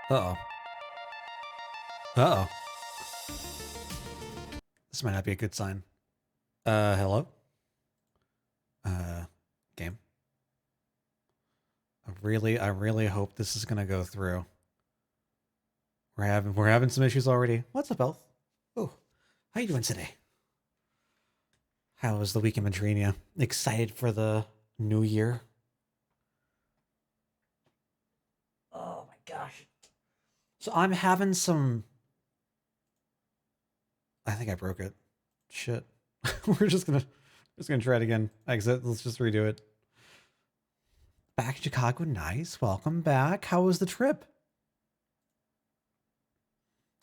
Uh-oh. Uh-oh. This might not be a good sign. Hello? Game. I really hope this is gonna go through. We're having some issues already. What's up, Elf? Oh, how you doing today? How was the week in Madrinia? Excited for the new year? Oh my gosh. So I'm having some... I think I broke it. Shit. We're just gonna try it again. Exit. Let's just redo it. Back in Chicago. Nice. Welcome back. How was the trip?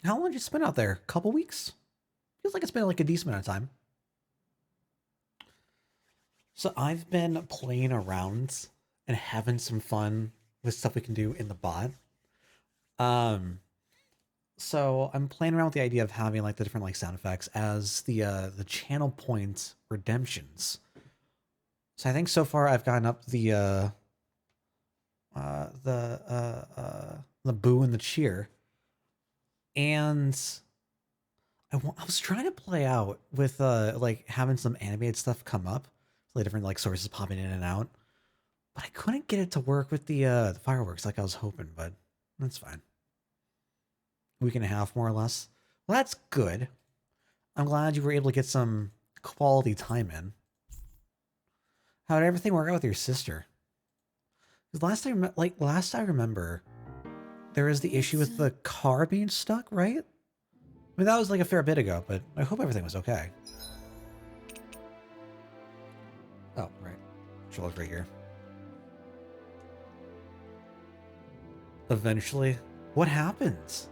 How long did you spend out there? Couple weeks? Feels like it's been like a decent amount of time. So I've been playing around and having some fun with stuff we can do in the bot. So I'm playing around with the idea of having like the different like sound effects as the channel point redemptions. So I think so far I've gotten up the boo and the cheer, and I was trying to play out with like having some animated stuff come up, like different like sources popping in and out, but I couldn't get it to work with the fireworks like I was hoping. But that's fine. Week and a half more or less. Well, that's good. I'm glad you were able to get some quality time in. How did everything work out with your sister? Because last I remember, there was the issue with the car being stuck, right? I mean, that was like a fair bit ago, but I hope everything was okay. Oh, right. Should look right here. Eventually, what happens?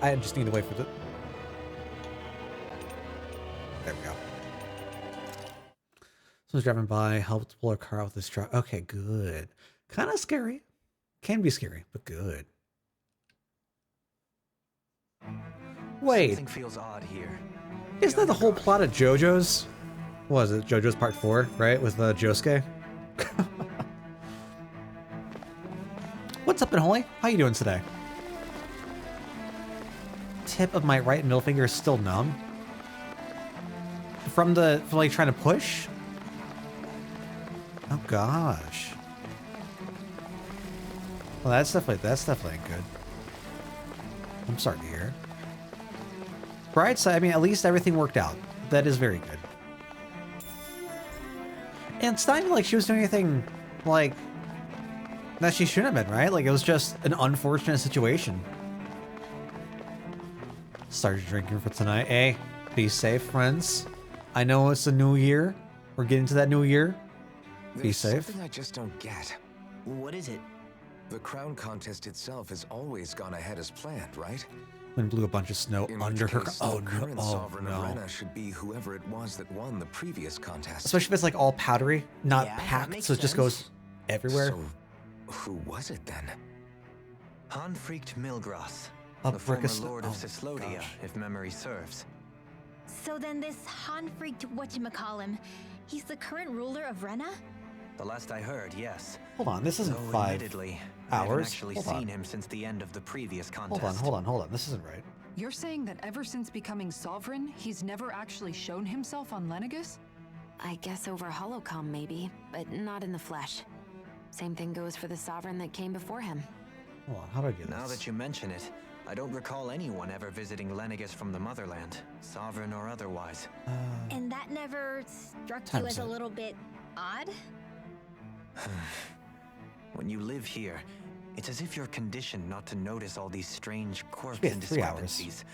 I just need to wait for the... There we go. Someone's driving by, helped pull a car out with this truck. Okay, good. Kind of scary. Can be scary, but good. Wait. Something feels odd here. Isn't that the whole plot of JoJo's? What was it? JoJo's Part 4, right? With Josuke? What's up, Unholy? How you doing today? Tip of my right middle finger is still numb. From like trying to push? Oh gosh. Well, that's definitely good. I'm sorry to hear. Bright side, I mean, at least everything worked out. That is very good. And it's not even like she was doing anything like that she shouldn't have been, right? Like it was just an unfortunate situation. Started drinking for tonight. Hey, be safe, friends. I know it's a new year. We're getting to that new year. Be safe. Something I just don't get. What is it? The crown contest itself has always gone ahead as planned, right? Wind blew a bunch of snow In under which her. case, Oh the no! current Oh sovereign of no! Rena should be whoever it was that won the previous contest. Especially if it's like all powdery, not Yeah, that packed, makes so it just sense. goes everywhere. So, who was it then? Hanfried Milgras, A the brick former of snow. lord of Oh, Cislodia, gosh. if memory serves. So then this Han-freaked whatchamacallem, he's the current ruler of Rena? The last I heard, yes. Hold on, this isn't Though 5 admittedly, I haven't hours. actually Hold seen on. him since the end of the previous contest. Hold on. This isn't right. You're saying that ever since becoming sovereign, he's never actually shown himself on Lenegus? I guess over Holocom maybe, but not in the flesh. Same thing goes for the sovereign that came before him. Hold on, how do I do this? Now that you mention it, I don't recall anyone ever visiting Lenegus from the motherland, sovereign or otherwise. And that never struck you Time's as a up. little bit odd? When you live here, it's as if you're conditioned not to notice all these strange quirks be and 3 hours. discrepancies.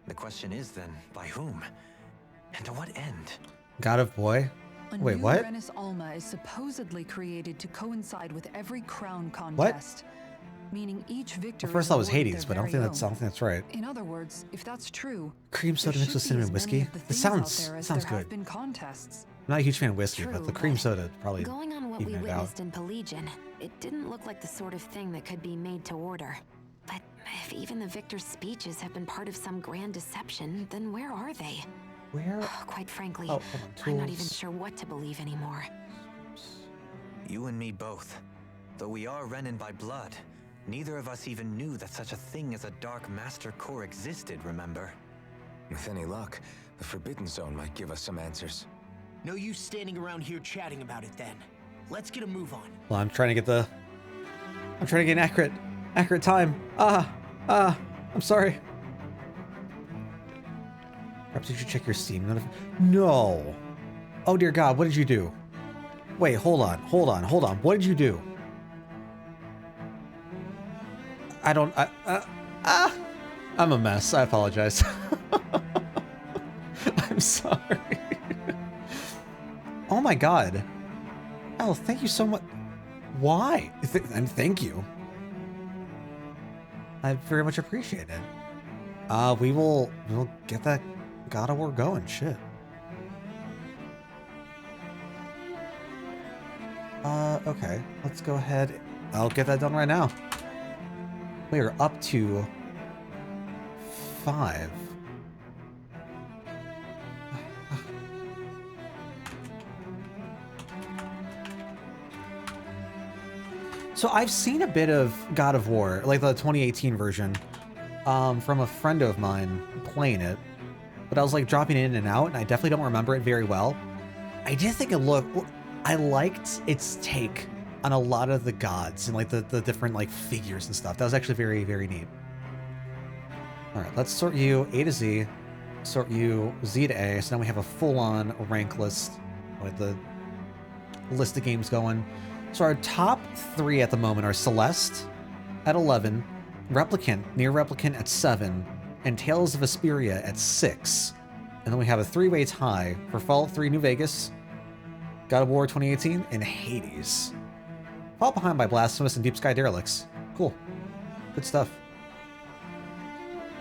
The question is then, by whom? And to what end? God of Boy? A Wait, new what? Renus Alma is supposedly created to coincide with every crown contest. Meaning each victor Well, first is thought it was awarded Hades, their but I don't very think that's right. own. In other words, if that's true, Cream soda there mixed with should be as cinnamon many whiskey. of the It things out sounds there as sounds there have good. been contests. I'm not a huge fan of whiskey, but True, the cream but soda probably Going on what we evened it out. witnessed in Pelagian, it didn't look like the sort of thing that could be made to order. But if even the victor's speeches have been part of some grand deception, then where are they? Where? Quite frankly, Oh, hold on. I'm not even Tools. sure what to believe anymore. You and me both. Though we are Renin by blood, neither of us even knew that such a thing as a Dark Master Core existed, remember? With any luck, the Forbidden Zone might give us some answers. No use standing around here chatting about it then. Let's get a move on. Well, I'm trying to get an accurate time. I'm sorry. Perhaps you should check your Steam notification. No. Oh dear God, what did you do? Wait, hold on. What did you do? I'm a mess. I apologize. I'm sorry. Oh my God. Oh, thank you so much. Why? And thank you. I very much appreciate it. We'll get that God of War going. Shit. Okay. Let's go ahead. I'll get that done right now. We are up to 5. So I've seen a bit of God of War, like the 2018 version, from a friend of mine playing it, but I was like dropping in and out, and I definitely don't remember it very well. I did think I liked its take on a lot of the gods and like the different like figures and stuff. That was actually very, very neat. All right, let's sort you A to Z, sort you Z to A, so now we have a full-on rank list with the list of games going. So our top 3 at the moment are Celeste at 11, Replicant, Near Replicant at 7, and Tales of Vesperia at 6. And then we have a 3-way tie for Fallout 3 New Vegas, God of War 2018, and Hades. Followed behind by Blasphemous and Deep Sky Derelicts. Cool. Good stuff.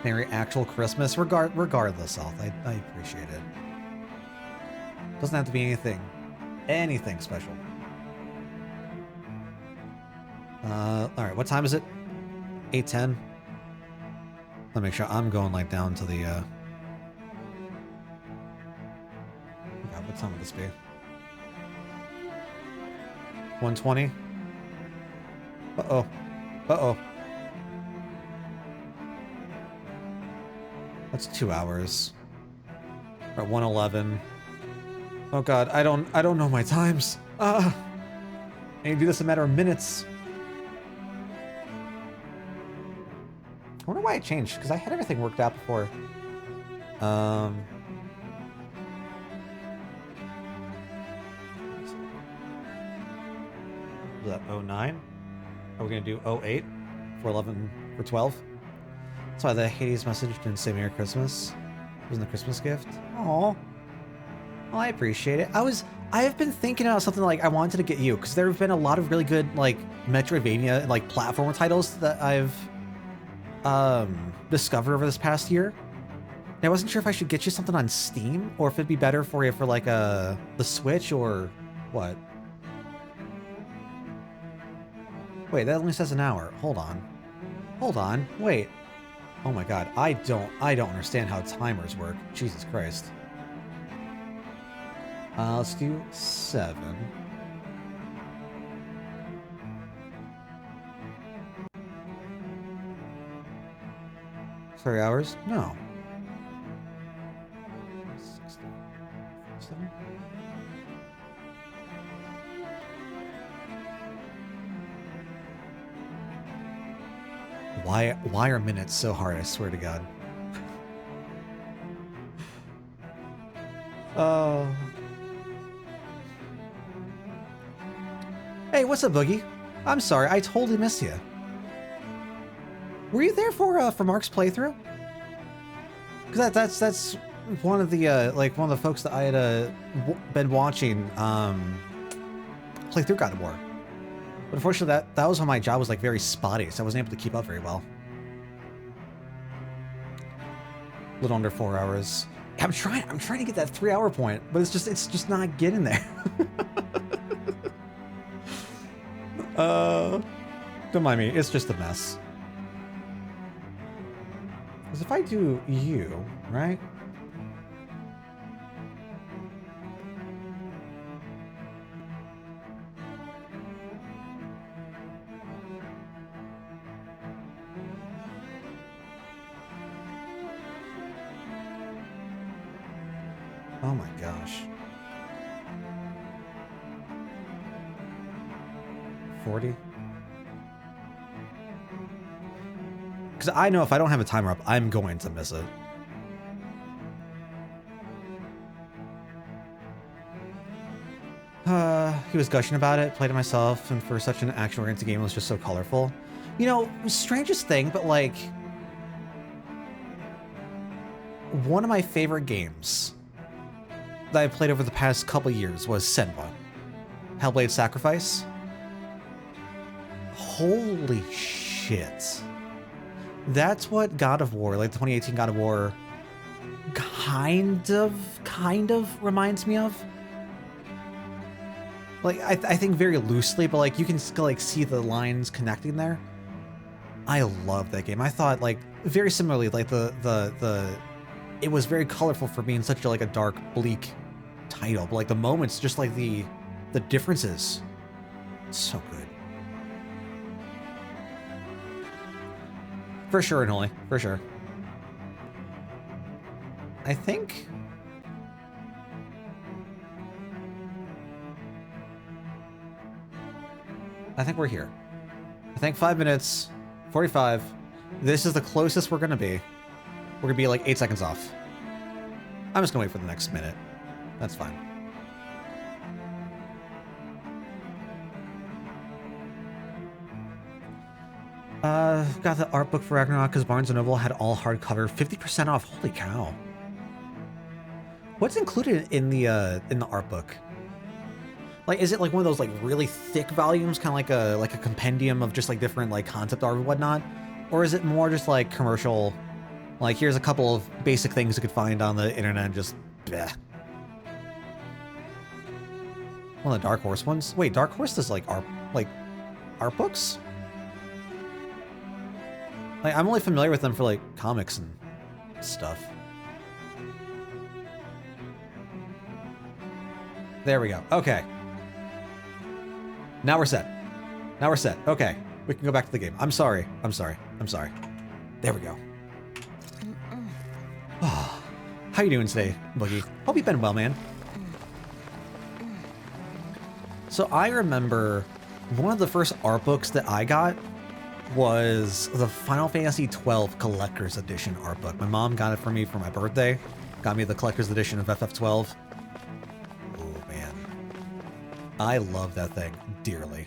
Merry actual Christmas. Regardless, Alth, I appreciate it. Doesn't have to be anything special. Alright, what time is it? 8:10. Let me make sure I'm going like down to the God, what time would this be? 1:20? Uh-oh. That's 2 hours. Or 1:11. Oh God, I don't know my times. I need to do this in a matter of minutes. I wonder why it changed, because I had everything worked out before. Was that 09? Are we gonna do 08 for 11 for 12? That's why the Hades message didn't say Merry Christmas. It wasn't a Christmas gift. Aw. Well, I appreciate it. I have been thinking about something like I wanted to get you, because there have been a lot of really good like Metroidvania like platformer titles that I've discovered over this past year. And I wasn't sure if I should get you something on Steam or if it'd be better for you for like the Switch or what. Wait, that only says an hour. Hold on. Wait. Oh my God, I don't understand how timers work. Jesus Christ. Let's do 7. 3 hours? No. 7? Why are minutes so hard? I swear to God. Hey, what's up, Boogie? I'm sorry, I totally missed you. Were you there for Mark's playthrough? Because that's one of the one of the folks that I had been watching play through God of War. But unfortunately, that was when my job was like very spotty, so I wasn't able to keep up very well. A little under 4 hours. I'm trying to get that 3-hour point, but it's just not getting there. Don't mind me, it's just a mess. Because if I do you, right? Oh my gosh. 40? Because I know if I don't have a timer up, I'm going to miss it. He was gushing about it, played it myself, and for such an action-oriented game, it was just so colorful. You know, strangest thing, but like, one of my favorite games that I played over the past couple years was Senwa, Hellblade Sacrifice. Holy shit. That's what God of War, like the 2018 God of War, kind of reminds me of. Like, I think very loosely, but like you can still like see the lines connecting there. I love that game. I thought like very similarly, like it was very colorful for being such a, like a dark, bleak title, but like the moments, just like the differences, it's so good. For sure, Noli, for sure. I think we're here. I think 5 minutes, 45. This is the closest we're gonna be. We're gonna be like 8 seconds off. I'm just gonna wait for the next minute. That's fine. Got the art book for Ragnarok because Barnes & Noble had all hardcover, 50% off. Holy cow. What's included in the art book? Like, is it like one of those like really thick volumes, kind of like a compendium of just like different like concept art and whatnot? Or is it more just like commercial, like here's a couple of basic things you could find on the internet and just bleh. One of the Dark Horse ones? Wait, Dark Horse does like art books? Like, I'm only familiar with them for like comics and stuff. There we go. Okay. Now we're set. Now we're set. Okay. We can go back to the game. I'm sorry. I'm sorry. I'm sorry. There we go. Oh, how you doing today, Boogie? Hope you've been well, man. So I remember one of the first art books that I got was the Final Fantasy XII Collector's Edition art book. My mom got it for me for my birthday. Got me the Collector's Edition of FF12. Oh, man. I love that thing dearly.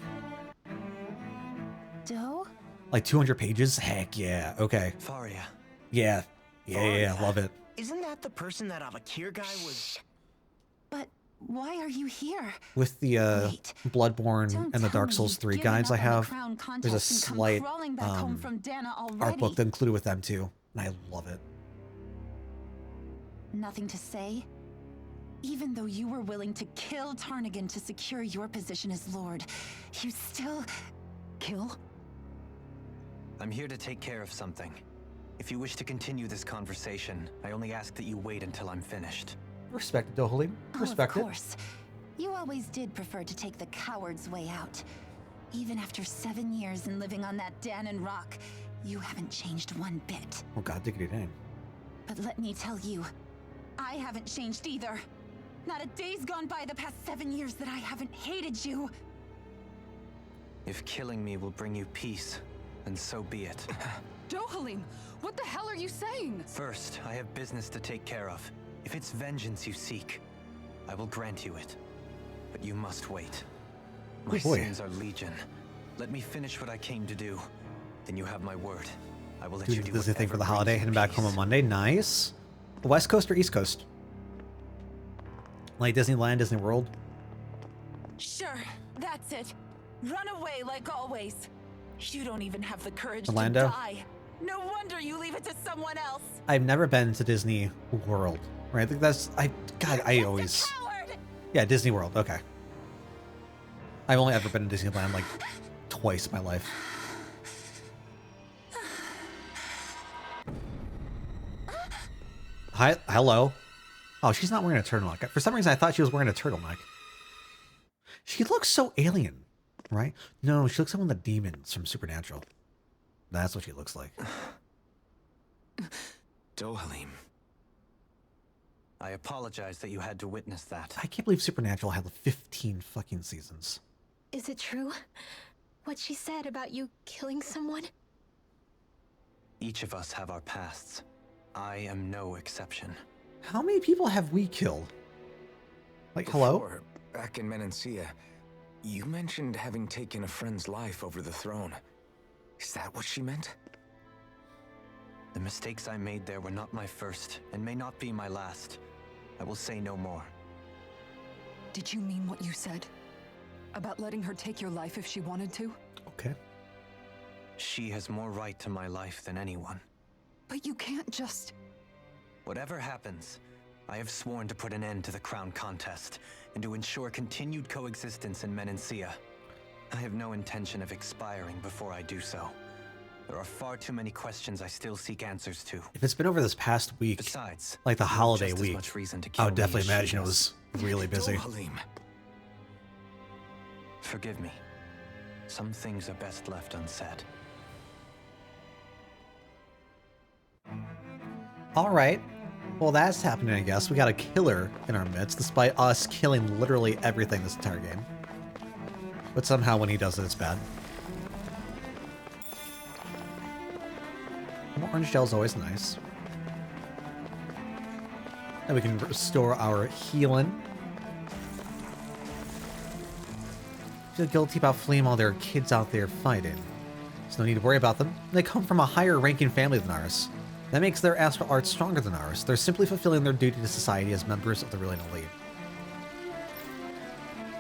Doe? Like 200 pages? Heck yeah. Okay. Faria. Yeah. Yeah, love it. Isn't that the person that Avakir guy was? But why are you here? With the Wait. Bloodborne Don't and the tell Dark me Souls you've 3 given guides I up on the have, crown there's a contest and come slight crawling back home from Dana art already. book that included with them too, and I love it. Nothing to say? Even though you were willing to kill Tarnigan to secure your position as Lord, you still... Kill? I'm here to take care of something. If you wish to continue this conversation, I only ask that you wait until I'm finished. Respect it, Dohalim. Respect of it. course. You always did prefer to take the coward's way out. Even after 7 years in living on that Danon rock, you haven't changed one bit. Oh god, diggity dang. But let me tell you, I haven't changed either. Not a day's gone by the past 7 years that I haven't hated you. If killing me will bring you peace, then so be it. Dohalim, what the hell are you saying? First, I have business to take care of. If it's vengeance you seek, I will grant you it. But you must wait. My Oh boy. sins are legion. Let me finish what I came to do. Then you have my word. I will let Do you the do Disney thing for whatever the holiday, brings you heading back home on peace. Monday. Nice. West Coast or East Coast? Like Disneyland, Disney World? Sure, that's it. Run away like always. You don't even have the courage Orlando? to die. No wonder you leave it to someone else. I've never been to Disney World, right? Like that's, God, I always... Coward! Yeah, Disney World, okay. I've only ever been to Disneyland like twice in my life. Hi, hello. Oh, she's not wearing a turtleneck. For some reason, I thought she was wearing a turtleneck. She looks so alien, right? No, she looks like one of the demons from Supernatural. That's what she looks like. Dohalim. I apologize that you had to witness that. I can't believe Supernatural had 15 fucking seasons. Is it true? What she said about you killing someone? Each of us have our pasts. I am no exception. How many people have we killed? Like, hello? Before, back in Menancia, you mentioned having taken a friend's life over the throne. Is that what she meant? The mistakes I made there were not my first, and may not be my last. I will say no more. Did you mean what you said? About letting her take your life if she wanted to? Okay. She has more right to my life than anyone. But you can't just... Whatever happens, I have sworn to put an end to the crown contest, and to ensure continued coexistence in Menancia. I have no intention of expiring before I do so. There are far too many questions I still seek answers to. If it's been over this past week, Besides, like the you have holiday just as week, much reason to I kill would me definitely as she imagine it does. was really busy. Halim. Forgive me. Some things are best left unsaid. Alright. Well, that's happening, I guess. We got a killer in our midst, despite us killing literally everything this entire game. But somehow when he does it, it's bad. More orange gel is always nice. And we can restore our healing. Feel guilty about fleeing while there are kids out there fighting. There's no need to worry about them. They come from a higher ranking family than ours. That makes their astral art stronger than ours. They're simply fulfilling their duty to society as members of the ruling elite.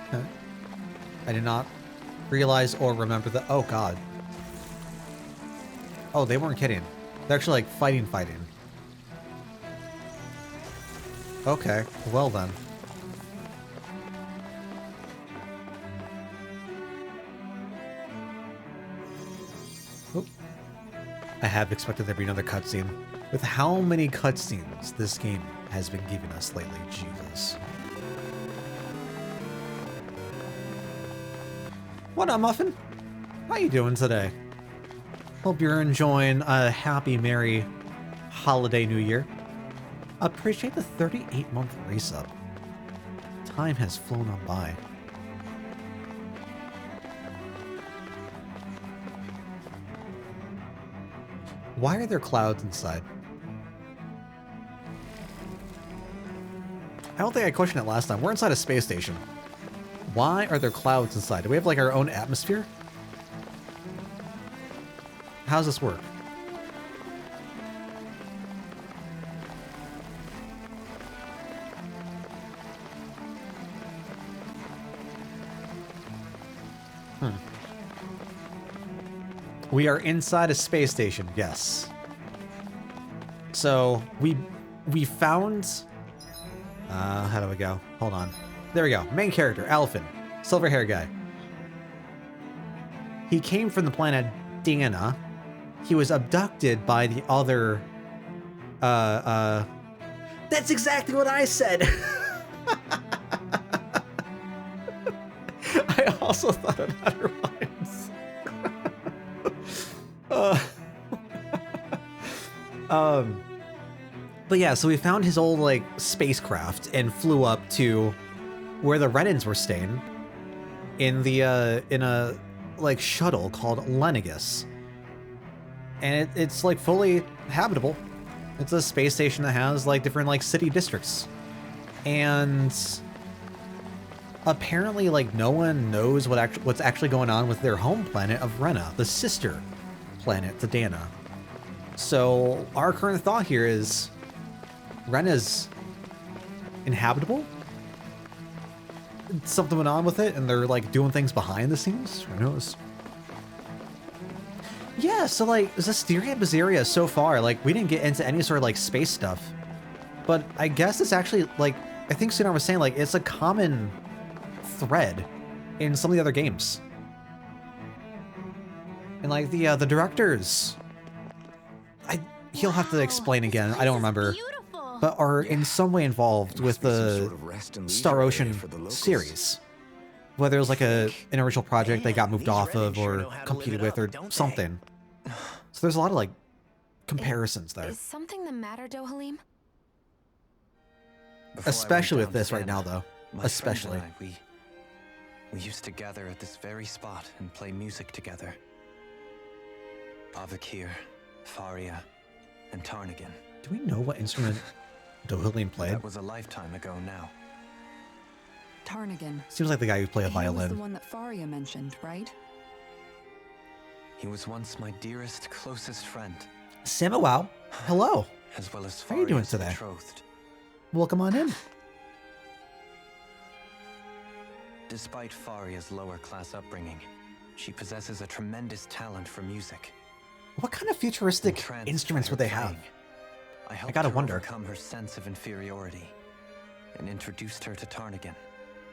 Huh. I did not realize or remember that. Oh god. Oh, they weren't kidding. They're actually like fighting. Okay, well then. Oop. I have expected there to be another cutscene. With how many cutscenes this game has been giving us lately, Jesus. What up, Muffin? How you doing today? Hope you're enjoying a happy, merry holiday new year. Appreciate the 38-month resub. Time has flown on by. Why are there clouds inside? I don't think I questioned it last time. We're inside a space station. Why are there clouds inside? Do we have like our own atmosphere? How does this work? We are inside a space station, yes. So we found how do we go? Hold on. There we go. Main character, Alphen, silver hair guy. He came from the planet Dana. He was abducted by the other that's exactly what I said. I also thought of other lines. But yeah, so we found his old like spacecraft and flew up to where the Renans were staying in the in a like shuttle called Lenegus. And it's like fully habitable. It's a space station that has like different like city districts. And apparently like no one knows what's actually going on with their home planet of Rena, the sister planet to Dana. So our current thought here is Rena's inhabitable? Something went on with it and they're like doing things behind the scenes? Who knows? Yeah, so like Zestiria and Bazeria so far, like we didn't get into any sort of like space stuff. But I guess it's actually like, I think Sunar was saying like it's a common thread in some of the other games. And like the directors, he'll have to explain again, I don't remember, but are in some way involved with the Star Ocean series. Whether it was like an original project they got moved off of or competed with or something. So there's a lot of like comparisons there. Is something the matter, Dohalim? Before I went Especially with down to this right Den, now, though. my Especially. friends and we used to gather at this very spot and play music together. Avakir, Faria, and Tarnigan. Do we know what instrument Dohalim played? That was a lifetime ago now. Tarnigan. Seems like the guy who played a He was the violin. one that Faria mentioned, right? He was once my dearest, closest friend, Samawao, hello. as well as How are you doing Faria's today? betrothed. Welcome on in. Despite Faria's lower-class upbringing, she possesses a tremendous talent for music. What kind of futuristic Entranced instruments by would her they have? playing, I helped gotta her wonder. overcome her sense of inferiority and introduced her to Tarnigan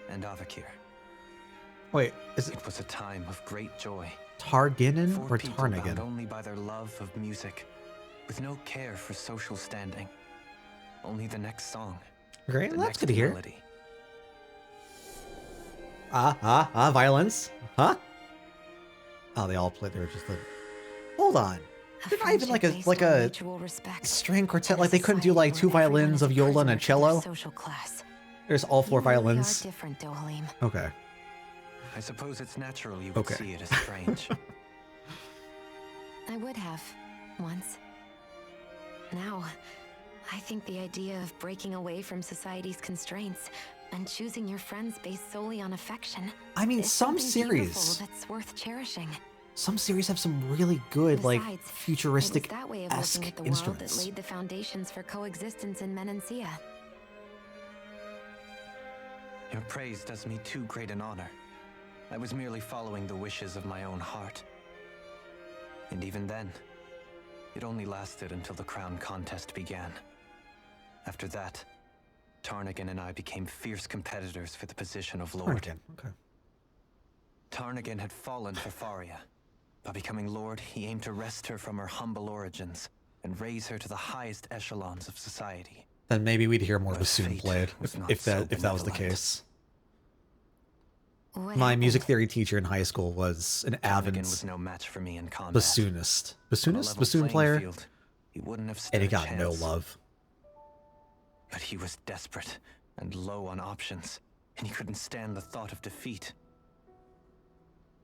and Avakir. Wait, is it It was a time of great joy. Targinen Four or people bound Tarnigan? only by their love of music, with no care for social standing. Only the next song. Great, the that's next good to hear. melody. Violence? Huh? Oh, they all played. They were just like, hold on. A They're not even like a friendship like based on a mutual respect, string quartet. and a Like they couldn't do society like two where everyone violins is of Yola and a prisoner to their cello. social class. There's all four You really violins. are different, Dohalim. Okay. I suppose it's natural you would Okay. see it as strange. I would have, once. Now, I think the idea of breaking away from society's constraints and choosing your friends based solely on affection I mean, is some something beautiful series, that's worth cherishing. some series have some really good, like, Besides, it was futuristic that way of looking esque at the world that instruments. laid the foundations for coexistence in Menancia. Your praise does me too great an honor. I was merely following the wishes of my own heart. And even then, it only lasted until the crown contest began. After that, Tarnigan and I became fierce competitors for the position of Lord. Tarnigan, okay. Tarnigan had fallen for Faria. By becoming Lord, he aimed to wrest her from her humble origins and raise her to the highest echelons of society. Then maybe we'd hear more But bassoon fate played was not if so that was the benevolent. case. What My music happened? theory teacher in high school was an avid Tarnigan was no match for me in combat. bassoonist. On a Bassoonist? level Bassoon playing player? field, he wouldn't have stood And he a got no chance. love. But he was desperate and low on options, and he couldn't stand the thought of defeat.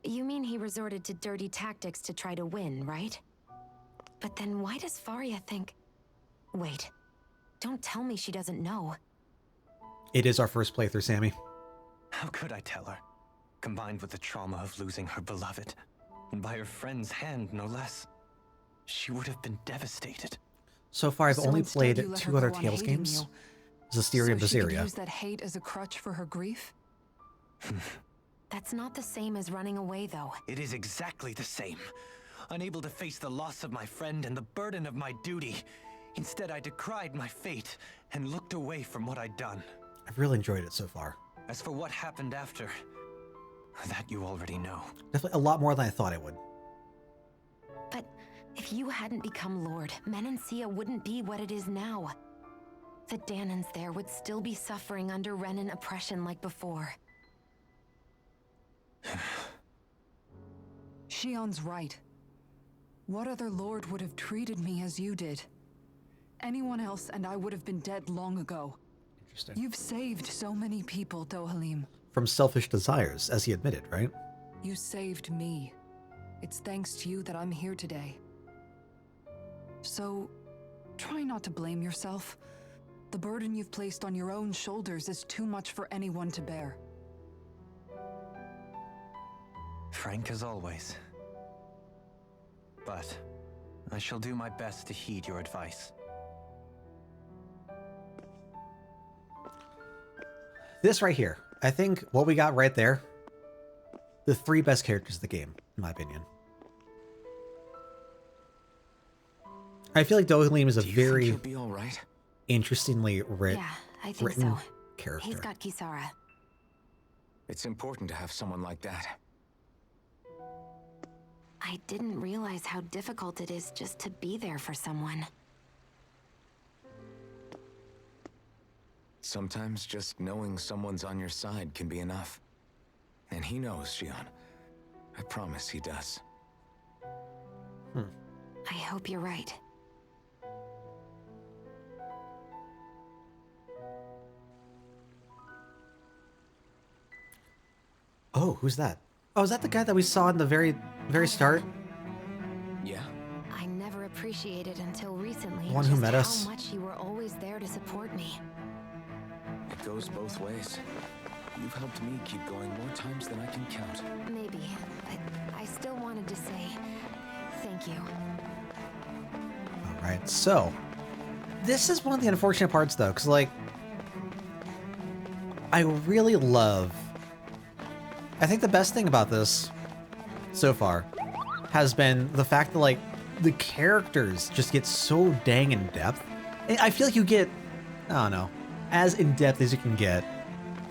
You mean he resorted to dirty tactics to try to win, right? But then why does Faria think... Wait, don't tell me she doesn't know. It is our first playthrough, Sammy. How could I tell her? Combined with the trauma of losing her beloved, and by her friend's hand, no less, she would have been devastated. So far, I've So only instead played you let her 2 other go on Tales hating games. you, Zestiria and so she could Viseria. use that hate as a crutch for her grief? That's not the same as running away, though. It is exactly the same. Unable to face the loss of my friend and the burden of my duty. Instead, I decried my fate and looked away from what I'd done. I've really enjoyed it so far. As for what happened after, that you already know. Definitely a lot more than I thought I would. But if you hadn't become Lord, Menancia wouldn't be what it is now. The Danans there would still be suffering under Renan oppression like before. Shion's right. What other lord would have treated me as you did? Anyone else and I would have been dead long ago. Interesting. You've saved so many people, Dohalim. From selfish desires, as he admitted, right? You saved me. It's thanks to you that I'm here today. So, try not to blame yourself. The burden you've placed on your own shoulders is too much for anyone to bear. Frank as always. But I shall do my best to heed your advice. This right here, I think what we got right there, the 3 best characters of the game, in my opinion. I feel like Dohalim is a Do you think very he'll be all right? interestingly Yeah, I think written so. character. He's got Kisara. It's important to have someone like that. I didn't realize how difficult it is just to be there for someone. Sometimes just knowing someone's on your side can be enough. And he knows, Shion. I promise he does. I hope you're right. Oh, who's that? Oh, is that the guy that we saw in the very start? Yeah? I never appreciated until recently The one who just met how us. much you were always there to support me. It goes both ways. You've helped me keep going more times than I can count. Maybe, but I still wanted to say thank you. All right, so this is one of the unfortunate parts, though, because like I really love. I think the best thing about this so far has been the fact that like the characters just get so dang in depth. And I feel like you get, I don't know, as in depth as you can get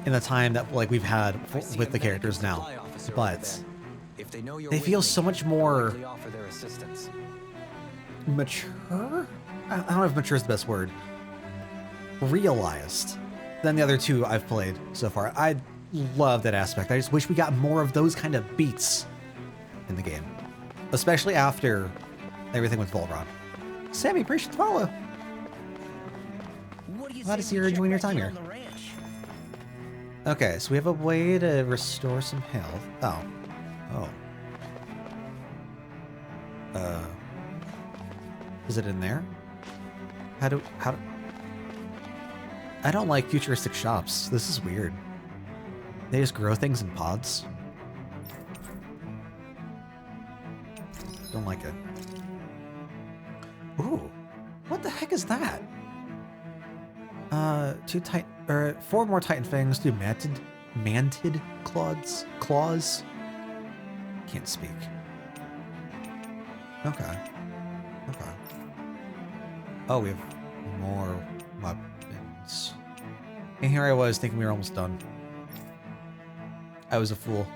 in the time that like we've had with the characters now, but If they know you're they with feel me, so much they'll more likely offer their assistance. mature. I don't know if mature is the best word. Realized than the other two I've played so far. I love that aspect. I just wish we got more of those kind of beats in the game, especially after everything with Volron. Sammy, appreciate the follow. What do you Glad to say see we you're check enjoying your back time in here. on the ranch? Okay, so we have a way to restore some health. Oh. Is it in there? How do... I don't like futuristic shops. This is weird. They just grow things in pods. Don't like it. Ooh. What the heck is that? 4 more Titan fangs, 2 manted claws. Can't speak. Okay. Oh, we have more weapons. And here I was thinking we were almost done. I was a fool.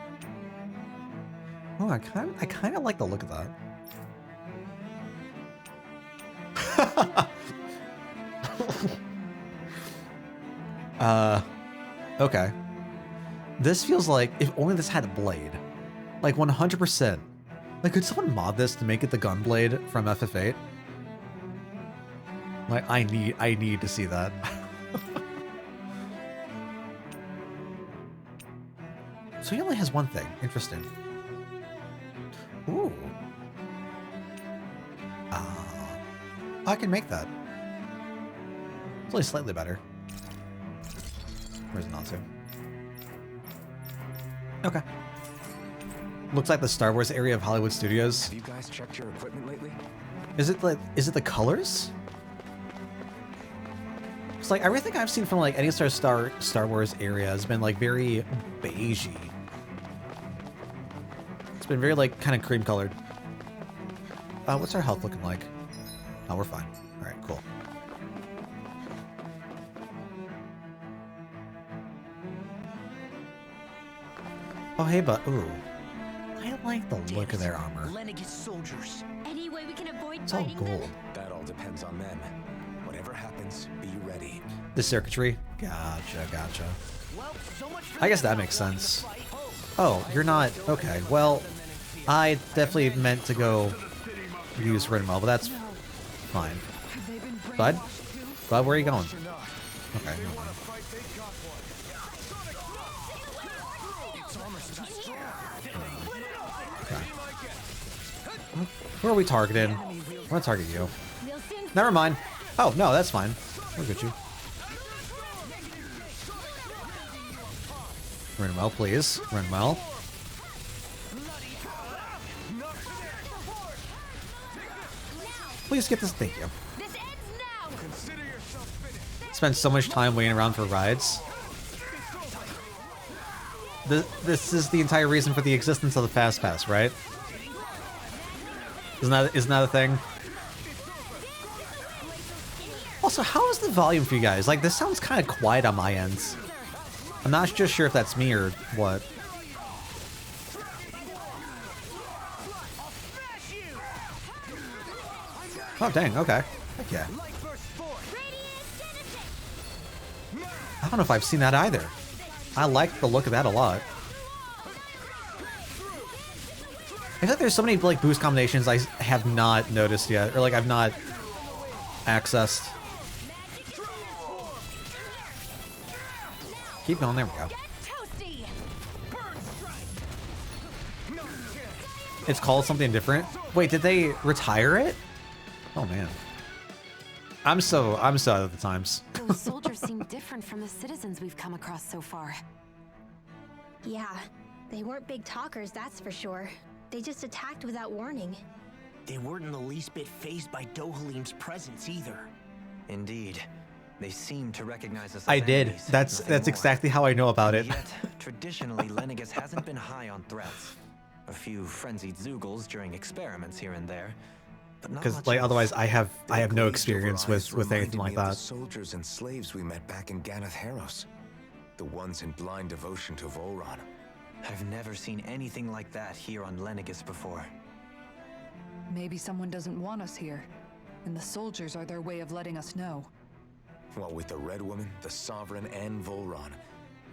Oh, I kind of like the look of that. Okay. This feels like if only this had a blade. Like 100%. Like, could someone mod this to make it the gun blade from FF8? Like, I need to see that. So he only has one thing. Interesting. Ooh. I can make that. It's only slightly better. Or is it not to? Okay. Looks like the Star Wars area of Hollywood Studios. Have you guys checked your equipment lately? Is it the colors? It's like everything I've seen from like any Star Wars area has been like very beigey. It's been very like kind of cream colored. What's our health looking like? Oh, we're fine. All right, cool. Oh, hey, but ooh, I like the look of their armor. Lenniget's soldiers. Any way we can avoid It's all fighting them? gold. That all depends on them. Whatever happens, be ready. The circuitry. Gotcha. Well, so much for I guess that that makes sense. fight. Oh, you're not okay. Well, I definitely meant to go use Rinwell, but that's fine. Have they been Bud? brainwashed too? Bud, where are you going? Okay. Okay. Who are we targeting? We're gonna target you. We'll soon Never mind. Oh, no, that's fine. We'll get you. Rinwell, please. Rinwell. Please get this. Thank you. This ends now. Spend so much time waiting around for rides. This is the entire reason for the existence of the Fast Pass, right? Isn't that a thing? Also, how is the volume for you guys? Like, this sounds kind of quiet on my end. I'm not just sure if that's me or what. Oh, dang, okay. Heck yeah. I don't know if I've seen that either. I like the look of that a lot. I feel like there's so many like boost combinations I have not noticed yet, or like I've not accessed. Keep going, there we go. Toasty. It's called something different. Wait, did they retire it? Oh man. I'm so out of the times. Those soldiers seem different from the citizens we've come across so far. Yeah, they weren't big talkers, that's for sure. They just attacked without warning. They weren't in the least bit fazed by Dohalim's presence either. Indeed. They seem to recognize us as I did. enemies, That's nothing more. exactly how I know about it. Yet, traditionally, Lenegis hasn't been high on threats. A few frenzied Zoogles during experiments here and there, but not Because much like else. otherwise I have no glazed experience over eyes with anything reminded like me of that. The soldiers and slaves we met back in Ganath Haros. The ones in blind devotion to Volron. I've never seen anything like that here on Lenegis before. Maybe someone doesn't want us here, and the soldiers are their way of letting us know. Well, with the Red Woman, the Sovereign, and Volron,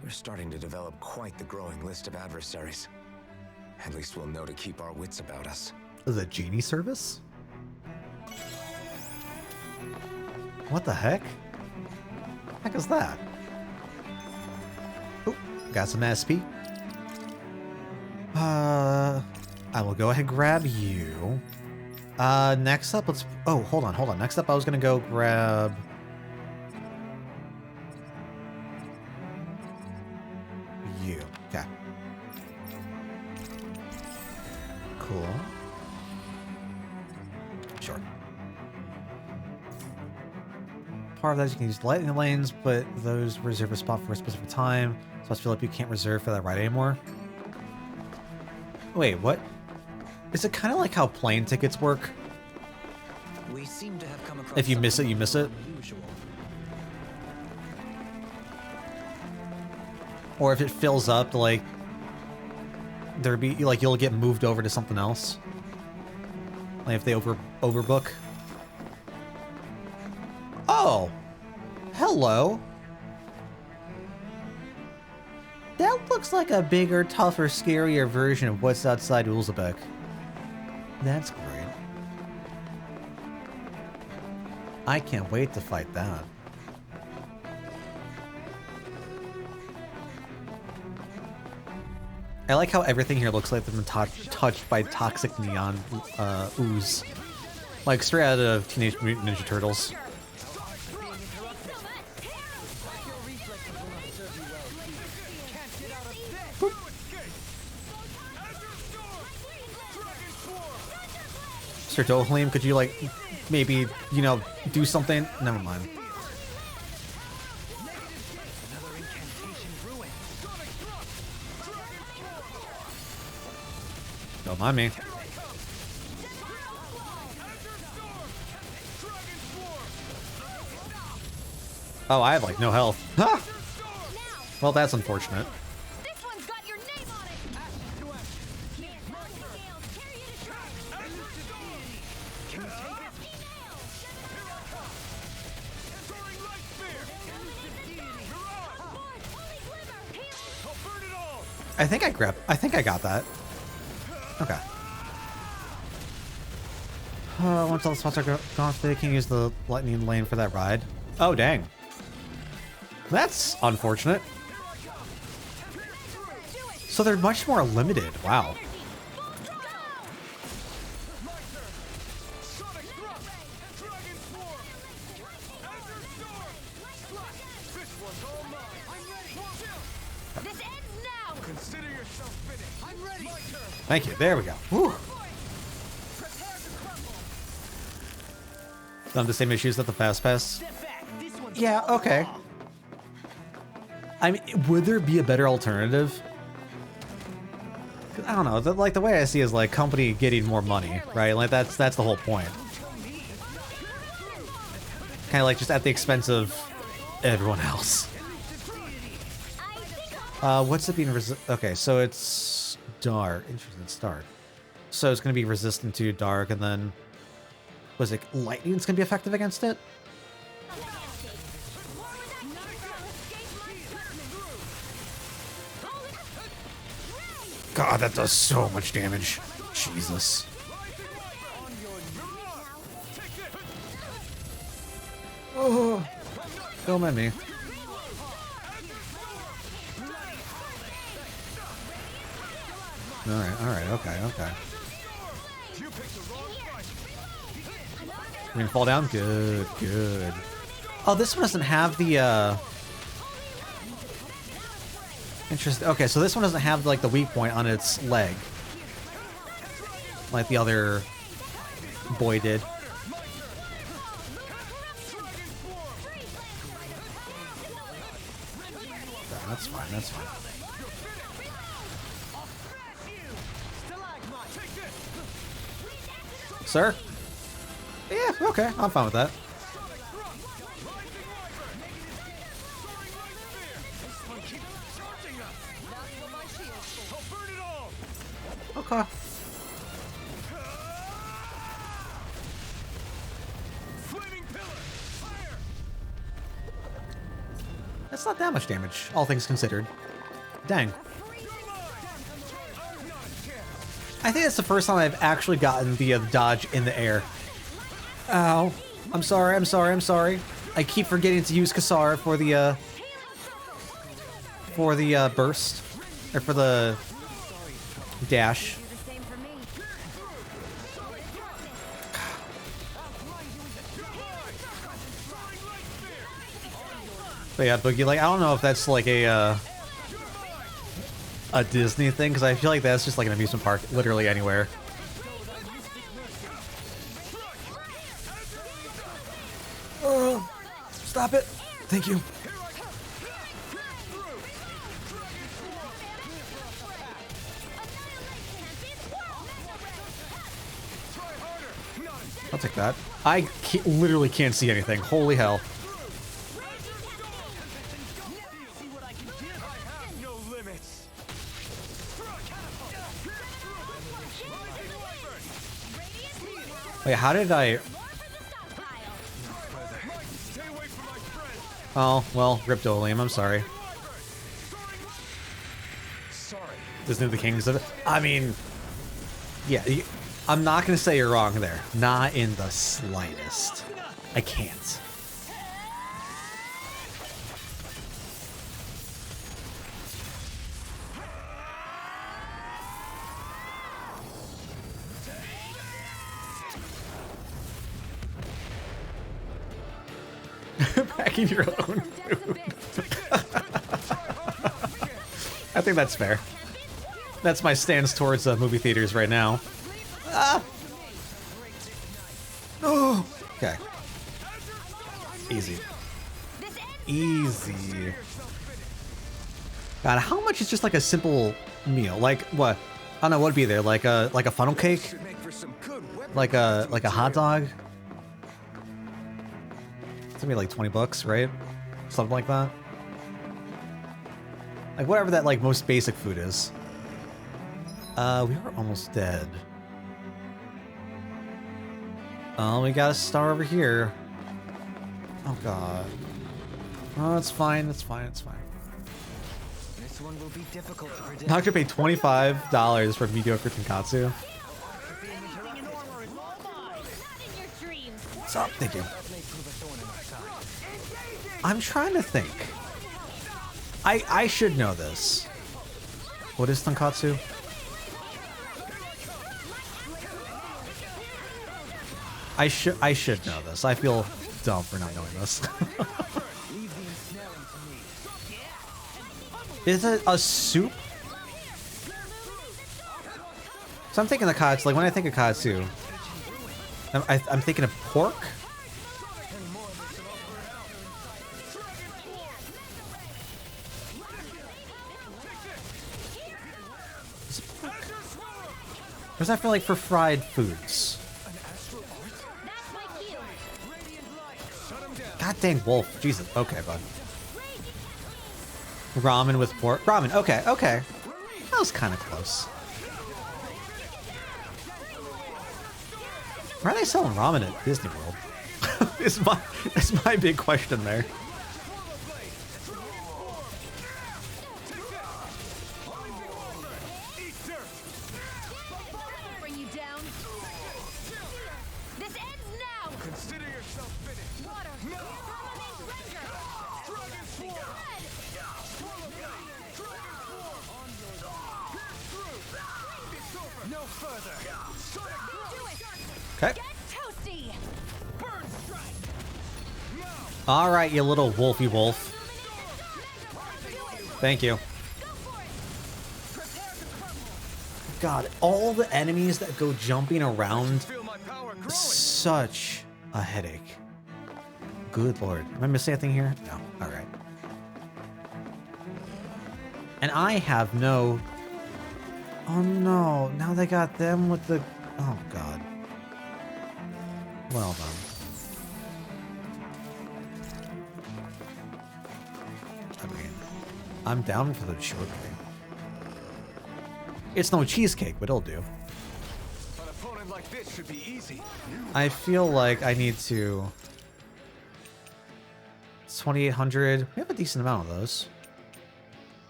we're starting to develop quite the growing list of adversaries. At least we'll know to keep our wits about us. The genie service? What the heck? Heck is that? Oh, got some SP. I will go ahead and grab you. Next up, let's... Oh, hold on. Next up, I was gonna go grab... you. Okay. Cool. Sure. Part of that is you can use lightning lanes, but those reserve a spot for a specific time. So I feel like you can't reserve for that ride anymore. Wait, what? Is it kind of like how plane tickets work? We seem to have come across If you miss it, something you miss it. unusual. Or if it fills up, like there'd be like you'll get moved over to something else. Like if they overbook. Oh, hello. That looks like a bigger, tougher, scarier version of what's outside Ulzebek. That's great. I can't wait to fight that. I like how everything here looks like they've been touched by toxic neon ooze. Like straight out of Teenage Mutant Ninja Turtles. Sir Dohalim, could you like maybe, you know, do something? Never mind. Don't mind me. Oh, I have like no health. Ha! Well, that's unfortunate. This one's got your name on it! I think I got that. Okay. Once all the spots are gone, they can use the lightning lane for that ride. Oh, dang. That's unfortunate. So they're much more limited. Wow. This ends now! Consider yourself finished. I'm ready! Thank you. There we go. Whew. Don't have the same issues that the Fast Pass. Yeah, okay. I mean, would there be a better alternative? I don't know. Like the way I see it is like company getting more money, right? Like that's the whole point. Kind of like just at the expense of everyone else. What's it being okay, so it's dark. Interesting, it's dark. So it's gonna be resistant to dark, and then was it lightning's gonna be effective against it? God, that does so much damage. Jesus. Oh, don't mind me. All right, okay. We can fall down? Good, good. Oh, this one doesn't have the, Interesting. Okay, so this one doesn't have, like, the weak point on its leg. Like the other boy did. That's fine, that's fine. Sir? Yeah, okay, I'm fine with that. Okay. That's not that much damage, all things considered. Dang. I think it's the first time I've actually gotten the dodge in the air. Ow. I'm sorry, I'm sorry, I'm sorry. I keep forgetting to use Kassar for the burst. Or for the dash. But yeah, Boogie, like, I don't know if that's like a Disney thing, because I feel like that's just like an amusement park, literally anywhere. Oh, stop it. Thank you. I'll take that. I literally can't see anything. Holy hell. Wait, how did I... Oh, well, rip Dolium, I'm sorry. Isn't it the Kings of it? I mean... Yeah, I'm not gonna say you're wrong there. Not in the slightest. I can't. Packing your own food. I think that's fair. That's my stance towards movie theaters right now. Ah! Oh! Okay. Easy. Easy. God, how much is just like a simple meal? Like what? I don't know what'd be there. Like a funnel cake? Like a hot dog? It's gonna be like 20 bucks, right? Something like that. Like whatever that like most basic food is. We were almost dead. Oh, we got a star over here. Oh god. Oh, it's fine, it's fine, it's fine. This one will be difficult to predict. Not gonna pay $25 for mediocre tonkatsu. What's up? Thank you. I'm trying to think. I should know this. What is tonkatsu? I should know this. I feel dumb for not knowing this. Is it a soup? So I'm thinking of katsu. Like when I think of katsu, I'm thinking of pork. Or does that feel like for fried foods? God dang wolf. Jesus. Okay, bud. Ramen with pork. Ramen. Okay, okay. That was kind of close. Why are they selling ramen at Disney World? Is my big question there. Okay. All right, you little wolfy wolf. Thank you. God, all the enemies that go jumping around, such a headache. Good lord. Am I missing anything here? No. All right. And I have no... Oh no, now they got them with the... Oh god. Well done. I mean, I'm down for the shortcake. It's no cheesecake, but it'll do. An opponent like this should be easy. I feel like I need to... 2,800. We have a decent amount of those.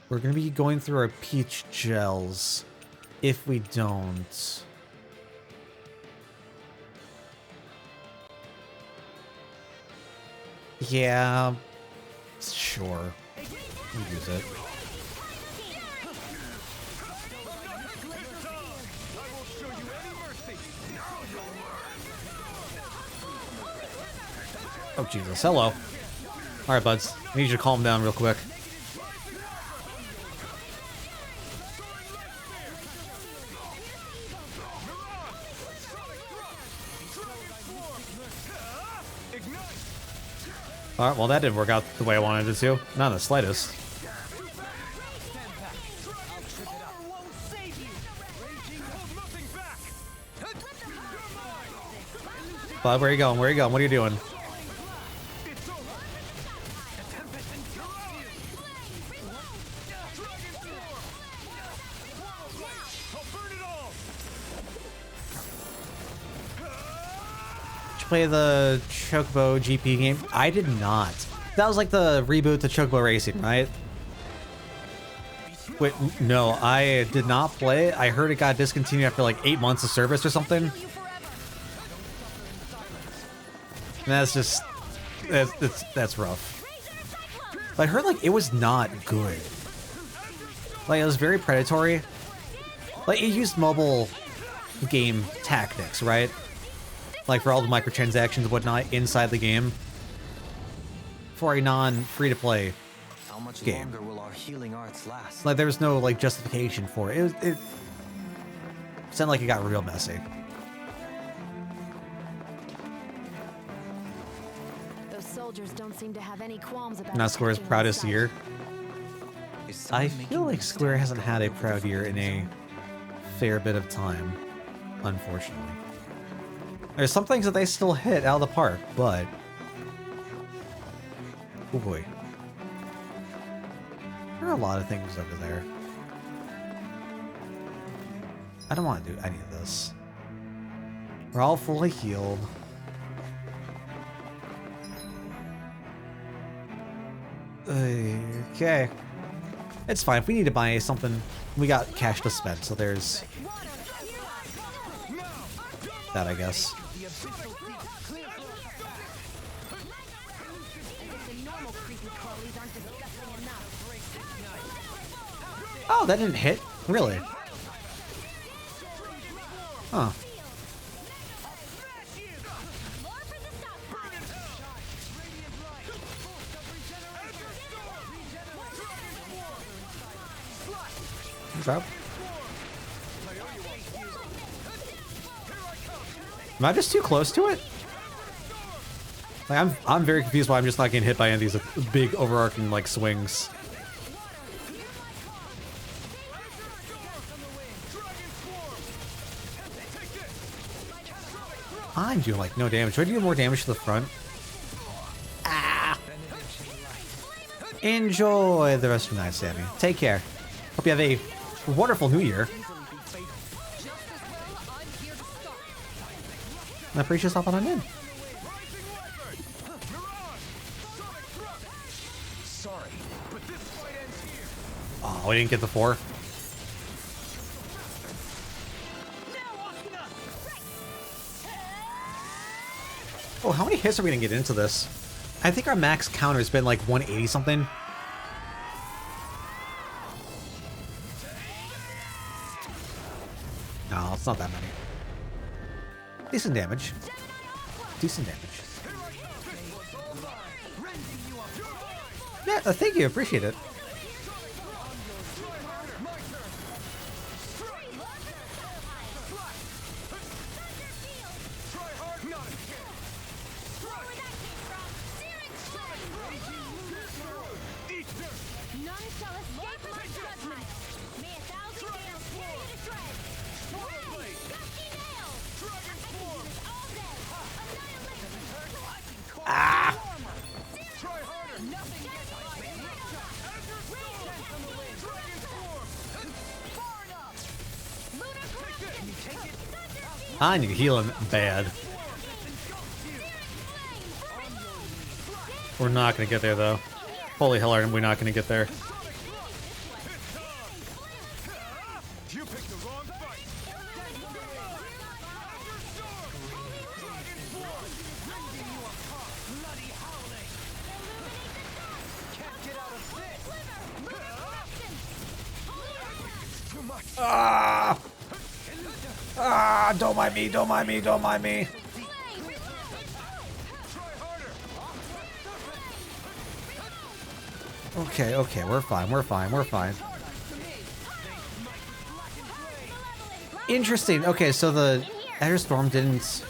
We're going to be going through our peach gels if we don't. Yeah, sure. We'll use it. Oh, Jesus. Hello. Alright, buds. I need you to calm down real quick. Alright, well that didn't work out the way I wanted it to. Not in the slightest. Bud, where are you going? Where are you going? What are you doing? Play the Chocobo GP game? I did not. That was like the reboot to Chocobo Racing, right? Wait, no, I did not play it. I heard it got discontinued after like 8 months of service or something. And that's just... That's rough. But I heard like it was not good. Like it was very predatory. Like it used mobile game tactics, right? Like for all the microtransactions and whatnot inside the game. For a non-free-to-play How much game. longer will our healing arts last? Like there was no like justification for it. It sounded like it got real messy. Those soldiers don't seem to have any qualms about Not Square's attacking proudest on year. Is someone I making feel like these Square steps hasn't had a toward proud year in a Valentine's? fair bit of time, unfortunately. There's some things that they still hit out of the park, but... Oh boy. There are a lot of things over there. I don't want to do any of this. We're all fully healed. Okay. It's fine. If we need to buy something, we got cash to spend, so there's... that, I guess. Oh, that didn't hit? Really? Huh. Drop. Am I just too close to it? Like I'm very confused why I'm just not getting hit by any of these big overarching like swings. I'm doing like no damage. Should I do more damage to the front? Ah! Enjoy the rest of your night, Sammy. Take care. Hope you have a wonderful new year. And I appreciate yourself on in. Oh, we didn't get the 4. Oh, how many hits are we gonna get into this? I think our max counter has been like 180 something. No, it's not that many. Decent damage. Decent damage. Yeah, thank you. Appreciate it. I need healing bad. We're not gonna get there though. Holy hell, are we not gonna get there? Ah! Ah! Don't mind me! Don't mind me! Don't mind me! Okay, okay, we're fine, we're fine, we're fine. Interesting. Okay, so the Azure Storm didn't.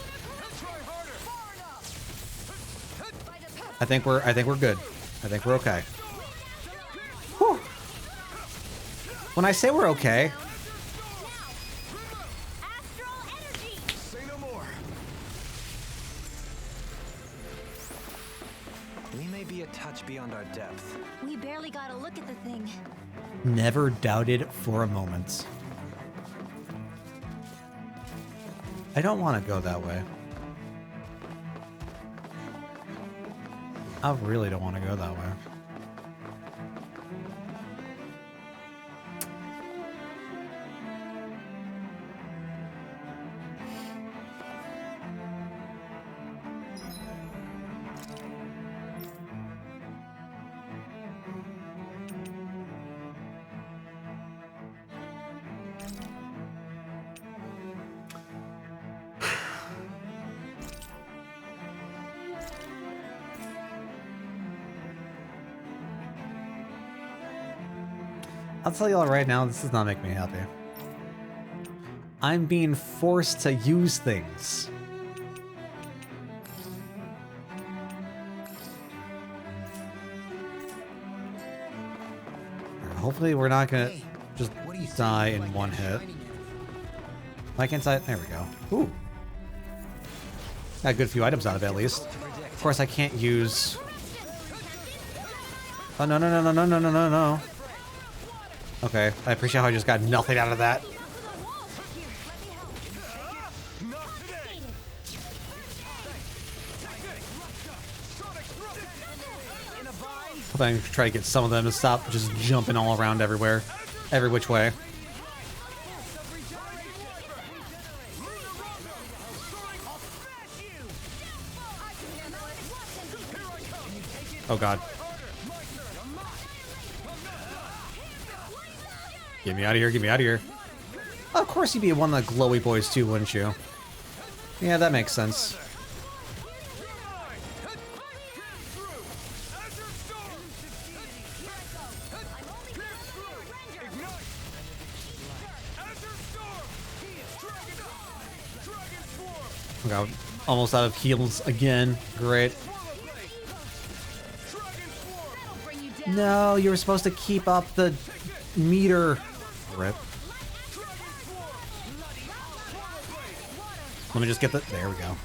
I think we're good. I think we're okay. Whew. When I say we're okay. We may be a touch beyond our depth. We barely got a look at the thing. Never doubted for a moment. I don't want to go that way. I really don't want to go that way. I'll tell you all right now, this does not make me happy. I'm being forced to use things. Hopefully we're not gonna just die in one hit. Why can't I? There we go. Ooh. Got a good few items out of it at least. Of course I can't use... Oh, no, no, no, no, no, no, no, no, no. Okay, I appreciate how I just got nothing out of that. Hope I can try to get some of them to stop just jumping all around everywhere. Every which way. Oh god. Get me out of here, get me out of here. Of course you'd be one of the glowy boys too, wouldn't you? Yeah, that makes sense. Okay, almost out of heals again. Great. No, you were supposed to keep up the meter. Rip. Let me just get the... There we go.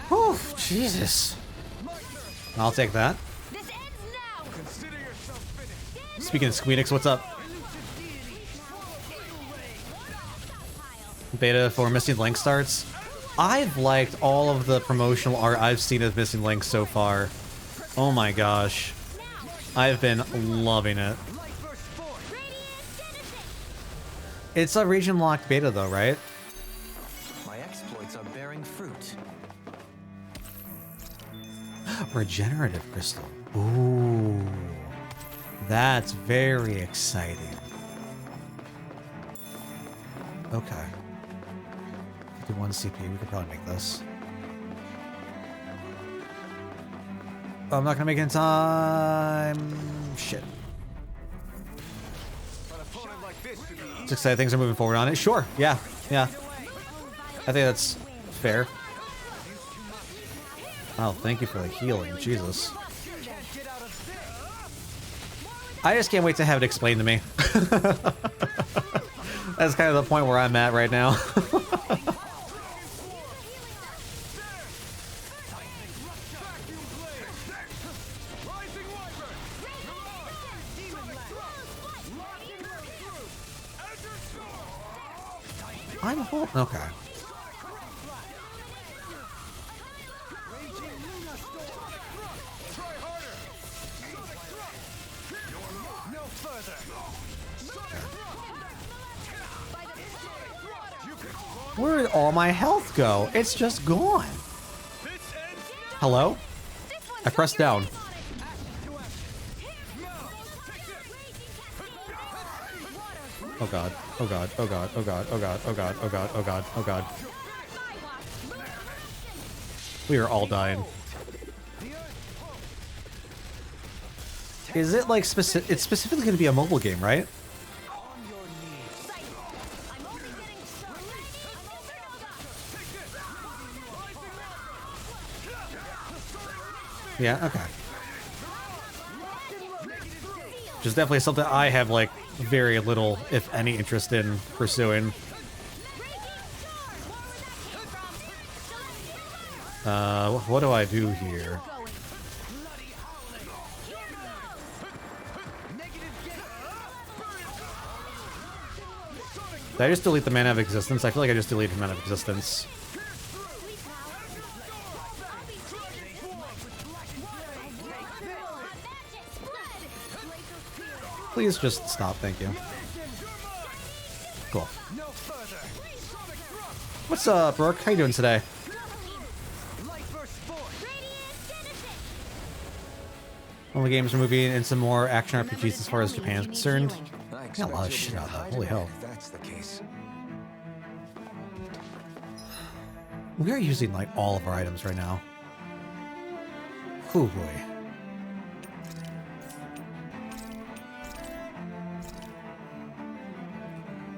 Whew, Jesus. I'll take that. Speaking of Squeenix, what's up? Beta for Missing Link starts. I've liked all of the promotional art I've seen of Missing Link so far. Oh my gosh. I've been loving it. It's a region-locked beta though, right? My exploits are bearing fruit. Regenerative crystal. Ooh. That's very exciting. Okay. Do 1 CP. We could probably make this. Oh, I'm not gonna make it in time. Shit. It's exciting. Things are moving forward on it. Sure. Yeah. Yeah. I think that's fair. Oh, thank you for the healing. Jesus. I just can't wait to have it explained to me. That's kind of the point where I'm at right now. I'm holding. Okay. Where did all my health go? It's just gone. Hello? I pressed down. Oh god. Oh god. Oh god. Oh god. Oh god. Oh god. Oh god. Oh god. Oh god. We are all dying. Is it like specific? It's specifically going to be a mobile game, right? Yeah, okay. Which is definitely something I have, like, very little, if any, interest in pursuing. What do I do here? Did I just delete the Mana of Existence? I feel like I just deleted Mana of Existence. Please just stop, thank you. Cool. What's up, Rourke? How you doing today? All the games are moving into more action RPGs as far as Japan is concerned. Got a lot of shit out there. Holy hell. That's the case. We are using like all of our items right now. Oh boy.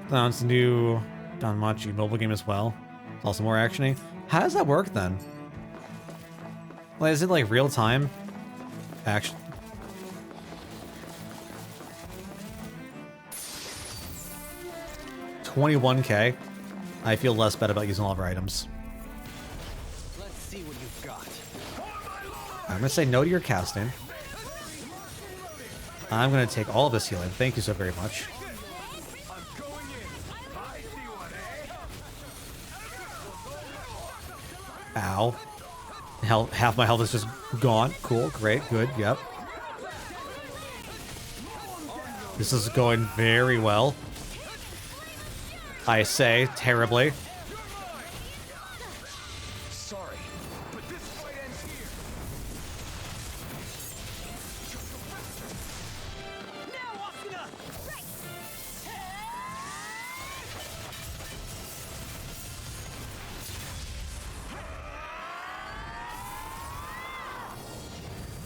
Now it's a new Danmachi mobile game as well. It's also more actiony. How does that work then? Like, is it like real time action? $21K. I feel less bad about using all of our items. Let's see what you've got. I'm gonna say no to your casting. I'm gonna take all of this healing. Thank you so very much. Ow. Half my health is just gone. Cool, great, good, yep. This is going very well. I say, terribly. Sorry, but this fight ends here.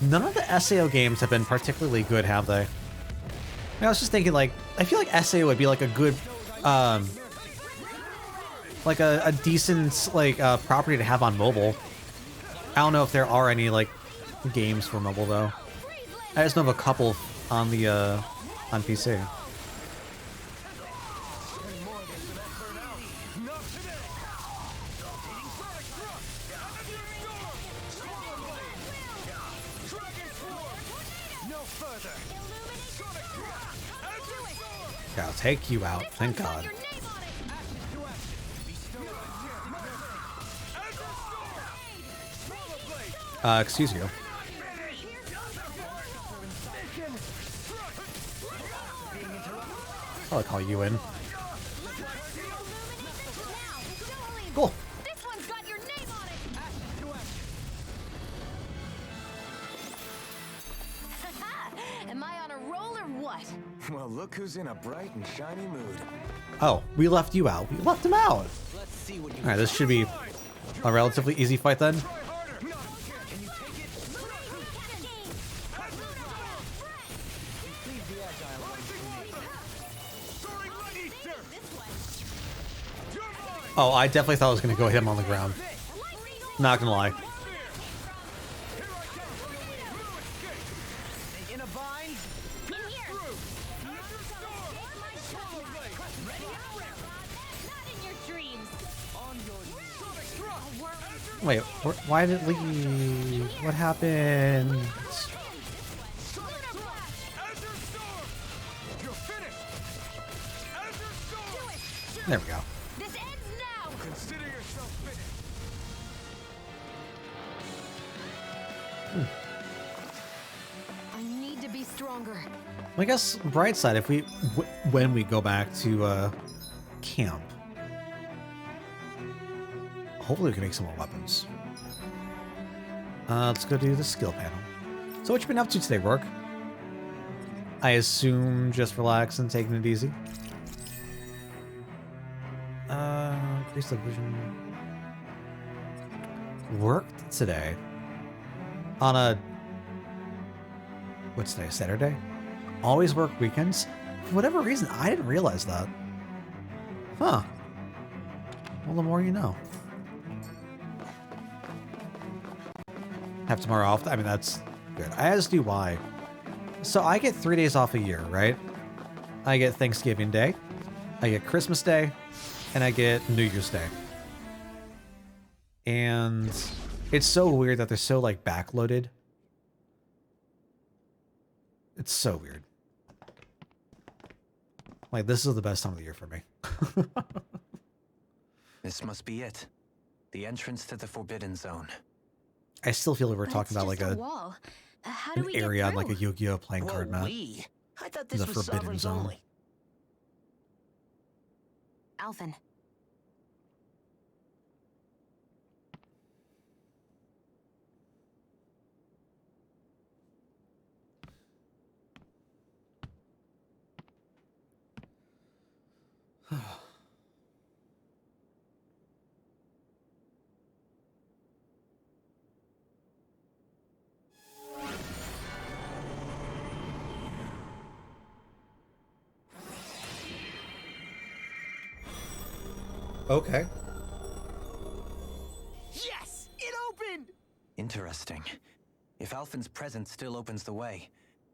None of the SAO games have been particularly good, have they? I was just thinking, like, I feel like SAO would be like a good, like a decent, like, property to have on mobile. I don't know if there are any, like, games for mobile, though. I just know of a couple on the, on PC. Yeah, I'll take you out, thank God. Excuse you. I'll call you in. Cool. This one's got your name on it. Am I on a roll or what? Well, look who's in a bright and shiny mood. Oh, we left you out. We left him out. Let's see what you All right, this should be a relatively easy fight then. Oh, I definitely thought I was going to go hit him on the ground. Not going to lie. In a bind? Wait, why did it leave? What happened? There we go. I need to be stronger. Well, I guess bright side, if we when we go back to camp, hopefully we can make some more weapons. Let's go do the skill panel. So what you been up to today, Rourke? I assume just relaxing, taking it easy. Increase the vision. Worked today on a what's today? Saturday. Always work weekends. For whatever reason, I didn't realize that. Huh. Well, the more you know. Have tomorrow off. I mean, that's good. I asked you why. So I get 3 days off a year, right? I get Thanksgiving Day, I get Christmas Day, and I get New Year's Day. And it's so weird that they're so like backloaded. It's so weird. Like, this is the best time of the year for me. This must be it. The entrance to the Forbidden Zone. I still feel like we're But talking it's about like just a wall. How do an we get area on like a through? Yu-Gi-Oh playing card map. I thought this The was Forbidden Sovereigns Zone. only. Alphen. Okay. Yes! It opened! Interesting. If Alphen's presence still opens the way,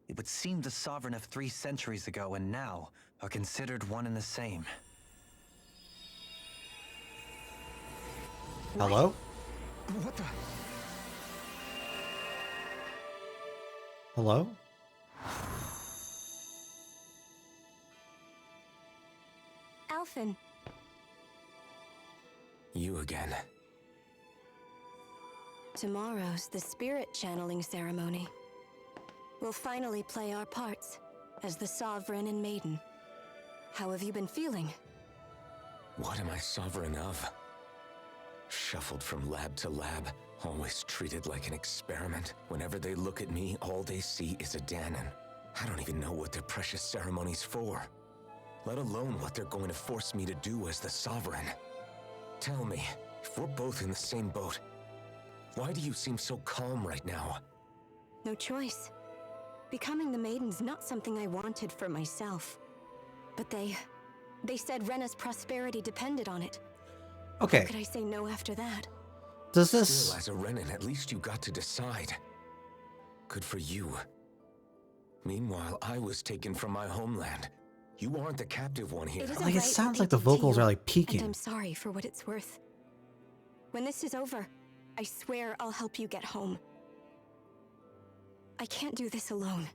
it would seem the Sovereign of 3 centuries ago and now are considered one and the same. Hello? What the? Hello? Alphen. You again. Tomorrow's the spirit channeling ceremony. We'll finally play our parts as the Sovereign and Maiden. How have you been feeling? What am I sovereign of? Shuffled from lab to lab, always treated like an experiment. Whenever they look at me, all they see is a Danon. I don't even know what their precious ceremony's for, let alone what they're going to force me to do as the Sovereign. Tell me, if we're both in the same boat, why do you seem so calm right now? No choice. Becoming the Maiden's not something I wanted for myself. But they said Rena's prosperity depended on it. Okay. How could I say no after that? Does this... Still, as a Renan, at least you got to decide. Good for you. Meanwhile, I was taken from my homeland. You aren't the captive one here. isn't Like, it right sounds what like they the did to vocals you, are, like, And peaking. I'm sorry for what it's worth. When this is over, I swear I'll help you get home. I can't do this alone.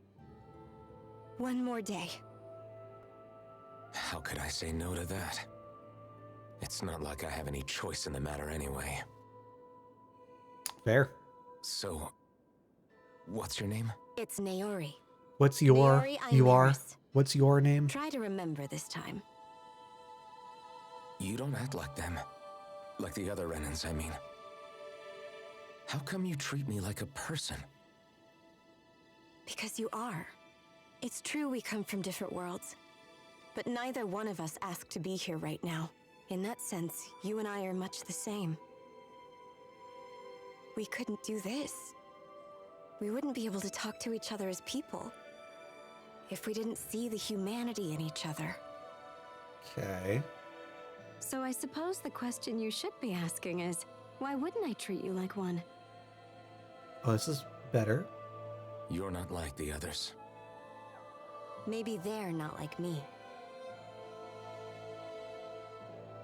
One more day. How could I say no to that? It's not like I have any choice in the matter anyway. Fair. So, what's your name? It's Naori. What's your... Naori You are? Imaris. What's your name? Try to remember this time. You don't act like them. Like the other Renans, I mean. How come you treat me like a person? Because you are. It's true we come from different worlds. But neither one of us asked to be here right now, In that sense, you and I are much the same. We couldn't do this. We wouldn't be able to talk to each other as people if we didn't see the humanity in each other. Okay. So I suppose the question you should be asking is, why wouldn't I treat you like one? Oh, this is better. You're not like the others. Maybe they're not like me.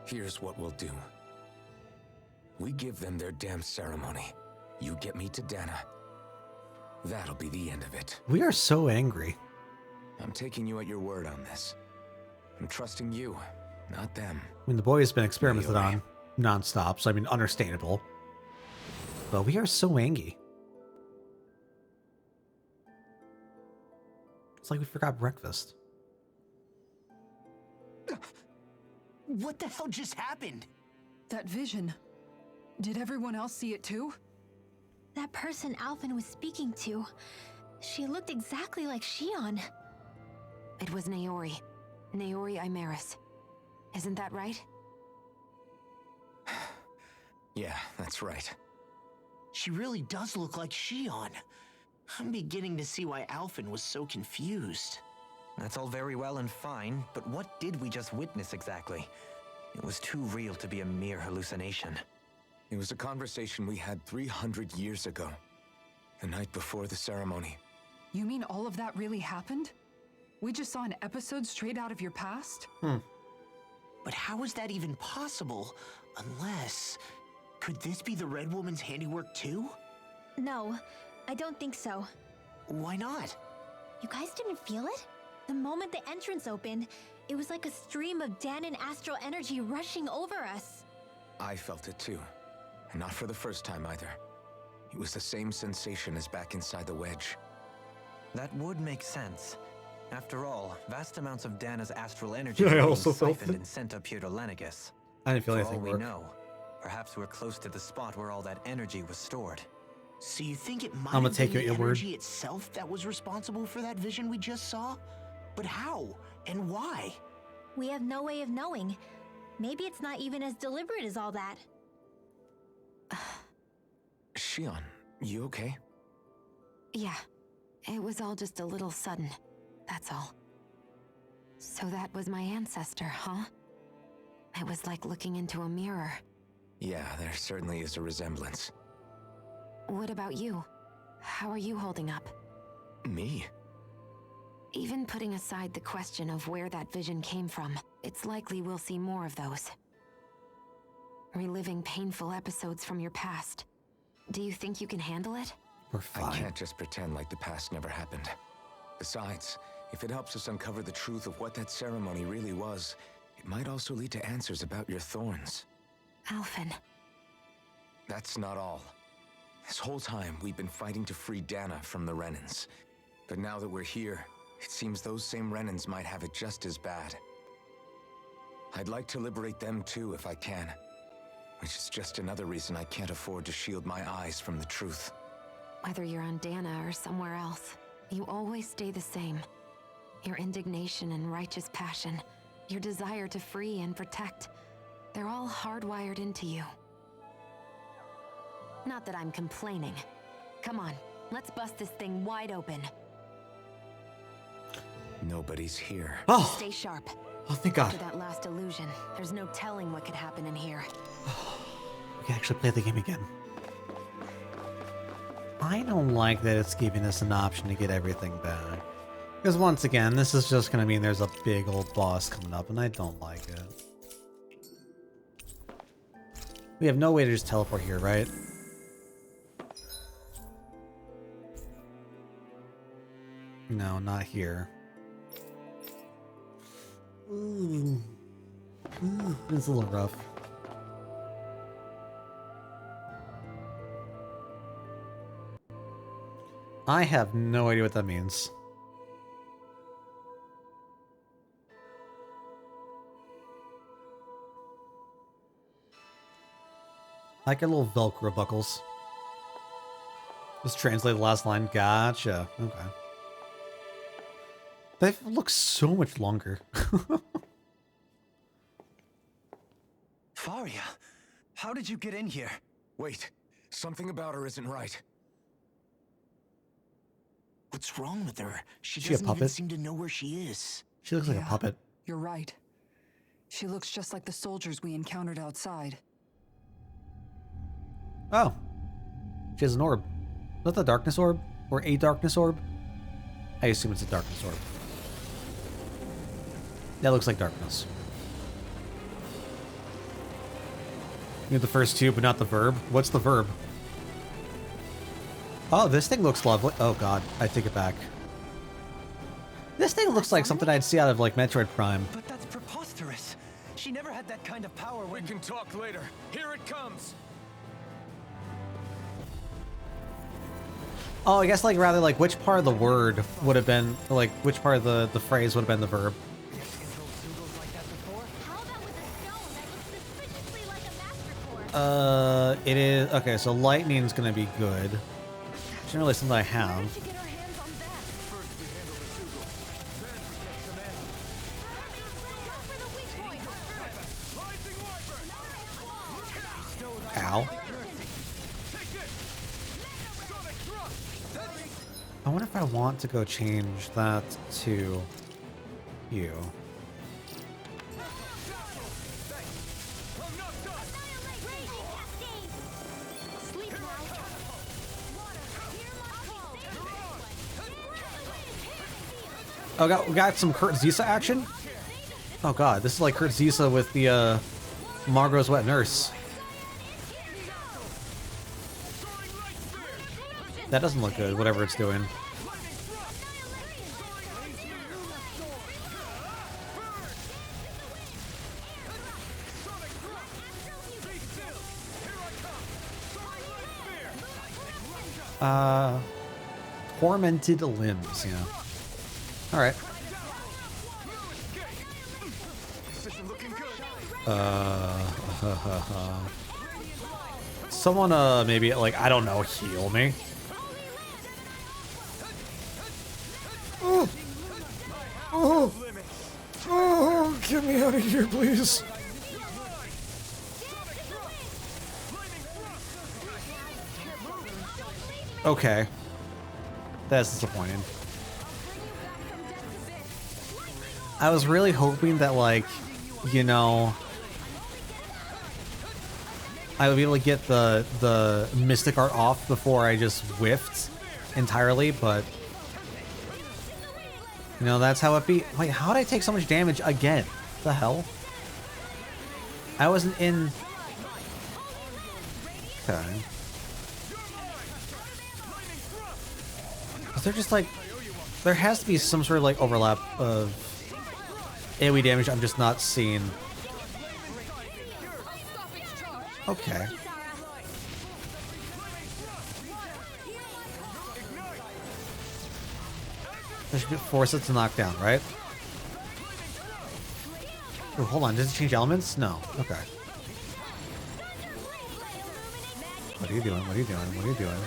Here's what we'll do. We give them their damn ceremony. You get me to Dana. That'll be the end of it. We are so angry. I'm taking you at your word on this. I'm trusting you, not them. I mean, the boy has been experimented Anyway. on non-stop, so I mean, understandable. But we are so angry. It's like we forgot breakfast. What the hell just happened? That vision. Did everyone else see it too? That person Alphen was speaking to, she looked exactly like Shion. It was Naori. Naori Imeris. Isn't that right? Yeah, that's right. She really does look like Shion. I'm beginning to see why Alphen was so confused. That's all very well and fine, but what did we just witness exactly? It was too real to be a mere hallucination. It was a conversation we had 300 years ago. The night before the ceremony. You mean all of that really happened? We just saw an episode straight out of your past? But how is that even possible? Unless... Could this be the Red Woman's handiwork too? No, I don't think so. Why not? You guys didn't feel it? The moment the entrance opened, it was like a stream of Danon astral energy rushing over us. I felt it too. And not for the first time either. It was the same sensation as back inside the wedge. That would make sense. After all, vast amounts of Dana's astral energy I are being also felt siphoned it. and sent up here to Lenegus. I didn't feel For anything all we work. know, perhaps we're close to the spot where all that energy was stored. So you think it might I'ma have take been you the at your word. energy itself that was responsible for that vision we just saw? But how? And why? We have no way of knowing. Maybe it's not even as deliberate as all that. Shion, you okay? Yeah, it was all just a little sudden. That's all. So that was my ancestor, huh? It was like looking into a mirror. Yeah, there certainly is a resemblance. What about you? How are you holding up? Me? Even putting aside the question of where that vision came from, it's likely we'll see more of those. Reliving painful episodes from your past. Do you think you can handle it? We're I fine. can't just pretend like the past never happened. Besides, if it helps us uncover the truth of what that ceremony really was, it might also lead to answers about your thorns. Alphen. That's not all. This whole time, we've been fighting to free Dana from the Renans. But now that we're here, it seems those same Renans might have it just as bad. I'd like to liberate them too if I can. Which is just another reason I can't afford to shield my eyes from the truth. Whether you're on Dana or somewhere else, you always stay the same. Your indignation and righteous passion, your desire to free and protect, they're all hardwired into you. Not that I'm complaining. Come on, let's bust this thing wide open. Nobody's here. Oh, Stay sharp. oh, thank God. After that last illusion, there's no telling what could happen in here. We can actually play the game again. I don't like that it's giving us an option to get everything back. Because once again, this is just going to mean there's a big old boss coming up, and I don't like it. We have no way to just teleport here, right? No, not here. Ooh. Ooh, it's a little rough. I have no idea what that means. I like a little Velcro buckles. Just translate the last line. Gotcha. Okay. They look so much longer. Zarya, how did you get in here? Wait, something about her isn't right. What's wrong with her? She She a doesn't even puppet? seem to know where she is. She looks like a Yeah. puppet. You're right. She looks just like the soldiers we encountered outside. Oh. She has an orb. Is that the darkness orb? Or a darkness orb? I assume it's a darkness orb. That looks like darkness. You have the first two, but not the verb? What's the verb? Oh, this thing looks lovely. Oh god, I take it back. This thing looks like something I'd see out of, like, Metroid Prime. But that's preposterous. She never had that kind of power We when... can talk later. Here it comes. Oh, I guess, like, rather, like, which part of the word would have been, like, which part of the phrase would have been the verb? It is... Okay, so lightning's gonna be good. Generally something I have. Ow. I wonder if I want to go change that to you. Oh, we got some Kurt Zisa action? Oh god, this is like Kurt Zisa with the Margot's Wet Nurse. That doesn't look good, whatever it's doing. Tormented limbs, yeah. Alright. Someone, maybe, like, I don't know, heal me. Oh! Oh! Oh! Get me out of here, please! Okay. That's disappointing. I was really hoping that, like, you know, I would be able to get the mystic art off before I just whiffed entirely, but you know, that's how it be. Wait, how did I take so much damage again? The hell? I wasn't in. Okay. Is there just like, there has to be some sort of like overlap of AoE damage I'm just not seeing. Okay. I should force it to knock down, right? Oh, hold on. Does it change elements? No. Okay. What are you doing? What are you doing? What are you doing?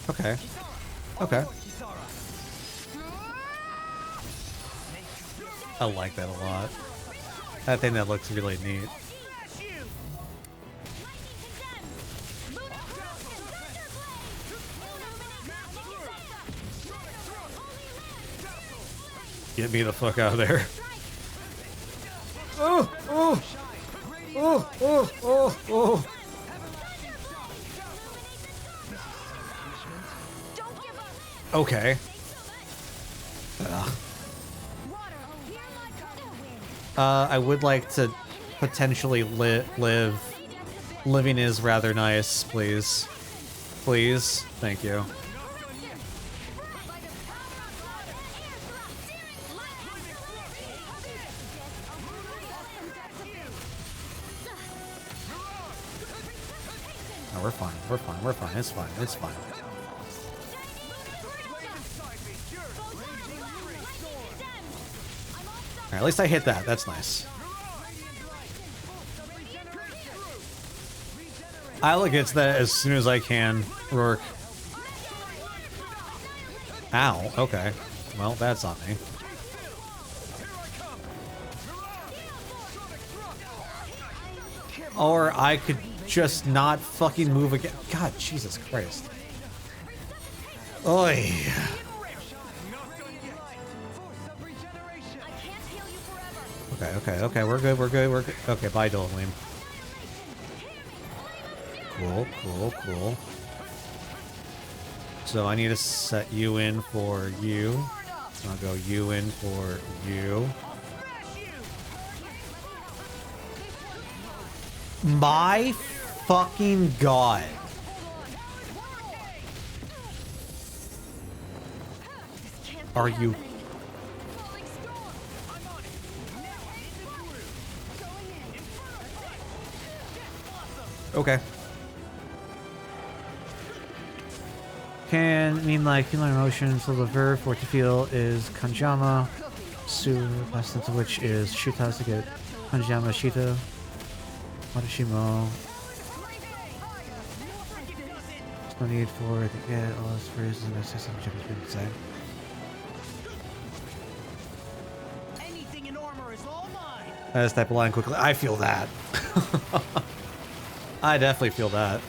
Okay. Okay. I like that a lot. I think that looks really neat. Get me the fuck out of there. Oh! Oh! Oh! Oh! Oh! Oh! Okay. I would like to potentially live. Living is rather nice, please. Please. Thank you. No, we're fine. We're fine. We're fine. It's fine. It's fine. Alright, at least I hit that. That's nice. I'll get to that as soon as I can, Rourke. Ow, okay. Well, that's on me. Or I could just not fucking move again. God, Jesus Christ. Oi. Okay, we're good. Okay, bye, Dylan. Cool. So I need to set you in for you. I'll go you in for you. My fucking god. Are you... Okay. Can mean like feeling emotions, so the verb for to feel is kanjama. Su, last sense of which is shuta to get kanjama shita. Watashimo. There's no need for it to get all those phrases and assistance which have been said. I just type a line quickly. I feel that. I definitely feel that.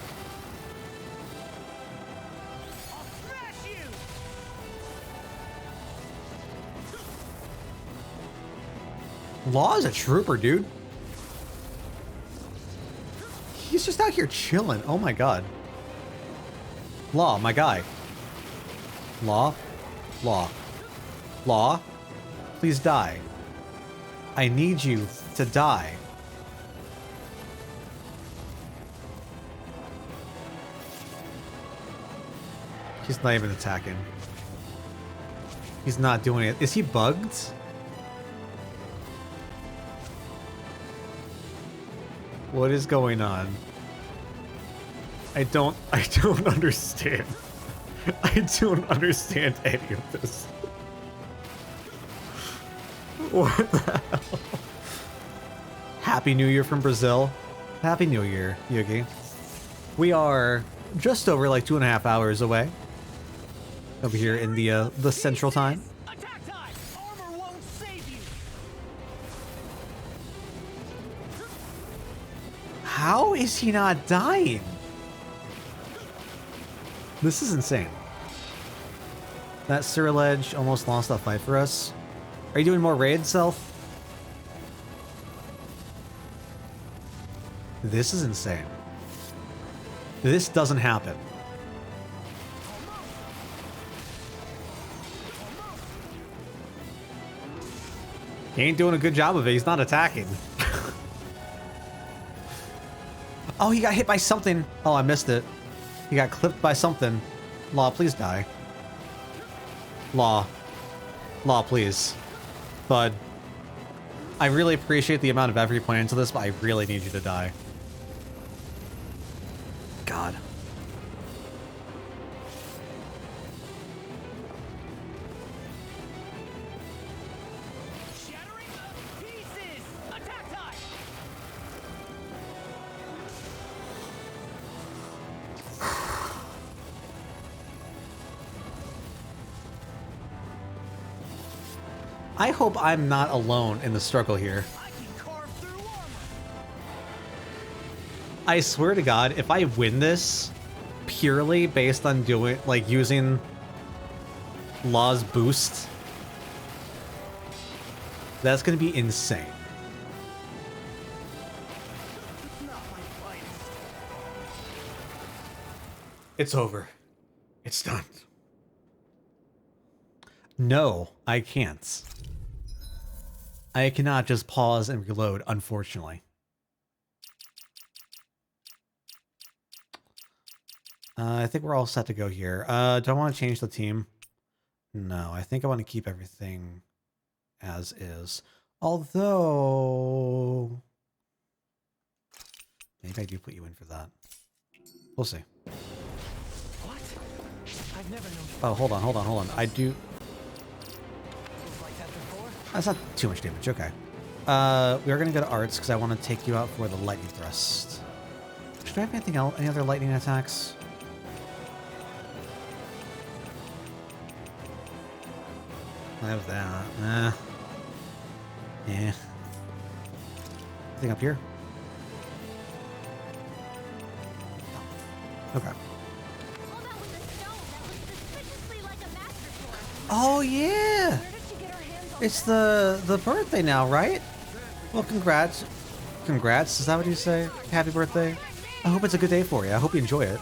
Law is a trooper, dude. He's just out here chilling. Oh my god. Law, my guy. Law. Please die. I need you to die. He's not even attacking. He's not doing it. Is he bugged? What is going on? I don't understand. I don't understand any of this. What the hell? Happy New Year from Brazil. Happy New Year, Yugi. We are just over like 2.5 hours away. Over here in the Central Time. How is he not dying? This is insane. That Siriledge almost lost that fight for us. Are you doing more raid, Self? This is insane. This doesn't happen. He ain't doing a good job of it. He's not attacking. Oh, he got hit by something. Oh, I missed it. He got clipped by something. Law, please die. Law, please. Bud. I really appreciate the amount of effort you put into this, but I really need you to die. God. I hope I'm not alone in the struggle here. I swear to God, if I win this purely based on doing, like, using Law's boost, that's gonna be insane. It's over. It's done. No, I can't. I cannot just pause and reload, unfortunately. I think we're all set to go here. Do I want to change the team? No, I think I want to keep everything as is. Although... maybe I do put you in for that. We'll see. What? I've never known. Oh, hold on. I do... that's not too much damage, okay. We are going to go to arts because I want to take you out for the lightning thrust. Should I have anything else? Any other lightning attacks? I have that. Yeah. Anything up here? Okay. Oh yeah! It's the birthday now, right? Well, congrats. Congrats, is that what you say? Happy birthday. I hope it's a good day for you. I hope you enjoy it.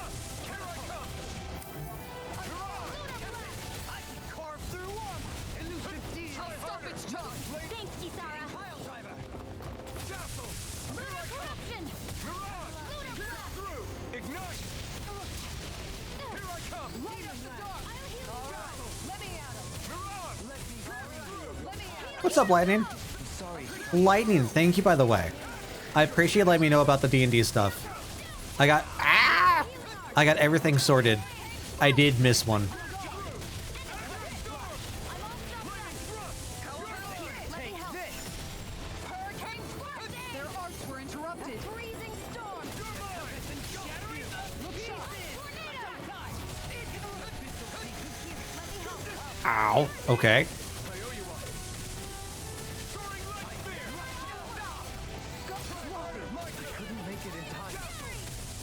What's up, Lightning? Lightning, thank you, by the way. I appreciate letting me know about the D&D stuff. I got everything sorted. I did miss one. Ow. Okay.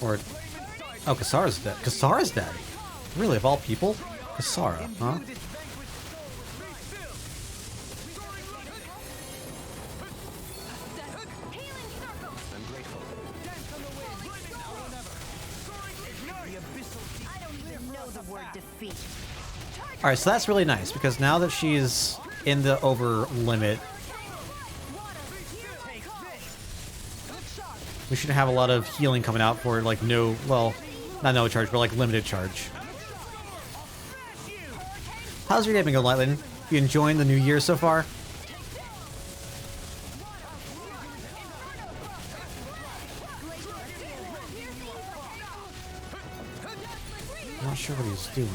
Or, oh, Kasara's dead. Kasara's dead. Really, of all people? Kasara, huh? Alright, so that's really nice, because now that she's in the over limit, we should have a lot of healing coming out for, like, no, well, not no charge, but, like, limited charge. How's your day been going, Lightning? You enjoying the new year so far? I'm not sure what he's doing.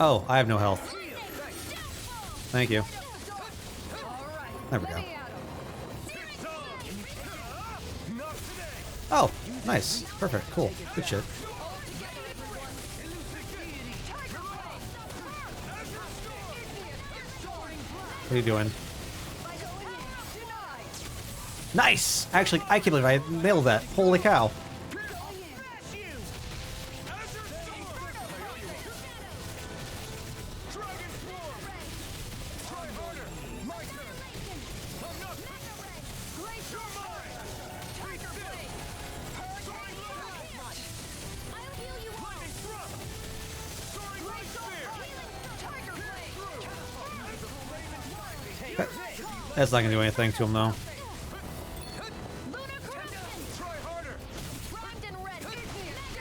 Oh, I have no health. Thank you. There we go. Oh, nice. Perfect. Cool. Good shit. What are you doing? Nice! Actually, I can't believe I nailed that. Holy cow. That's not gonna do anything to him, though.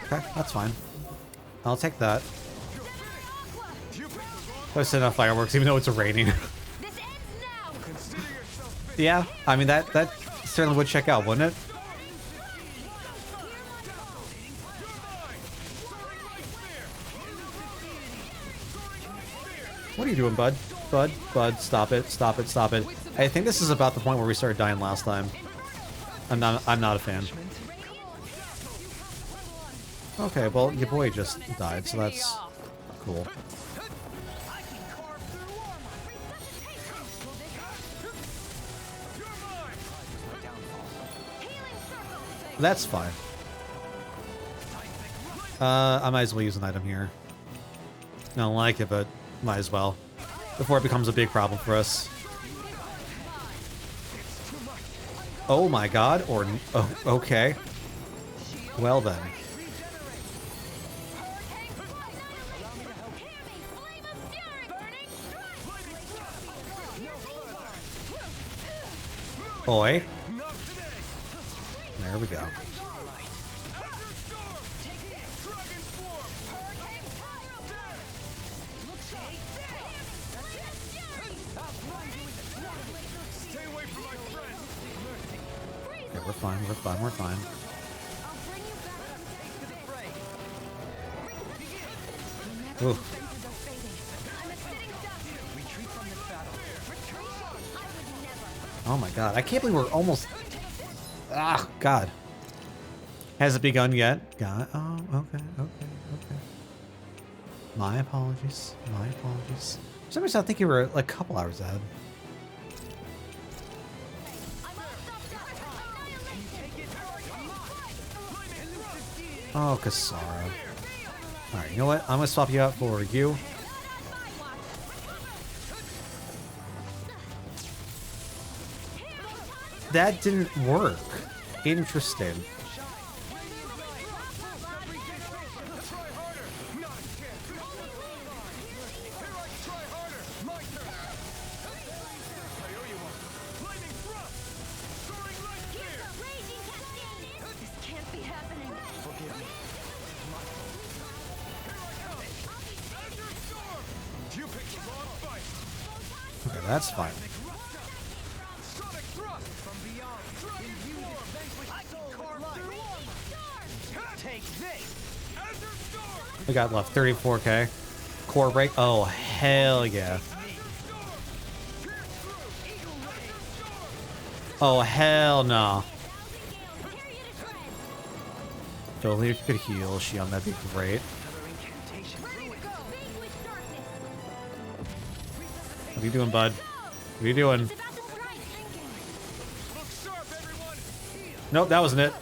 Okay, that's fine. I'll take that. I set off fireworks, even though it's raining. Yeah, I mean, that certainly would check out, wouldn't it? What are you doing, bud? Bud, stop it, stop it, stop it. I think this is about the point where we started dying last time. I'm not a fan. Okay, well, your boy just died, so that's cool. That's fine. I might as well use an item here. I don't like it, but might as well. Before it becomes a big problem for us. Oh my god, or... oh, okay. Well then. Boy. There we go. Yeah, we're fine, we're fine, we're fine. Ooh. Oh my god, I can't believe we're almost... ah, god. Hasn't begun yet. Got it. Oh, okay. My apologies. My apologies. For some reason, I think you were like a couple hours ahead. Oh, Kasara. Alright, you know what? I'm gonna swap you out for you. That didn't work. Interesting. Okay, that's fine. We got left 34k. Core break. Oh, hell yeah. Oh, hell no. If only you could heal Shion, that'd be great. What are you doing, bud? What are you doing? Nope, that wasn't it.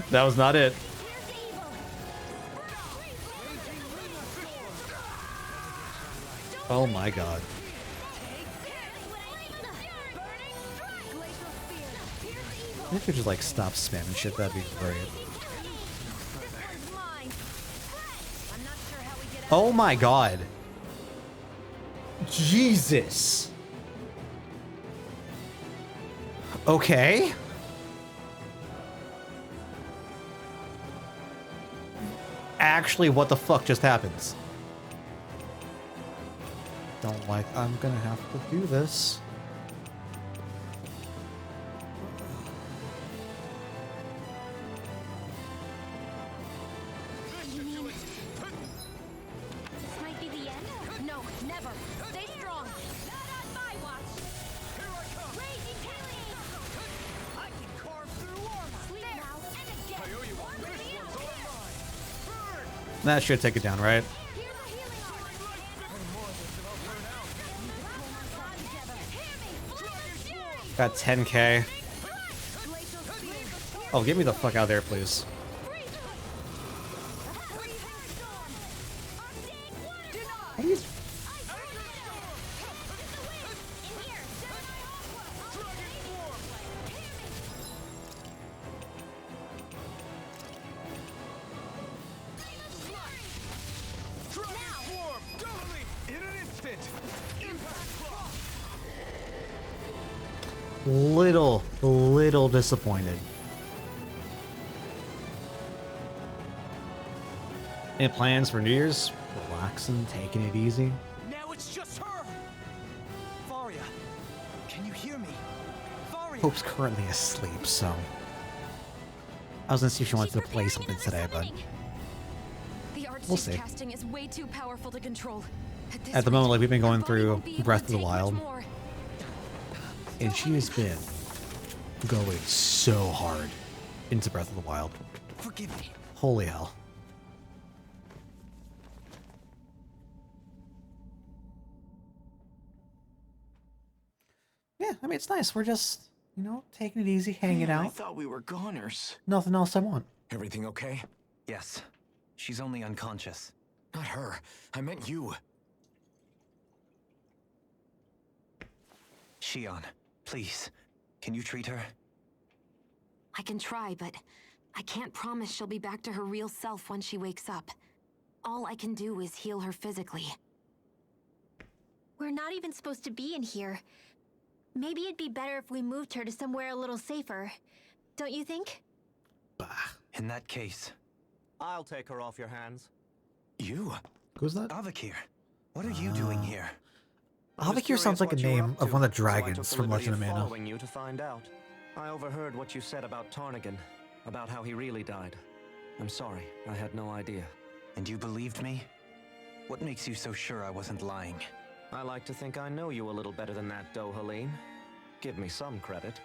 That was not it. Oh my god. If you could just like stop spamming shit, that'd be great. Oh my god. Jesus. Okay. Actually, what the fuck just happens? Don't like I'm gonna have to do this. You mean this might be the end? No, never. Stay strong. Not on my watch. Here I come. Raging Kelly. I can carve through armor. Sleep now and again. I owe you one. This one's all mine. Burn. That should take it down, right? Got 10k. Oh, get me the fuck out of there, please. Little disappointed. Any plans for New Year's? Relaxing, taking it easy. Now it's just her. Varia, can you hear me? Varia. Hope's currently asleep, so I was gonna see if she wanted to play something today, but we'll see. Casting is way too powerful to control. At the moment, like we've been going through Breath of the Wild, and she has been going so hard into Breath of the Wild. Forgive me. Holy hell. Yeah, I mean, it's nice. We're just, you know, taking it easy, hanging Man, I out. thought we were goners. Nothing else I want. Everything okay? Yes. She's only unconscious. Not her. I meant you. Shion, please. Can you treat her? I can try, but I can't promise she'll be back to her real self when she wakes up. All I can do is heal her physically. We're not even supposed to be in here. Maybe it'd be better if we moved her to somewhere a little safer. Don't you think? Bah. In that case, I'll take her off your hands. you? Who's that? Avakir, what are you doing here? Avakir sounds like a name of one of the dragons from Legend of Mana. Following you to find out. I overheard what you said about Tarnigan, about how he really died. I'm sorry, I had no idea. And you believed me? What makes you so sure I wasn't lying? I like to think I know you a little better than that, Dohaleen. Give me some credit.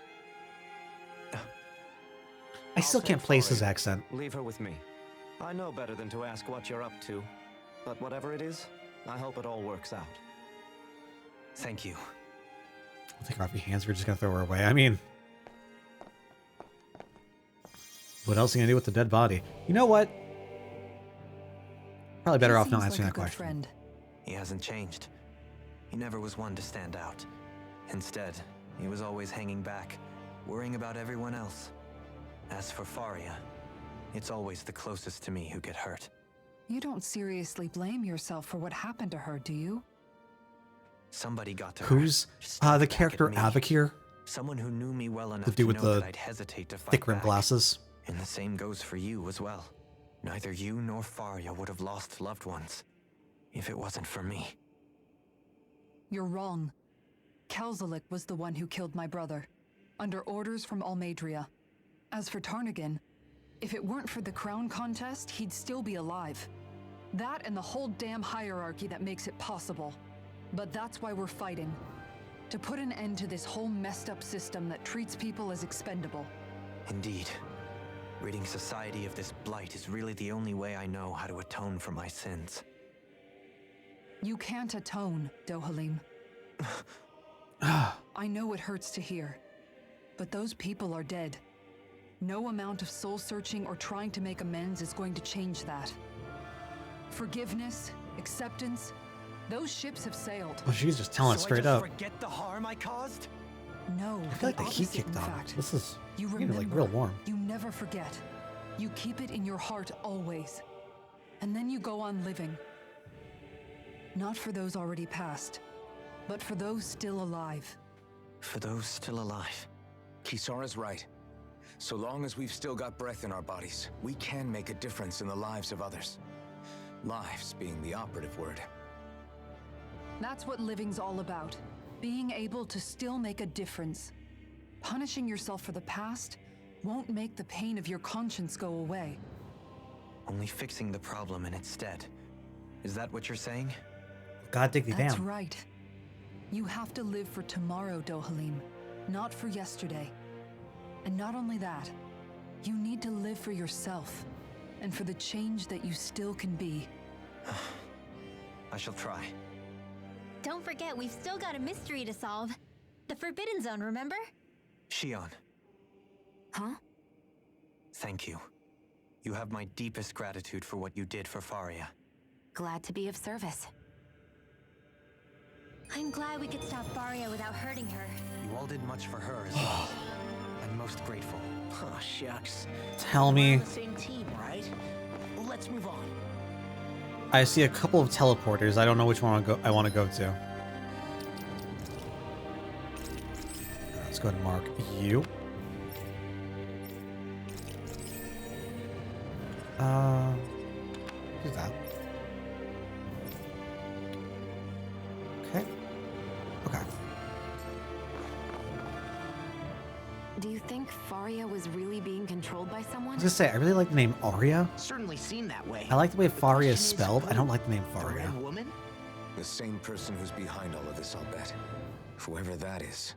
I still can't place his accent. Leave her with me. I know better than to ask what you're up to. But whatever it is, I hope it all works out. Thank you. I'll take her off your hands. We're just gonna throw her away. I mean, what else are you gonna do with the dead body? You know what? Probably better off not answering that question. Friend. He hasn't changed. He never was one to stand out. Instead, he was always hanging back, worrying about everyone else. As for Faria, it's always the closest to me who get hurt. You don't seriously blame yourself for what happened to her, do you? Somebody got to Who's her. the character Avakir? Someone who knew me well enough The dude with to know the that I'd hesitate to fight thick rimmed back. glasses. And the same goes for you as well. Neither you nor Faria would have lost loved ones if it wasn't for me. You're wrong. Kelzelik was the one who killed my brother, under orders from Almadria. As for Tarnagan, if it weren't for the crown contest, he'd still be alive. That and the whole damn hierarchy that makes it possible. But that's why we're fighting. To put an end to this whole messed up system that treats people as expendable. Indeed. Ridding society of this blight is really the only way I know how to atone for my sins. You can't atone, Dohalim. I know it hurts to hear, but those people are dead. No amount of soul-searching or trying to make amends is going to change that. Forgiveness, acceptance, those ships have sailed. Oh, she's just telling it straight up. Forget the harm I caused? No, I feel like the heat kicked on. This is getting like real warm. You never forget. You keep it in your heart always. And then you go on living. Not for those already passed, but for those still alive. For those still alive. Kisara's right. So long as we've still got breath in our bodies, we can make a difference in the lives of others. Lives being the operative word. That's what living's all about. Being able to still make a difference. Punishing yourself for the past won't make the pain of your conscience go away. Only fixing the problem in its stead. Is that what you're saying? God dig thee down. That's right. You have to live for tomorrow, Dohalim, not for yesterday. And not only that, you need to live for yourself, and for the change that you still can be. I shall try. Don't forget, we've still got a mystery to solve. The Forbidden Zone, remember? Shion. Huh? Thank you. You have my deepest gratitude for what you did for Faria. Glad to be of service. I'm glad we could stop Faria without hurting her. You all did much for her as well. I'm most grateful. Oh, shucks. Tell We're me. on the same team, right? Let's move on. I see a couple of teleporters. I don't know which one I want to go to. Let's go to mark you. Who's that? Okay. Okay. Do you think Faria was really being controlled by I someone? was gonna say, I really like the name Arya. Certainly seem that way. I like the way Faria is question spelled. I don't who? like the name The Faria. Red Woman? The same person who's behind all of this, I'll bet. Whoever that is.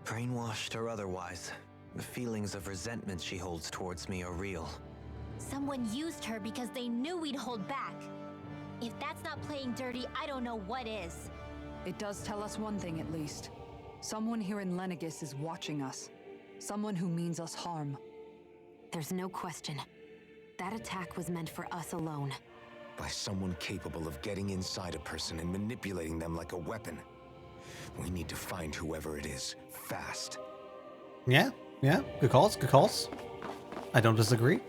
Brainwashed or otherwise, the feelings of resentment she holds towards me are real. Someone used her because they knew we'd hold back. If that's not playing dirty, I don't know what is. It does tell us one thing at least. Someone here in Lenegis is watching us. Someone who means us harm. There's no question. That attack was meant for us alone. By someone capable of getting inside a person and manipulating them like a weapon. We need to find whoever it is, fast. Yeah, yeah. Good calls, good calls. I don't disagree.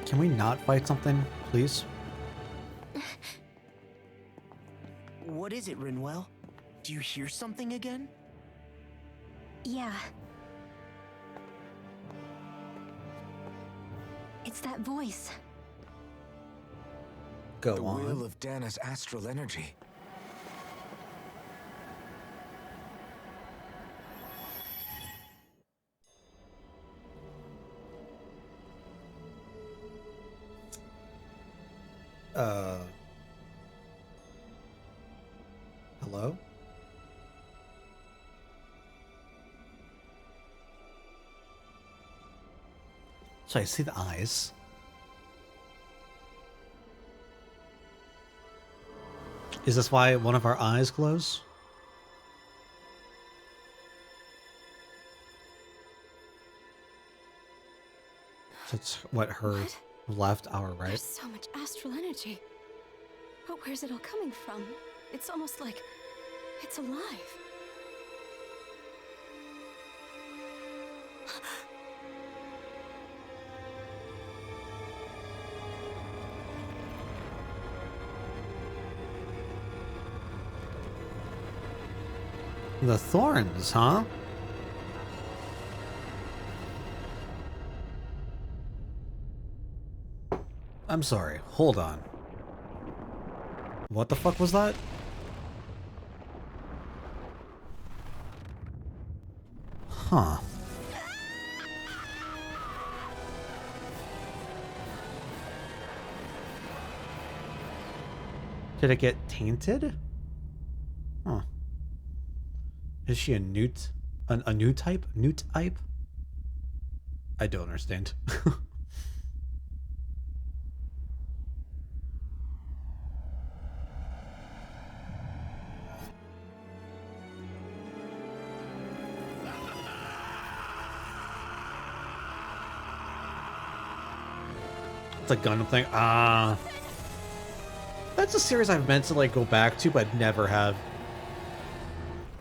Can we not fight something, please? What is it, Rinwell? Do you hear something again? Yeah. It's that voice. Go the on. will of Dana's astral energy. Hello? So I see the eyes. Is this why one of our eyes glows? That's what her left, our right. There's so much astral energy. But where's it all coming from? It's almost like it's alive. The thorns, huh? I'm sorry, hold on. What the fuck was that? Huh. Did it get tainted? Huh. Is she a newt? A new type? Newt type? I don't understand. It's a Gundam thing. That's a series I've meant to like go back to, but never have.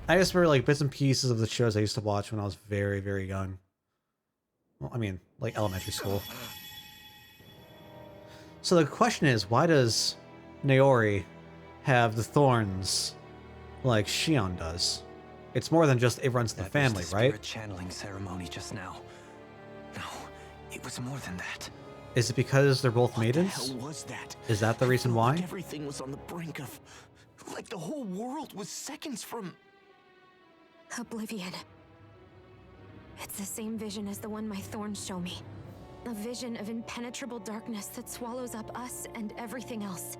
I just remember like bits and pieces of the shows I used to watch when I was very, very young. Well, I mean, like elementary school. So the question is, why does Naori have the thorns like Shion does? It's more than just it runs the family, was the right? spirit channeling ceremony just now. No, it was more than that. Is it because they're both maidens? What the hell was that? Is that the reason why? Like everything was on the brink of... Like the whole world was seconds from... Oblivion. It's the same vision as the one my thorns show me. A vision of impenetrable darkness that swallows up us and everything else.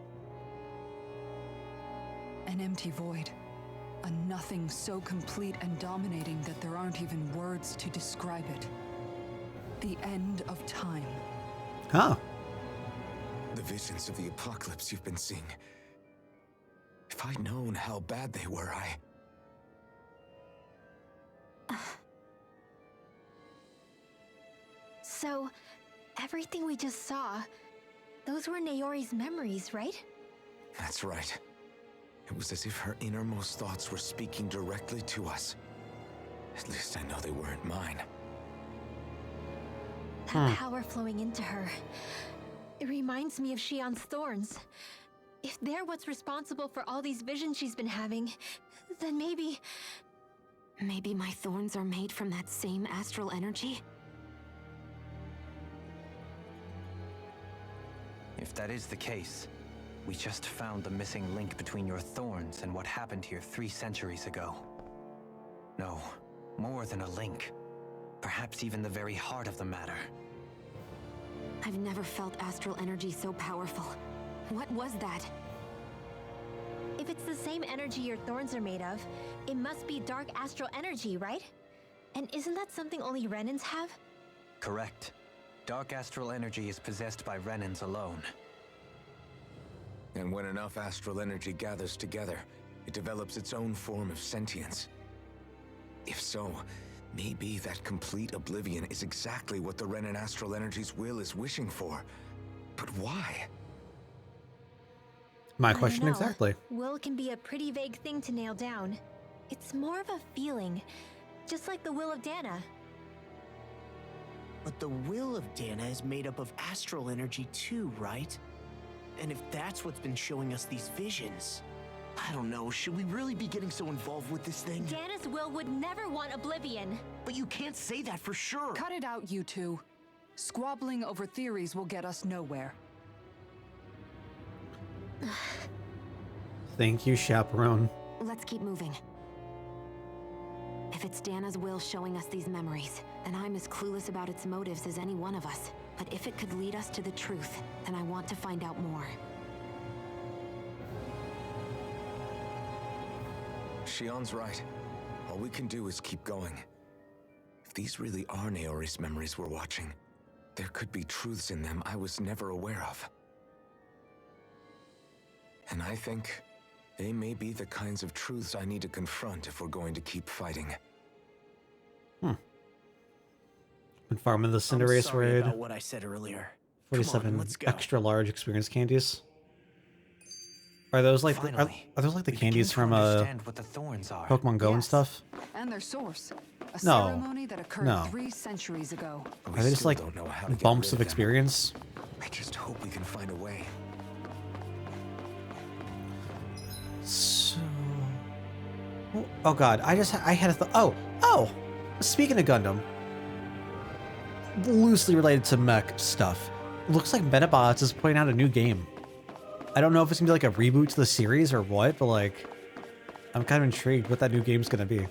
An empty void. A nothing so complete and dominating that there aren't even words to describe it. The end of time. Huh. The visions of the apocalypse you've been seeing. If I'd known how bad they were, So, everything we just saw, those were Naori's memories, right? That's right. It was as if her innermost thoughts were speaking directly to us. At least I know they weren't mine. That power flowing into her. It reminds me of Shion's thorns. If they're what's responsible for all these visions she's been having, then maybe... Maybe my thorns are made from that same astral energy? If that is the case, we just found the missing link between your thorns and what happened here 3 centuries ago. No, more than a link. Perhaps even the very heart of the matter. I've never felt astral energy so powerful. What was that? If it's the same energy your thorns are made of, it must be dark astral energy, right? And isn't that something only Renans have? Correct. Dark astral energy is possessed by Renans alone. And when enough astral energy gathers together, it develops its own form of sentience. If so, maybe that complete oblivion is exactly what the Renan astral energy's will is wishing for. But why? My I don't question know. exactly. Will can be a pretty vague thing to nail down. It's more of a feeling, just like the will of Dana. But the will of Dana is made up of astral energy too, right? And if that's what's been showing us these visions... I don't know, should we really be getting so involved with this thing? Dana's will would never want oblivion. But you can't say that for sure. Cut it out, you two. Squabbling over theories will get us nowhere. Thank you, chaperone. Let's keep moving. If it's Dana's will showing us these memories, then I'm as clueless about its motives as any one of us. But if it could lead us to the truth, then I want to find out more. Shion's right. All we can do is keep going. If these really are Naori's memories we're watching, there could be truths in them I was never aware of. And I think they may be the kinds of truths I need to confront if we're going to keep fighting. Been farming the I'm Cinderace sorry raid. about what I said earlier. Come 47 on, let's go. extra large experience candies. Are those like the, Finally, are those like the we begin candies to from understand what the thorns are. Pokemon Go and Yes. stuff? And their source. A No. ceremony that occurred No. 3 centuries ago. But Are we they just still like don't know how to get bumps rid of them. experience? I just hope we can find a way. So, oh god, I had a thought. Oh, speaking of Gundam, loosely related to mech stuff. Looks like Metabots is putting out a new game. I don't know if it's gonna be like a reboot to the series or what, but like, I'm kind of intrigued what that new game's gonna be.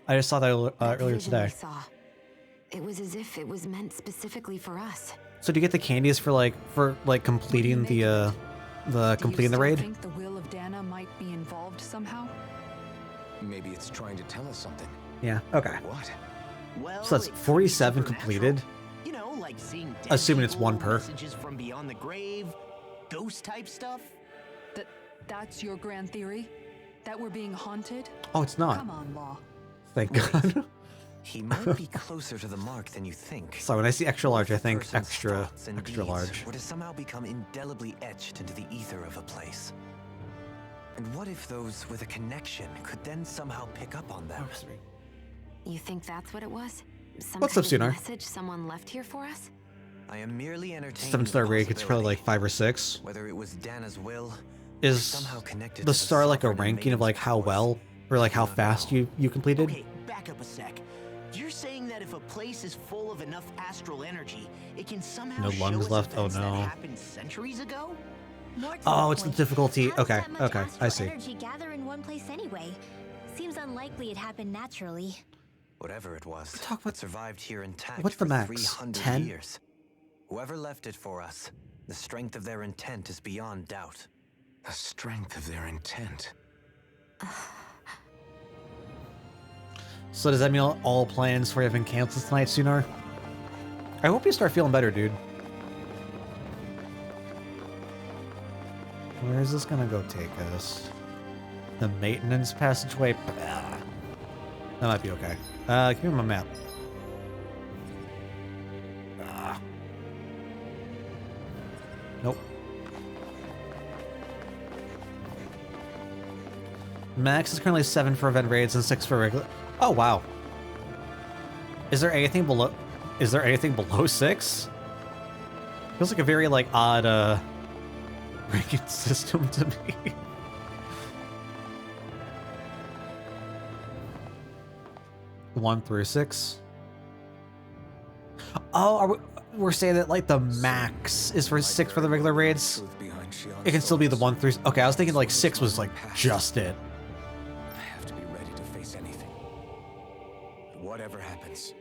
I just saw that That earlier vision today. we saw. It was as if it was meant specifically for us. So do you get the candies for completing completing the raid? Do you still think the will of Dana might be involved somehow? Maybe it's trying to tell us something. Yeah. Okay. What? Well, So that's it could be 47 supernatural. completed. You know, like seeing dead Assuming it's people, one per. messages from beyond the grave, ghost type stuff. That's your grand theory? That we're being haunted? Oh, it's not. Come on, Law. Thank God. He might be closer to the mark than you think. So when I see extra large, I think Person's extra thoughts and extra deeds large. were to somehow become indelibly etched into the ether of a place. And what if those with a connection could then somehow pick up on them? You think that's what it was? Some What's kind up, of Sunar? message someone left here for us? I am merely entertaining 7-star the raid gets probably like possibility. 5 or 6. Whether it was Dana's will, Is somehow connected the to star like a sovereign ranking of like how Maiden's well or like how fast you completed? Okay, back up a sec. You're saying that if a place is full of enough astral energy, it can somehow No show lungs us left? Oh, events no. that happened centuries ago? More to Oh, the it's the point, difficulty. how does Okay, that much okay, I astral see. energy gather in one place anyway? Seems unlikely it happened naturally. Whatever it was, Talk about- it survived here intact What's the for max? 300 10? years. Whoever left it for us, the strength of their intent is beyond doubt. The strength of their intent. So does that mean all plans for you have been canceled tonight, Sunar? I hope you start feeling better, dude. Where is this gonna go take us? The maintenance passageway? Bah. That might be okay. Give me my map. Ah. Nope. Max is currently 7 for event raids and 6 for regular. Oh wow. Is there anything below? Is there anything below 6? Feels like a very like odd ranking system to me. One through 6. Oh, we're saying that like the max is for 6 for the regular raids. It can still be the 1 through. Okay, I was thinking like 6 was like just it. I have to be ready to face anything. Whatever happens.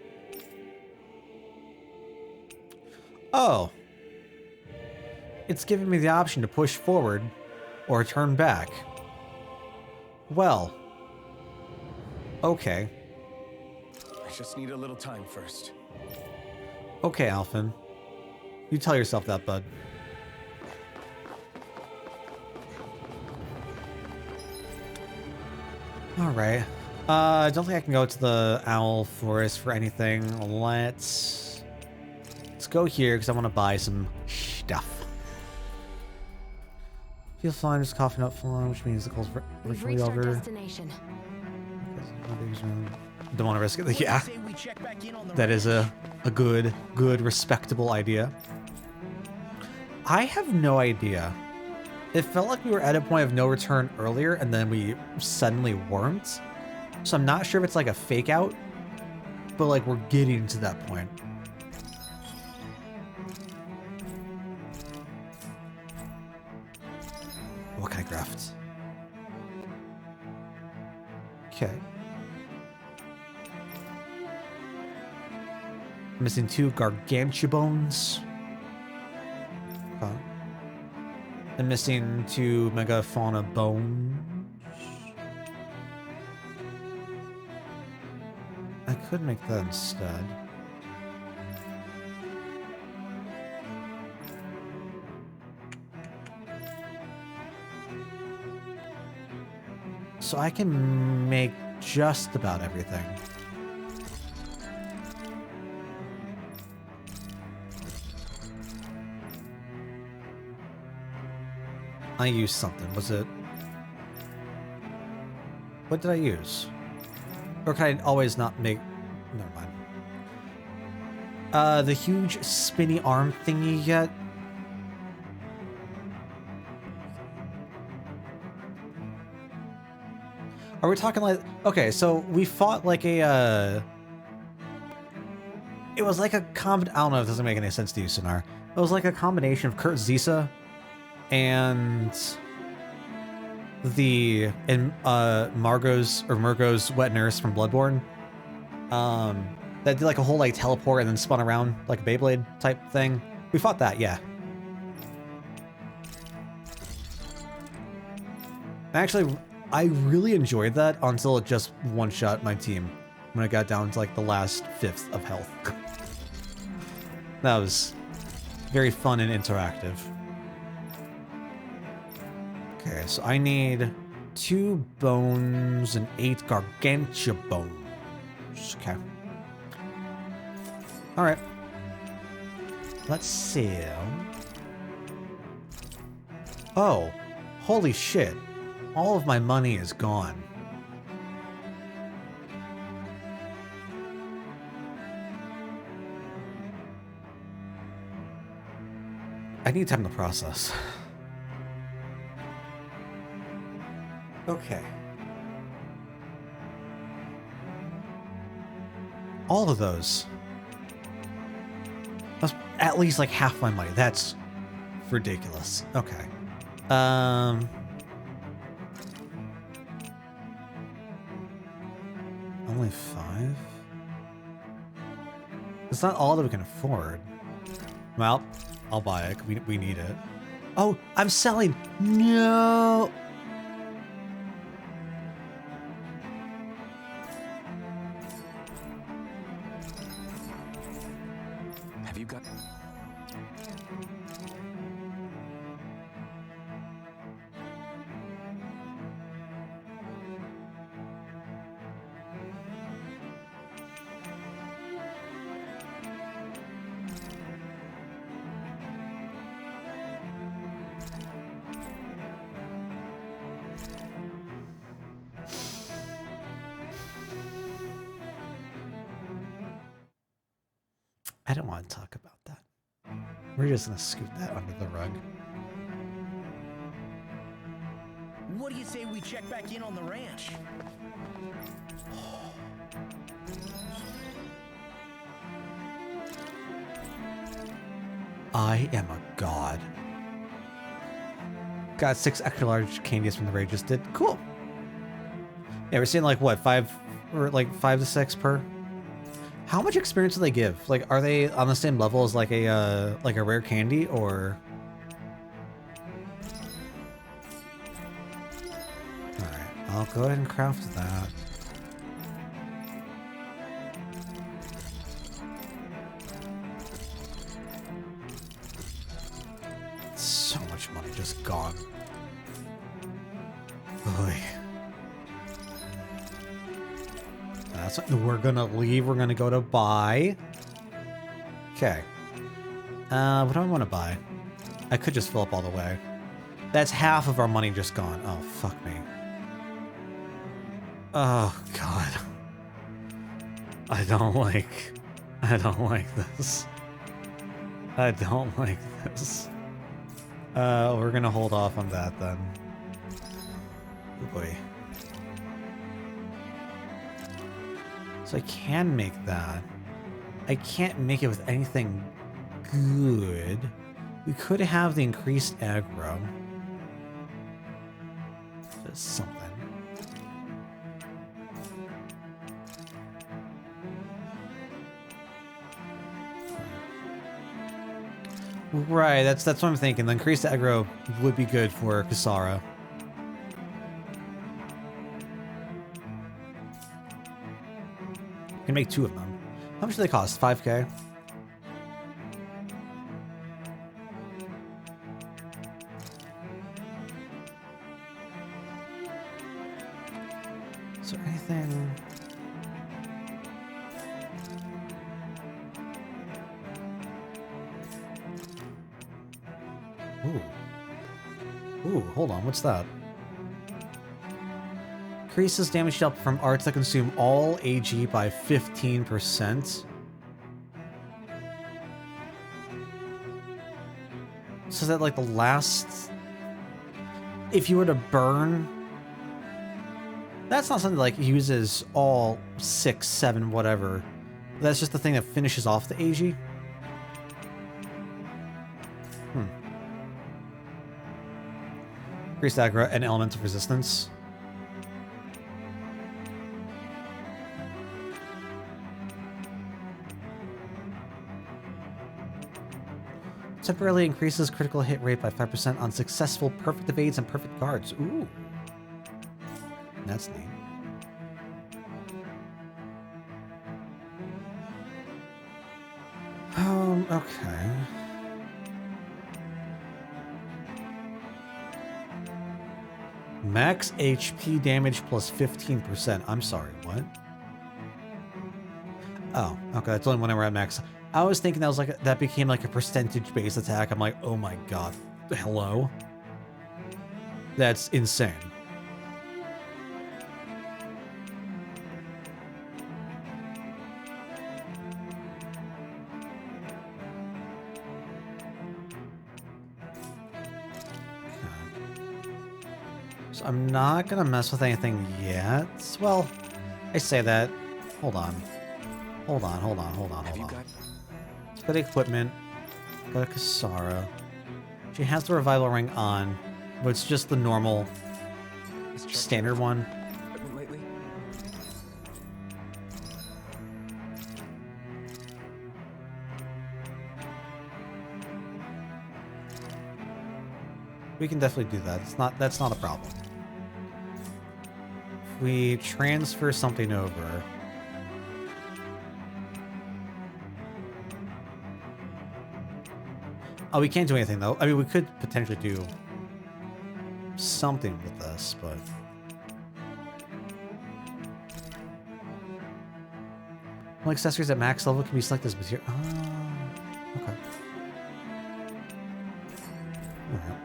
Oh. It's giving me the option to push forward or turn back. Well. Okay. I just need a little time first. Okay, Alphen. You tell yourself that, bud. Alright. I don't think I can go to the Owl Forest for anything. Let's go here because I want to buy some stuff. Feel fine, just coughing up fine, which means the cold's We've virtually reached our over. destination. Don't want to risk it. Yeah, Say we check back in on the that is a good, respectable idea. I have no idea. It felt like we were at a point of no return earlier, and then we suddenly weren't. So I'm not sure if it's like a fake out, but like we're getting to that point. What can I craft? Okay. Missing 2 Gargantubones. Okay. And missing 2 Megafauna bones. I could make that instead. so I can make just about everything. I used something. Was it... What did I use? Or can I always not make... Never mind. The huge spinny arm thingy you get. Are we talking like... Okay, so we fought like a... It was like a I don't know if this doesn't make any sense to you, Sonar. It was like a combination of Kurt Zisa and Margot's wet nurse from Bloodborne. That did like a whole like teleport and then spun around like a Beyblade type thing. We fought that, yeah. Actually, I really enjoyed that until it just one-shot my team when I got down to like the last fifth of health. That was very fun and interactive. Okay, so I need 2 bones and 8 gargantua bones. Okay. Alright. Let's see. Oh, holy shit. All of my money is gone. I need time to process. Okay. All of those. That's at least like half my money. That's ridiculous. Okay. Only 5? It's not all that we can afford. Well, I'll buy it. We need it. Oh, I'm selling. No. Have you got... I don't want to talk about that. We're just gonna scoot that under the rug. What do you say we check back in on the ranch? I am a god. Got 6 extra large candies from the raid just did. Cool. Yeah, we're seeing like what, 5 or like 5 to 6 per. How much experience do they give? Like, are they on the same level as like a rare candy, or? All right, I'll go ahead and craft that. So much money just gone. Oy. That's what we're gonna leave. We're gonna go to buy. Okay. What do I want to buy? I could just fill up all the way. That's half of our money just gone. Oh, fuck me. Oh, God. I don't like this. I don't like this. We're gonna hold off on that then. Oh boy. So I can make that. I can't make it with anything good. We could have the increased aggro. Just something. Right, that's what I'm thinking. The increased aggro would be good for Kisara. Can make 2 of them. How much do they cost? 5k? there anything? Ooh. Ooh, hold on, what's that? Increases damage dealt from arts that consume all AG by 15%. So that like the last... If you were to burn... That's not something like uses all 6, 7, whatever. That's just the thing that finishes off the AG. Increased aggro and element of resistance. Temporarily increases critical hit rate by 5% on successful perfect evades and perfect guards. Ooh. That's neat. Okay. Max HP damage plus 15%. I'm sorry, what? Oh, okay, that's only when we're at max. I was thinking that was like that became like a percentage-based attack. I'm like, oh my god, hello? That's insane. So I'm not gonna mess with anything yet. Well, I say that. Hold on. Hold on. Let's go to equipment. Go to Kasara. She has the revival ring on, but it's just the normal standard one. Lately? We can definitely do that. That's not a problem. If we transfer something over. Oh, we can't do anything though. I mean, we could potentially do something with this, but well, accessories at max level can be selected as material. Oh, okay. Alright.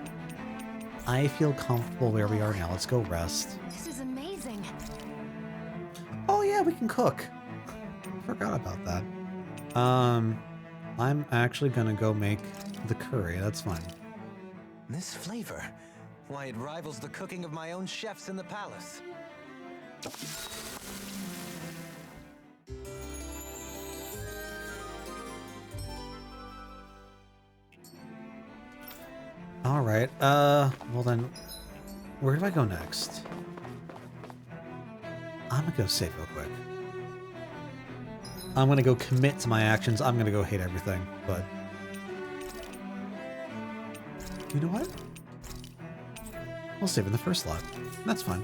I feel comfortable where we are now. Let's go rest. This is amazing. Oh yeah, we can cook. Forgot about that. I'm actually gonna go make the curry. That's fine. This flavor, why it rivals the cooking of my own chefs in the palace. All right. Well then, where do I go next? I'm gonna go save real quick. I'm gonna go commit to my actions. I'm gonna go hate everything, but you know what? We'll save in the first slot. That's fine.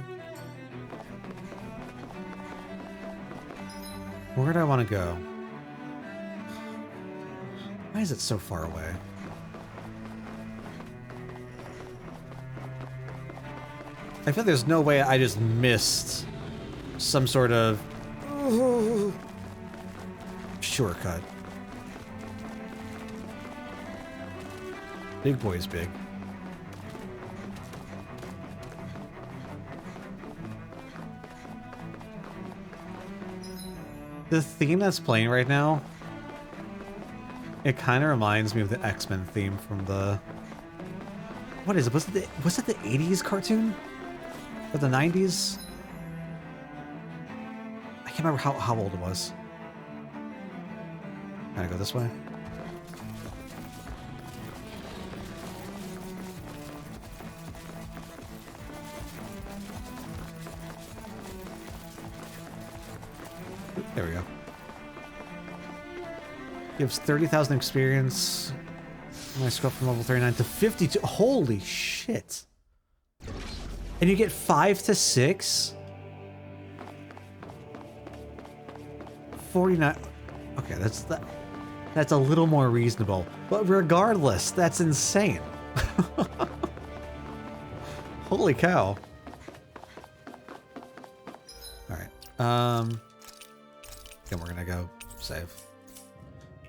Where do I want to go? Why is it so far away? I feel there's no way I just missed some sort of shortcut. Big boy's big. The theme that's playing right now, it kind of reminds me of the X-Men theme from the... What is it? Was it the 80s cartoon? Or the 90s? I can't remember how old it was. Can I go this way? There we go. Gives 30,000 experience. When I scroll from level 39 to 52. Holy shit. And you get 5 to 6? 49. Okay, that's a little more reasonable. But regardless, that's insane. Holy cow. Alright. Then we're gonna go save.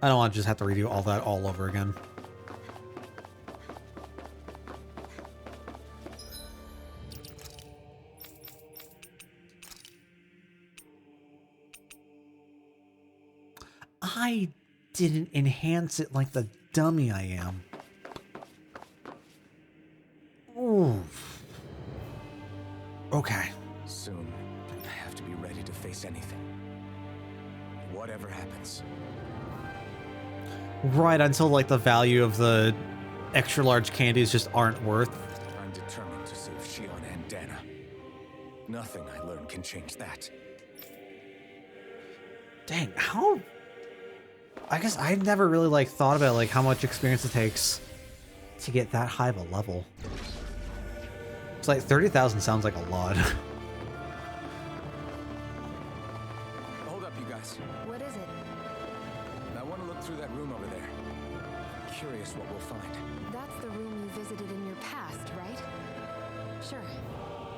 I don't want to just have to redo all that all over again. I didn't enhance it like the dummy I am. Oof. Okay. Soon, I have to be ready to face anything. Whatever happens. Right, until like the value of the extra large candies just aren't worth. I'm determined to save Shion and Dana. Nothing I learn can change that. Dang, how? I guess I've never really like thought about like how much experience it takes to get that high of a level. It's like 30,000 sounds like a lot. Hold up, you guys. What is it? I want to look through that room over there. I'm curious what we'll find. That's the room you visited in your past, right? Sure.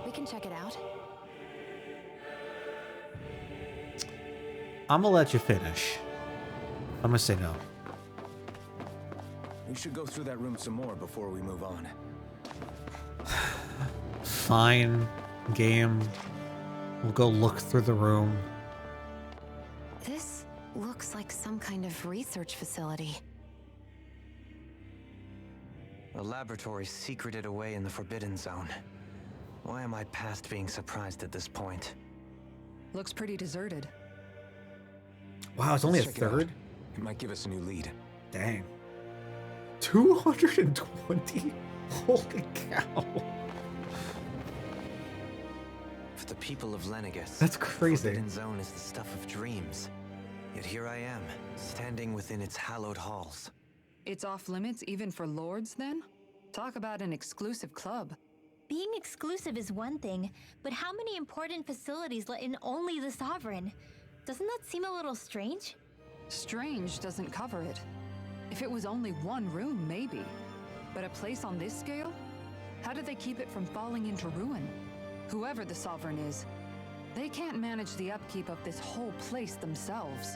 We can check it out. I'm gonna let you finish. I'm gonna say no. We should go through that room some more before we move on. Fine. Game. We'll go look through the room. This looks like some kind of research facility. A laboratory secreted away in the Forbidden Zone. Why am I past being surprised at this point? Looks pretty deserted. Wow, it's only a Let's check it out. third? It might give us a new lead. Dang. 220? Holy cow. For the people of Lenegus, That's crazy. The Forbidden Zone is the stuff of dreams. Yet here I am, standing within its hallowed halls. It's off limits even for lords, then? Talk about an exclusive club. Being exclusive is one thing, but how many important facilities let in only the Sovereign? Doesn't that seem a little strange? Strange doesn't cover it. If it was only one room, maybe. But a place on this scale? How do they keep it from falling into ruin? Whoever the Sovereign is, they can't manage the upkeep of this whole place themselves.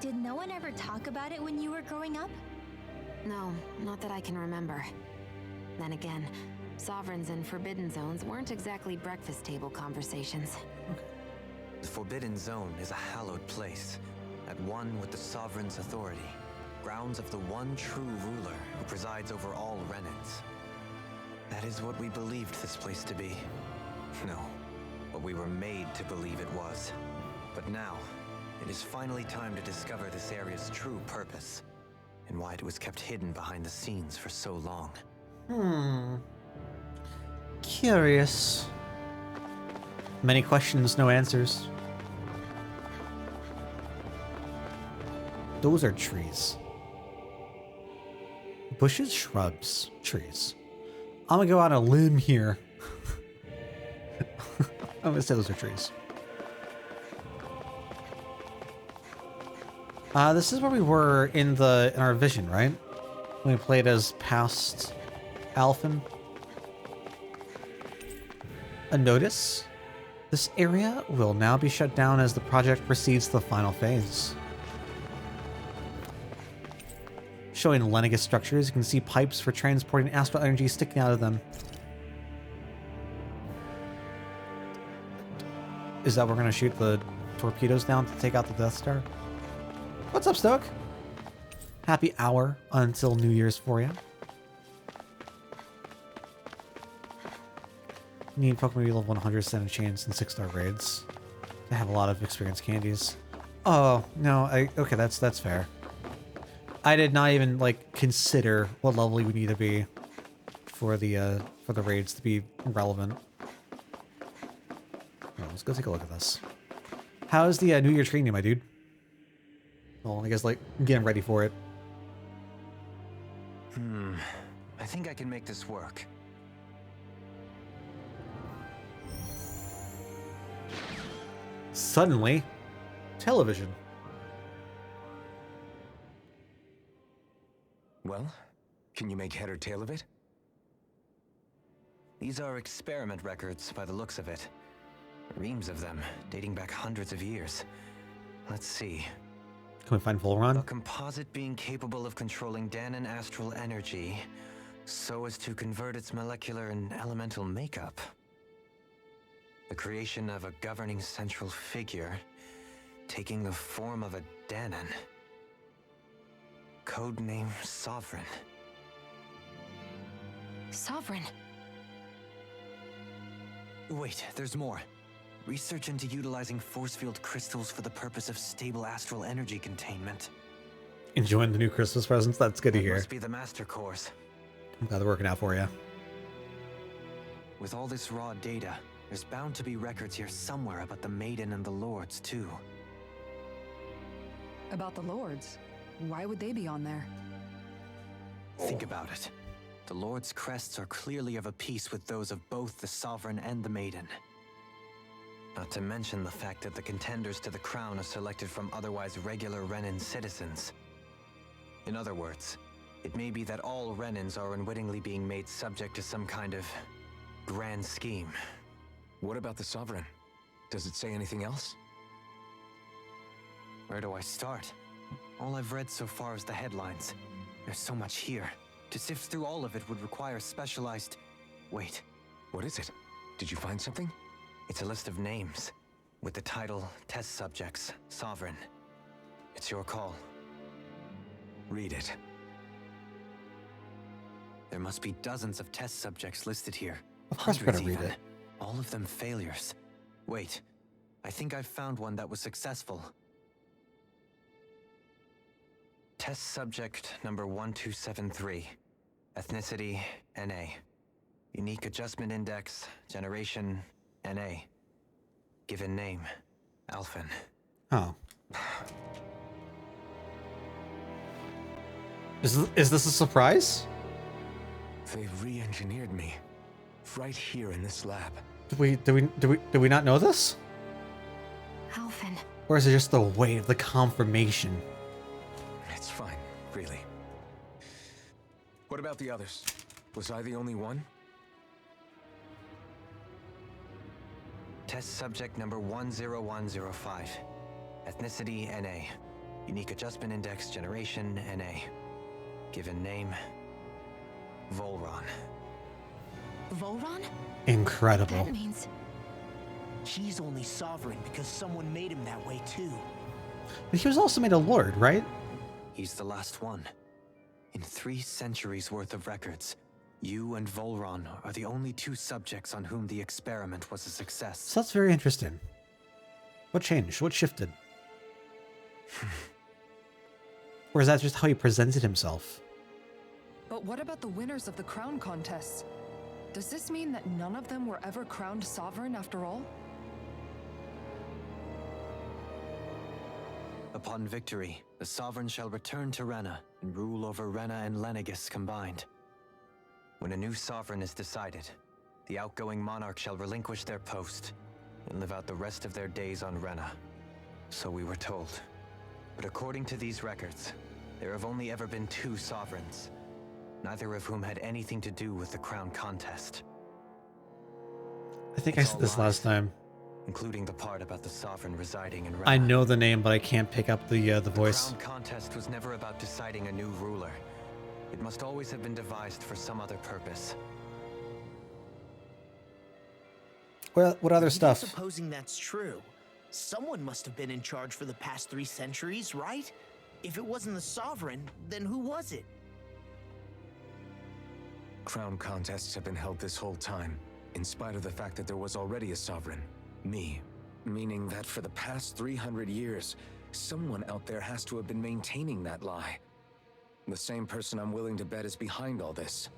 Did no one ever talk about it when you were growing up? No, not that I can remember. Then again, sovereigns and forbidden zones weren't exactly breakfast table conversations. The Forbidden Zone is a hallowed place, at one with the Sovereign's authority, grounds of the one true ruler who presides over all Renans. That is what we believed this place to be. No, what we were made to believe it was. But now, it is finally time to discover this area's true purpose, and why it was kept hidden behind the scenes for so long. Curious. Many questions, no answers. Those are trees. Bushes, shrubs, trees. I'm gonna go on a limb here. I'm gonna say those are trees. This is where we were in our vision, right? When we played as past Alphen. A notice. This area will now be shut down as the project proceeds to the final phase. Showing Lenegus structures, you can see pipes for transporting astral energy sticking out of them. Is that we're gonna shoot the torpedoes down to take out the Death Star? What's up, Stoic? Happy hour until New Year's for you. Need Pokemon to be level 100 stand a chance in 6-star raids. I have a lot of experience candies. Oh, no, okay, that's fair. I did not even like consider what level you would need to be for the raids to be relevant. Oh, let's go take a look at this. How's the New Year treating you, my dude? Well, I guess like getting ready for it. I think I can make this work. Suddenly, television. Well, can you make head or tail of it? These are experiment records by the looks of it. Reams of them, dating back hundreds of years. Let's see. Can we find A Volron? composite being capable of controlling Danon astral energy so as to convert its molecular and elemental makeup. The creation of a governing central figure taking the form of a Danon. Codename Sovereign. Sovereign. Wait, there's more. Research into utilizing force field crystals for the purpose of stable astral energy containment. Enjoying the new Christmas presents? That's good to hear. Must be the master course. I'm glad they're working out for you. With all this raw data, there's bound to be records here somewhere about the Maiden and the Lords, too. About the Lords? Why would they be on there? Think about it. The Lord's crests are clearly of a piece with those of both the Sovereign and the Maiden. Not to mention the fact that the contenders to the crown are selected from otherwise regular Renan citizens. In other words, it may be that all Renans are unwittingly being made subject to some kind of grand scheme. What about the Sovereign? Does it say anything else? Where do I start? All I've read so far is the headlines. There's so much here. To sift through all of it would require specialized... Wait. What is it? Did you find something? It's a list of names, with the title Test Subjects, Sovereign. It's your call. Read it. There must be dozens of test subjects listed here. Of course we're gonna Hundreds read even. it. All of them failures. Wait, I think I've found one that was successful. Test subject number 1273. Ethnicity, NA. Unique adjustment index, generation, NA. Given name, Alphen. Oh. Is this a surprise? They re-engineered me. Right here in this lab. Do we not know this? Alphen. Or is it just the weight of the confirmation? It's fine, really. What about the others? Was I the only one? Test subject number 10105. Ethnicity, NA. Unique adjustment index, generation, NA. Given name, Volron. Volron? Incredible. That means... He's only sovereign because someone made him that way too. But he was also made a lord, right? He's the last one. In 3 centuries worth of records, you and Volron are the only 2 subjects on whom the experiment was a success. So that's very interesting. What changed? What shifted? Or is that just how he presented himself? But what about the winners of the crown contests? Does this mean that none of them were ever crowned sovereign after all? Upon victory, the Sovereign shall return to Rena and rule over Rena and Lenegis combined. When a new Sovereign is decided, the outgoing monarch shall relinquish their post and live out the rest of their days on Rena. So we were told. But according to these records, there have only ever been 2 Sovereigns, neither of whom had anything to do with the crown contest. I think I said this last time. Including the part about the Sovereign residing in Rena. I know the name, but I can't pick up the voice. The crown contest was never about deciding a new ruler. It must always have been devised for some other purpose. Well, what other Even stuff? Supposing that's true, someone must have been in charge for the past 3 centuries, right? If it wasn't the Sovereign, then who was it? Crown contests have been held this whole time, in spite of the fact that there was already a Sovereign. Me. Meaning that for the past 300 years, someone out there has to have been maintaining that lie. The same person I'm willing to bet is behind all this.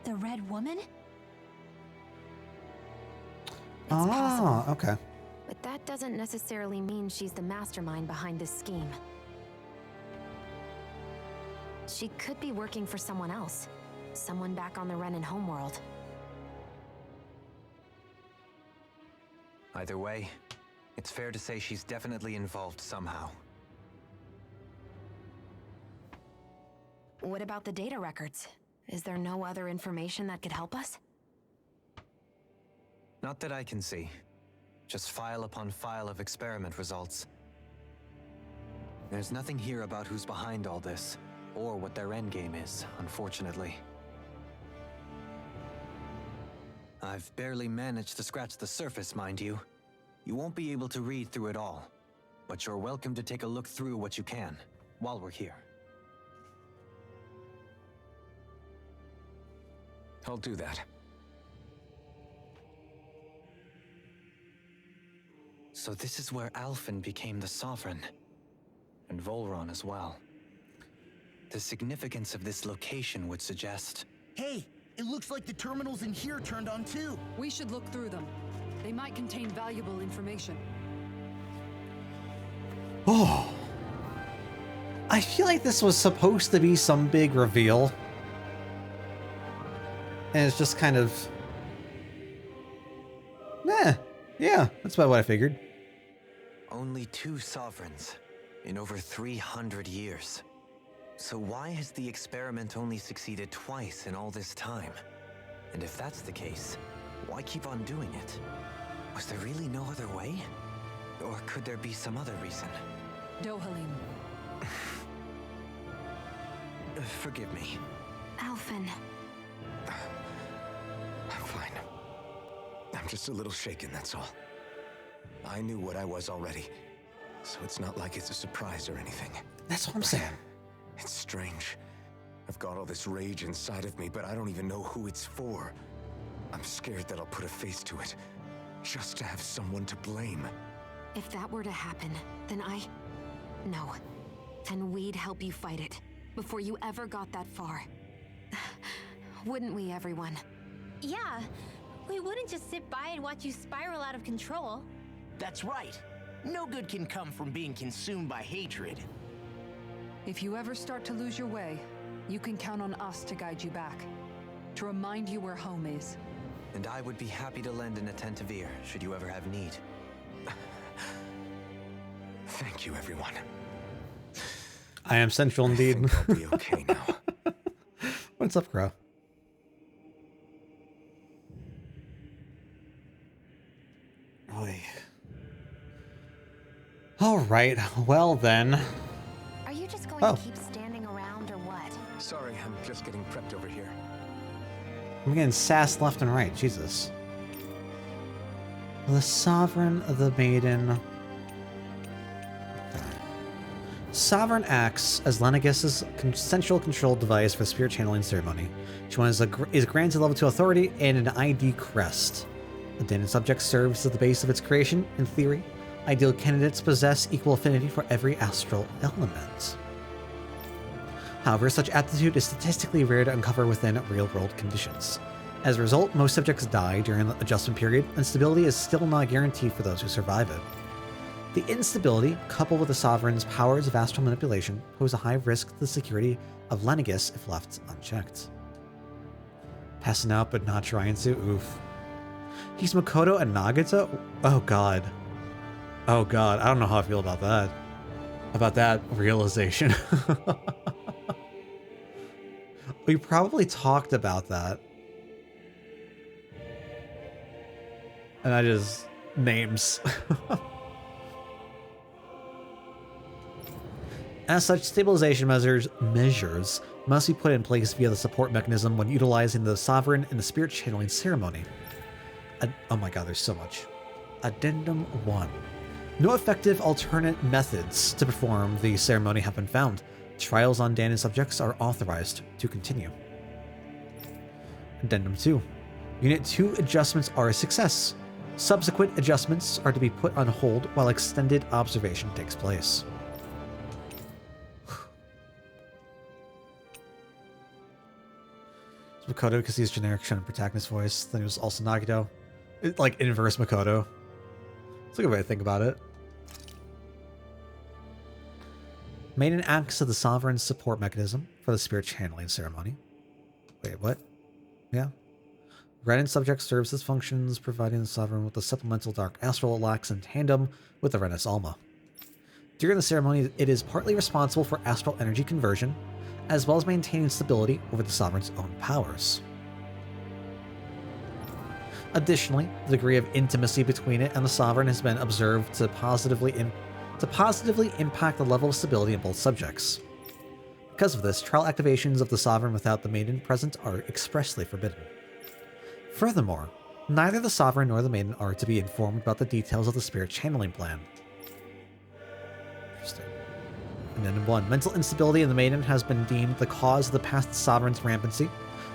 The Red Woman? Ah, okay. But that doesn't necessarily mean she's the mastermind behind this scheme. She could be working for someone else. Someone back on the Renan homeworld. Either way, it's fair to say she's definitely involved somehow. What about the data records? Is there no other information that could help us? Not that I can see. Just file upon file of experiment results. There's nothing here about who's behind all this, or what their endgame is, unfortunately. I've barely managed to scratch the surface, mind you. You won't be able to read through it all, but you're welcome to take a look through what you can, while we're here. I'll do that. So this is where Alphen became the Sovereign, and Volron as well. The significance of this location would suggest... Hey, it looks like the terminals in here turned on too. We should look through them. They might contain valuable information. Oh. I feel like this was supposed to be some big reveal. And it's just kind of... yeah, that's about what I figured. Only 2 sovereigns in over 300 years. So why has the experiment only succeeded twice in all this time? And if that's the case, why keep on doing it? Was there really no other way? Or could there be some other reason? Dohalim. Forgive me. Alphen. I'm fine. I'm just a little shaken, that's all. I knew what I was already, so it's not like it's a surprise or anything. That's what I'm saying. It's strange. I've got all this rage inside of me, but I don't even know who it's for. I'm scared that I'll put a face to it, just to have someone to blame. If that were to happen, then No. Then we'd help you fight it, before you ever got that far. Wouldn't we, everyone? Yeah, we wouldn't just sit by and watch you spiral out of control. That's right. No good can come from being consumed by hatred. If you ever start to lose your way, you can count on us to guide you back. To remind you where home is. And I would be happy to lend an attentive ear, should you ever have need. Thank you, everyone. I am central indeed. I think I'll be okay now. What's up, Crow? Oy. All right, well then. Are you just going to keep standing around or what? Sorry, I'm just getting prepped over here. I'm getting sassed left and right, Jesus. The Sovereign of the Maiden. Sovereign acts as Lenegis' central control device for the spirit channeling ceremony. Each one is granted level 2 authority and an ID crest. The Danon subject serves as the base of its creation. In theory, ideal candidates possess equal affinity for every astral element. However, such aptitude is statistically rare to uncover within real-world conditions. As a result, most subjects die during the adjustment period, and stability is still not guaranteed for those who survive it. The instability, coupled with the Sovereign's powers of astral manipulation, pose a high risk to the security of Lenegis if left unchecked. Passing out but not trying to? Oof. He's Makoto and Nagata? Oh god. Oh god, I don't know how I feel about that. About that realization. We probably talked about that. And I just... names. As such, stabilization measures must be put in place via the support mechanism when utilizing the Sovereign in the spirit channeling ceremony. Oh my god, there's so much. Addendum 1. No effective alternate methods to perform the ceremony have been found. Trials on Danon subjects are authorized to continue. Addendum 2. Unit 2 adjustments are a success. Subsequent adjustments are to be put on hold while extended observation takes place. Makoto, because he's generic shonen protagonist voice. Then it was also Nagito. Like inverse Makoto. It's a good way to think about it. Maiden acts as the Sovereign's support mechanism for the spirit channeling ceremony. Wait, what? Yeah. Granted subject serves as functions, providing the Sovereign with the supplemental dark astral it lacks in tandem with the Renus Alma. During the ceremony, it is partly responsible for astral energy conversion, as well as maintaining stability over the Sovereign's own powers. Additionally, the degree of intimacy between it and the Sovereign has been observed to positively impact the level of stability in both subjects. Because of this, trial activations of the Sovereign without the Maiden present are expressly forbidden. Furthermore, neither the Sovereign nor the Maiden are to be informed about the details of the Spirit channeling plan. Interesting. Addendum 1. Mental instability in the Maiden has been deemed the cause of the past Sovereign's rampancy.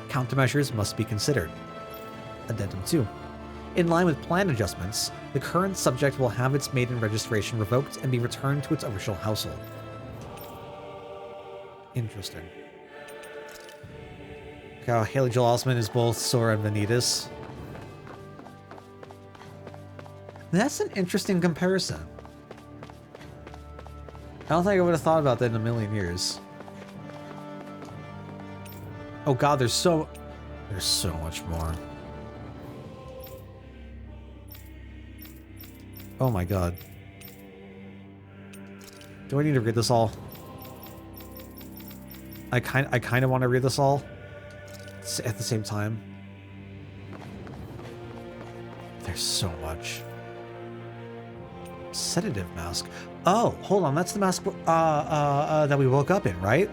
Countermeasures must be considered. Addendum 2. In line with plan adjustments, the current subject will have its Maiden registration revoked and be returned to its original household. Interesting. Look how Haley Joel Osment is both Sora and Vanitas. That's an interesting comparison. I don't think I would have thought about that in a million years. Oh god, there's so much more. Oh my god. Do I need to read this all? I kind of want to read this all at the same time. There's so much. Sedative mask. Oh, hold on. That's the mask that we woke up in, right?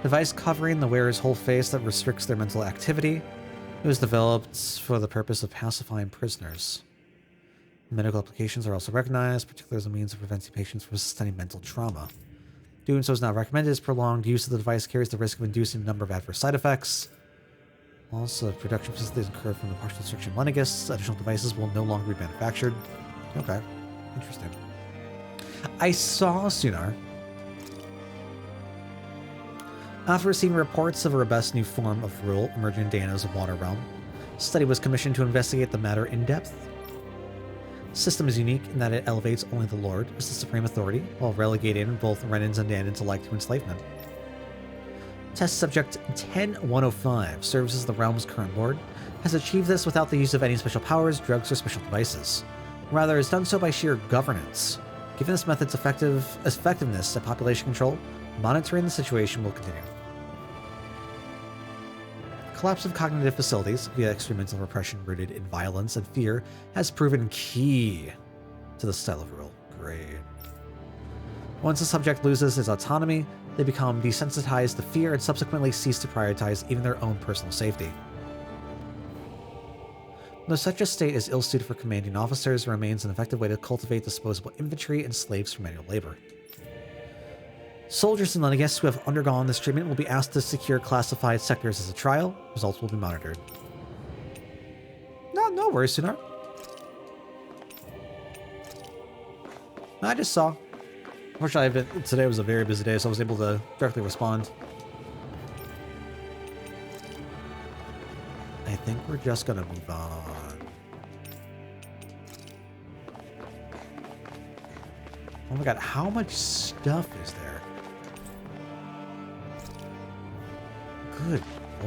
Device covering the wearer's whole face that restricts their mental activity. It was developed for the purpose of pacifying prisoners. Medical applications are also recognized, particularly as a means of preventing patients from sustaining mental trauma. Doing so is not recommended as prolonged use of the device carries the risk of inducing a number of adverse side effects. Also, production facilities incurred from the partial restriction Lennigus. Additional devices will no longer be manufactured. Okay, interesting. I saw Sunar. After receiving reports of a robust new form of rule emerging in Dana's water realm, a study was commissioned to investigate the matter in depth. The system is unique in that it elevates only the Lord as the supreme authority, while relegating both Renans and Danans alike to enslavement. Test subject 10105 serves as the realm's current lord, has achieved this without the use of any special powers, drugs, or special devices. Rather, has done so by sheer governance. Given this method's effectiveness at population control, monitoring the situation will continue. Collapse of cognitive facilities via experimental repression rooted in violence and fear has proven key to the style of rule. Great. Once a subject loses its autonomy, they become desensitized to fear and subsequently cease to prioritize even their own personal safety. Though such a state is ill-suited for commanding officers, it remains an effective way to cultivate disposable infantry and slaves for manual labor. Soldiers and Lennigus who have undergone this treatment will be asked to secure classified sectors as a trial. Results will be monitored. No worries, Sunar. I just saw. Unfortunately, today was a very busy day, so I was able to directly respond. I think we're just gonna move on. Oh my god, how much stuff is there? Good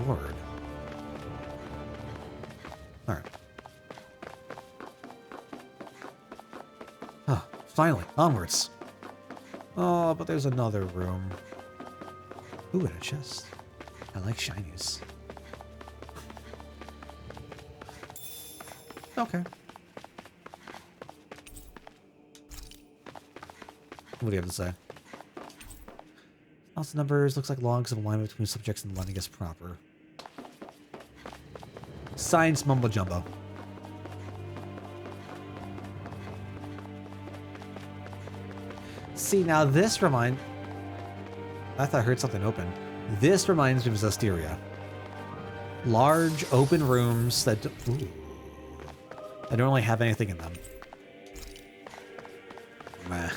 lord. Alright. Oh, finally, onwards. Oh, but there's another room. Ooh, and a chest. I like shinies. Okay. What do you have to say? Lots of numbers, looks like logs of alignment between subjects and Lennigus proper. Science mumbo jumbo. See, now this I thought I heard something open. This reminds me of Zestiria. Large open rooms that I don't really have anything in them. Meh.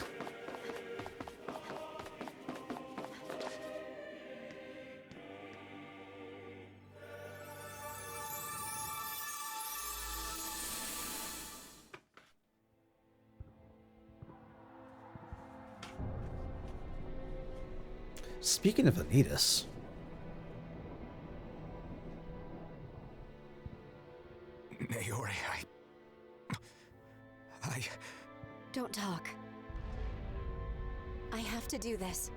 Speaking of Vanitas. Naori, I... Don't talk. I have to do this.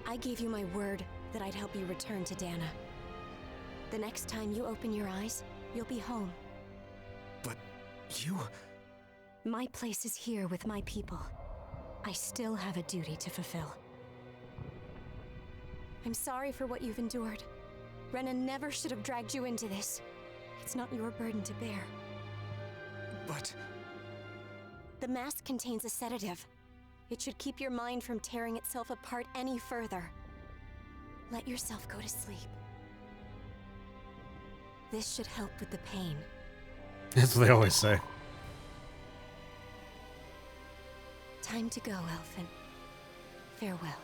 I gave you my word that I'd help you return to Dana. The next time you open your eyes, You'll be home. But you... My place is here with my people. I still have a duty to fulfill. I'm sorry for what you've endured. Renan never should have dragged you into this. It's not your burden to bear. But... The mask contains a sedative. It should keep your mind from tearing itself apart any further. Let yourself go to sleep. This should help with the pain. That's what they always say. Time to go, Elfin. Farewell.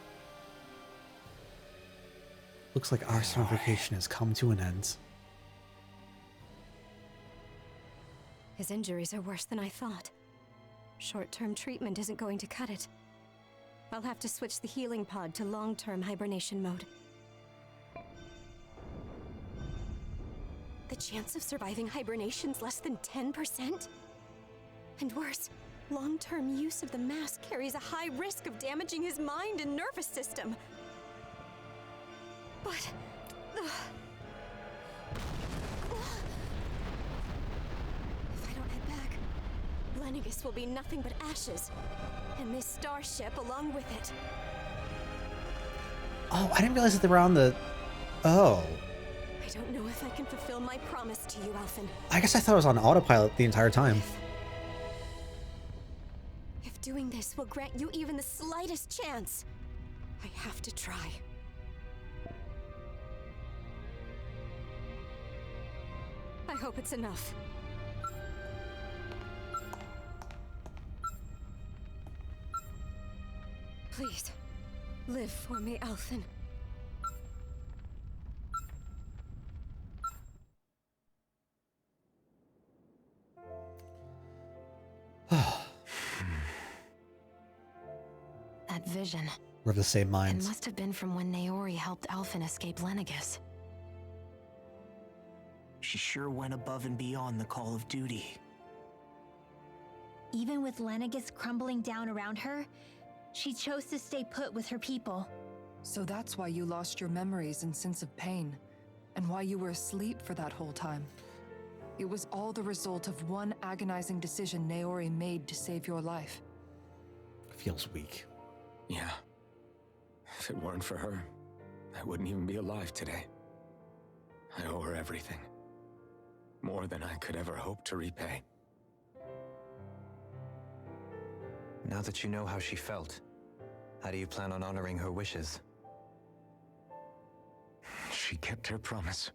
Looks like our summer vacation has come to an end. His injuries are worse than I thought. Short-term treatment isn't going to cut it. I'll have to switch the healing pod to long-term hibernation mode. The chance of surviving hibernation's less than 10%? And worse, long-term use of the mask carries a high risk of damaging his mind and nervous system. But... if I don't head back, Lenegis will be nothing but ashes. And this starship along with it. Oh, I didn't realize that they were on the... Oh. I don't know if I can fulfill my promise to you, Alphen. I guess I thought it was on autopilot the entire time. If doing this will grant you even the slightest chance, I have to try. I hope it's enough. Please, live for me, Alphen. That vision. We're of the same It minds. must have been from when Naori helped Alphen escape Lenegis. She sure went above and beyond the call of duty. Even with Lenegis crumbling down around her, she chose to stay put with her people. So that's why you lost your memories and sense of pain, and why you were asleep for that whole time. It was all the result of one agonizing decision Naori made to save your life. Feels weak. Yeah. If it weren't for her, I wouldn't even be alive today. I owe her everything. More than I could ever hope to repay. Now that you know how she felt, how do you plan on honoring her wishes? She kept her promise.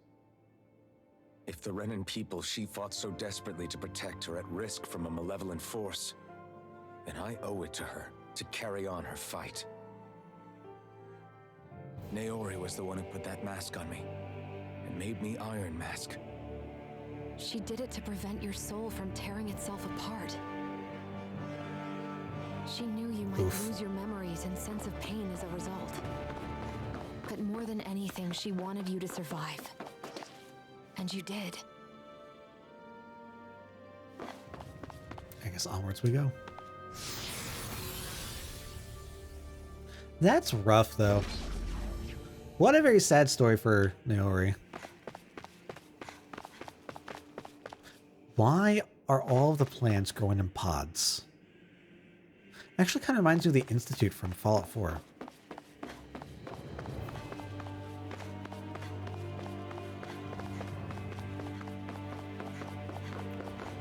If the Renan people she fought so desperately to protect are at risk from a malevolent force, then I owe it to her to carry on her fight. Naori was the one who put that mask on me, and made me Iron Mask. She did it to prevent your soul from tearing itself apart. She knew you might lose your memories and sense of pain as a result. But more than anything, she wanted you to survive. And you did. I guess onwards we go. That's rough, though. What a very sad story for Naori. Why are all of the plants growing in pods? Actually kind of reminds me of the Institute from Fallout 4.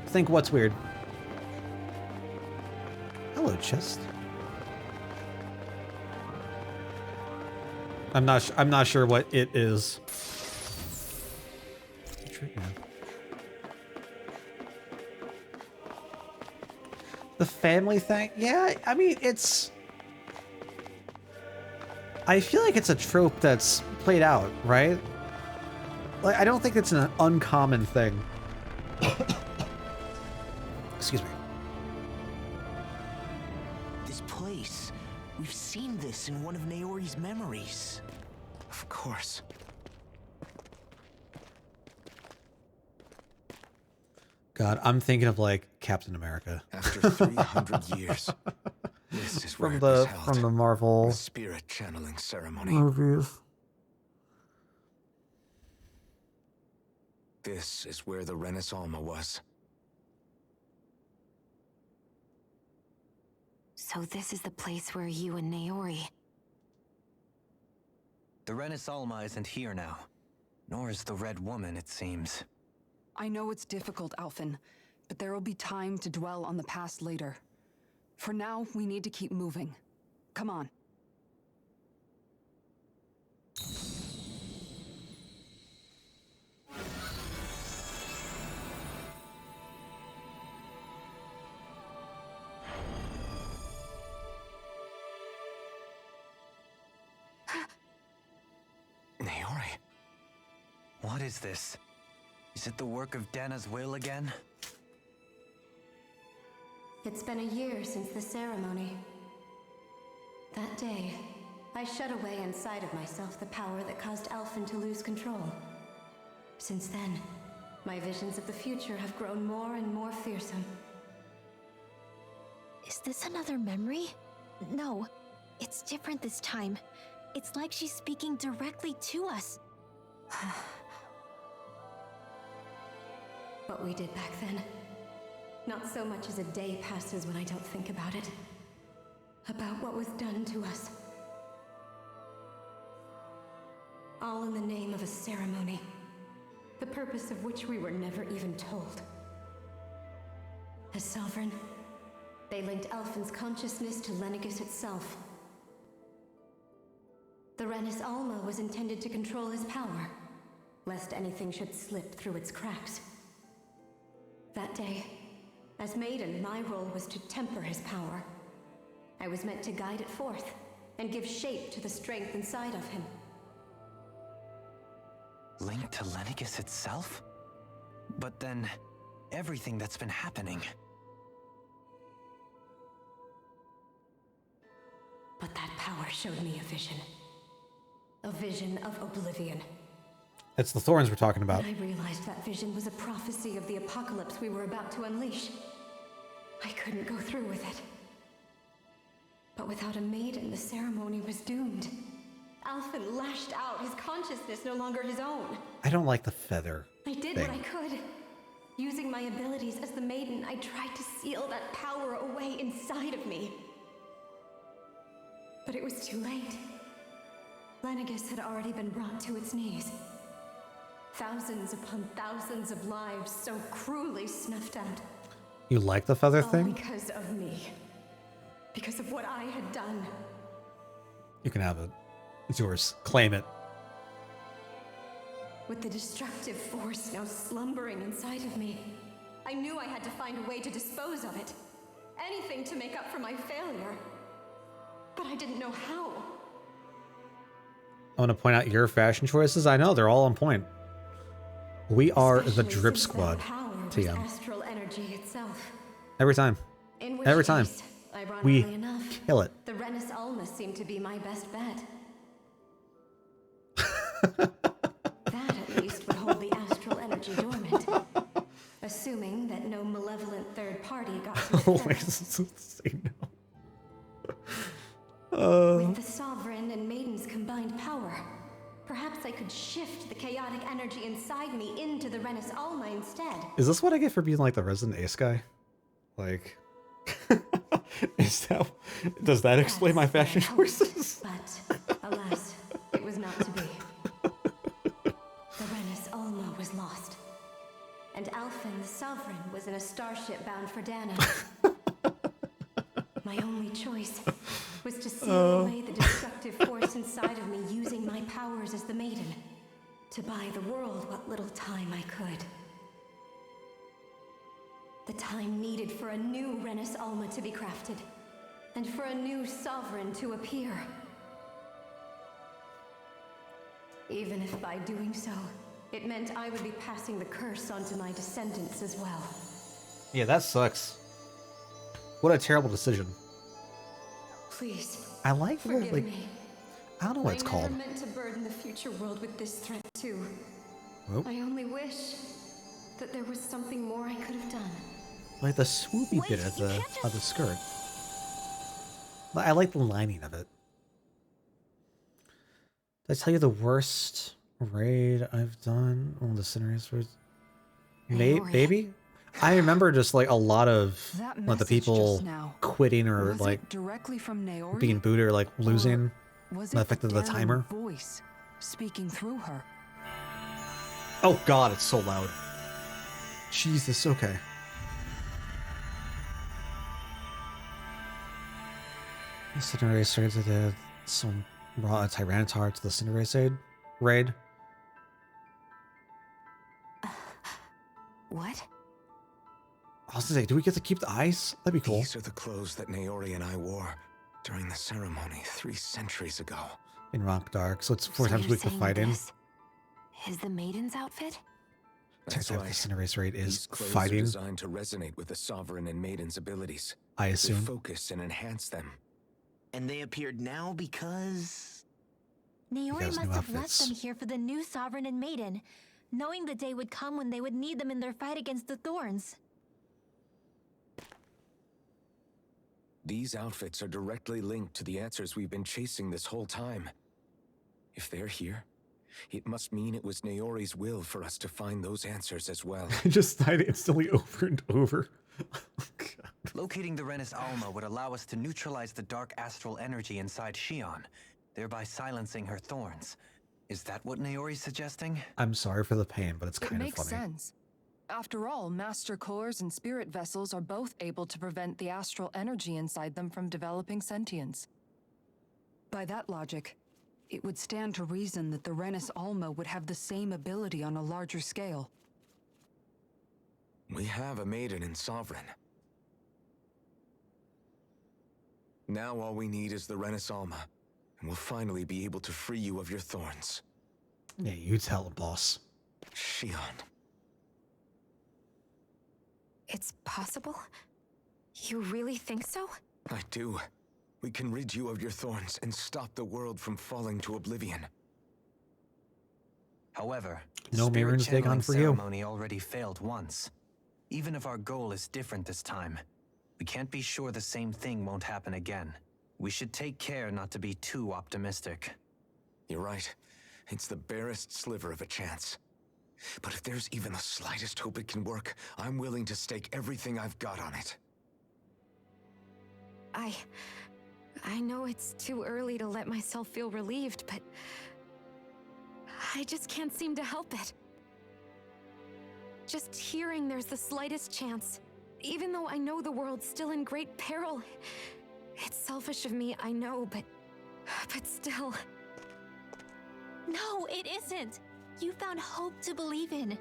Think what's weird. Hello, chest. I'm not sure what it is. The family thing? Yeah, I mean, it's... I feel like it's a trope that's played out, right? Like, I don't think it's an uncommon thing. Excuse me. This place. We've seen this in one of Naori's memories. Of course. God, I'm thinking of like Captain America. After 300 years, this is where from it was held. from the Marvel The spirit channeling ceremony. movies. This is where the Renis Alma was. So this is the place where you and Naori... The Renis Alma isn't here now. Nor is the Red Woman, it seems. I know it's difficult, Alphen, but there will be time to dwell on the past later. For now, we need to keep moving. Come on. Naori? What is this? Is it the work of Dana's will again? It's been a year since the ceremony. That day, I shut away inside of myself the power that caused Alphen to lose control. Since then, my visions of the future have grown more and more fearsome. Is this another memory? No, it's different this time. It's like she's speaking directly to us. What we did back then. Not so much as a day passes when I don't think about it. About what was done to us. All in the name of a ceremony. The purpose of which we were never even told. As Sovereign, they linked Alphen's consciousness to Lenegis itself. The Renis Alma was intended to control his power, lest anything should slip through its cracks. That day, as Maiden, my role was to temper his power. I was meant to guide it forth, and give shape to the strength inside of him. Linked to Lenegis itself? But then, everything that's been happening... But that power showed me a vision. A vision of oblivion. It's the thorns we're talking about. And I realized that vision was a prophecy of the apocalypse we were about to unleash. I couldn't go through with it. But without a maiden, the ceremony was doomed. Alphen lashed out, his consciousness no longer his own. I don't like the feather I did thing. what I could. Using my abilities as the maiden, I tried to seal that power away inside of me. But it was too late. Lenegis had already been brought to its knees. Thousands upon thousands of lives so cruelly snuffed out. You like the feather All thing? because of me. Because of what I had done. You can have it. It's yours. Claim it. With the destructive force now slumbering inside of me, I knew I had to find a way to dispose of it. Anything to make up for my failure. But I didn't know how. I want to point out your fashion choices. I know, they're all on point. We are the Especially Drip since that Squad. power was TM. astral energy itself. Every time. In which Every time. case, ironically We enough, kill it. the Renis Alma seemed to be my best bet. That at least would hold the astral energy dormant. Assuming that no malevolent third party got to it Always first. say no. With the Sovereign and Maiden's combined power, perhaps I could shift the chaotic energy inside me into the Renis Alma instead. Is this what I get for being like the resident ace guy? Like, is that, does that explain my fashion choices? But, alas, it was not to be. The Renis Alma was lost. And Alphen, the Sovereign, was in a starship bound for Dana. My only choice was to seal away the destructive force inside of me using my powers as the Maiden. To buy the world what little time I could. The time needed for a new Renis Alma to be crafted. And for a new Sovereign to appear. Even if by doing so, it meant I would be passing the curse onto my descendants as well. Yeah, that sucks. What a terrible decision. Please, I like the, forgive like, me. I don't know what it's I called. never meant to burden the future world with this threat too. Oh. I only wish that there was something more I could have done. Like the swoopy bit of the skirt. I like the lining of it. Did I tell you the worst raid I've done? Oh, the Cineras raid. Naori. Baby? I remember just like a lot of That like the message people just now, quitting or was like it directly from Naori? being booted or like losing Was the it effect of the Danon timer. voice speaking through her? Oh god, it's so loud. Jesus, okay. The Cinerace raids I did some raw Tyranitar to the Cinerace raid. What? I was gonna say, do we get to keep the ice? That'd be cool. These are the clothes that Naori and I wore during the ceremony 3 centuries ago. In Rock Dark, so it's 4 So times a you're week to saying fight in. this is the maiden's outfit? That's Turns out right. the Cinerace raid is These clothes are fighting, designed to resonate with the Sovereign and Maiden's abilities. I They assume. focus and enhance them. And they appeared now because... Naori Because must new have left outfits. them here for the new Sovereign and Maiden, knowing the day would come when they would need them in their fight against the Thorns. These outfits are directly linked to the answers we've been chasing this whole time. If they're here, it must mean it was Naori's will for us to find those answers as well. I just died instantly over and over. Locating the Renis Alma would allow us to neutralize the dark astral energy inside Shion, thereby silencing her thorns. Is that what Naori's suggesting? I'm sorry for the pain, but it's It kind of makes funny. sense. After all, master cores and spirit vessels are both able to prevent the astral energy inside them from developing sentience. By that logic, it would stand to reason that the Renis Alma would have the same ability on a larger scale. We have a Maiden and Sovereign. Now all we need is the Renis Alma, and we'll finally be able to free you of your thorns. Yeah, you tell him, boss. Shion. It's possible? You really think so? I do. We can rid you of your thorns and stop the world from falling to oblivion. However, No the spirit Mirren's Day channeling gone for you. ceremony already failed once. Even if our goal is different this time, we can't be sure the same thing won't happen again. We should take care not to be too optimistic. You're right. It's the barest sliver of a chance. But if there's even the slightest hope it can work, I'm willing to stake everything I've got on it. I know it's too early to let myself feel relieved, but I just can't seem to help it. Just hearing there's the slightest chance, even though I know the world's still in great peril. It's selfish of me, I know, but still. No, it isn't. You found hope to believe in.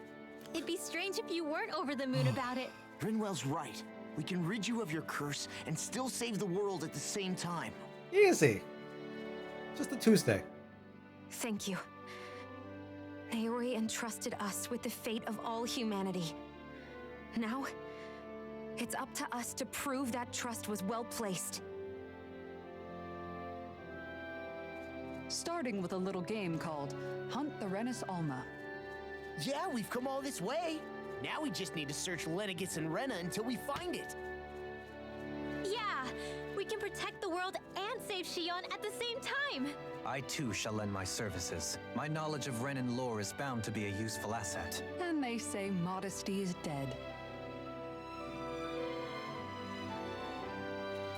It'd be strange if you weren't over the moon about it. Rinwell's right. We can rid you of your curse and still save the world at the same time. Easy. Just a Tuesday. Thank you. Naori entrusted us with the fate of all humanity. Now, it's up to us to prove that trust was well placed. Starting with a little game called Hunt the Renis Alma. Yeah, we've come all this way. Now we just need to search Lenegis and Rena until we find it. Yeah, we can protect the world and save Shion at the same time. I too shall lend my services. My knowledge of Renin lore is bound to be a useful asset. And they say modesty is dead.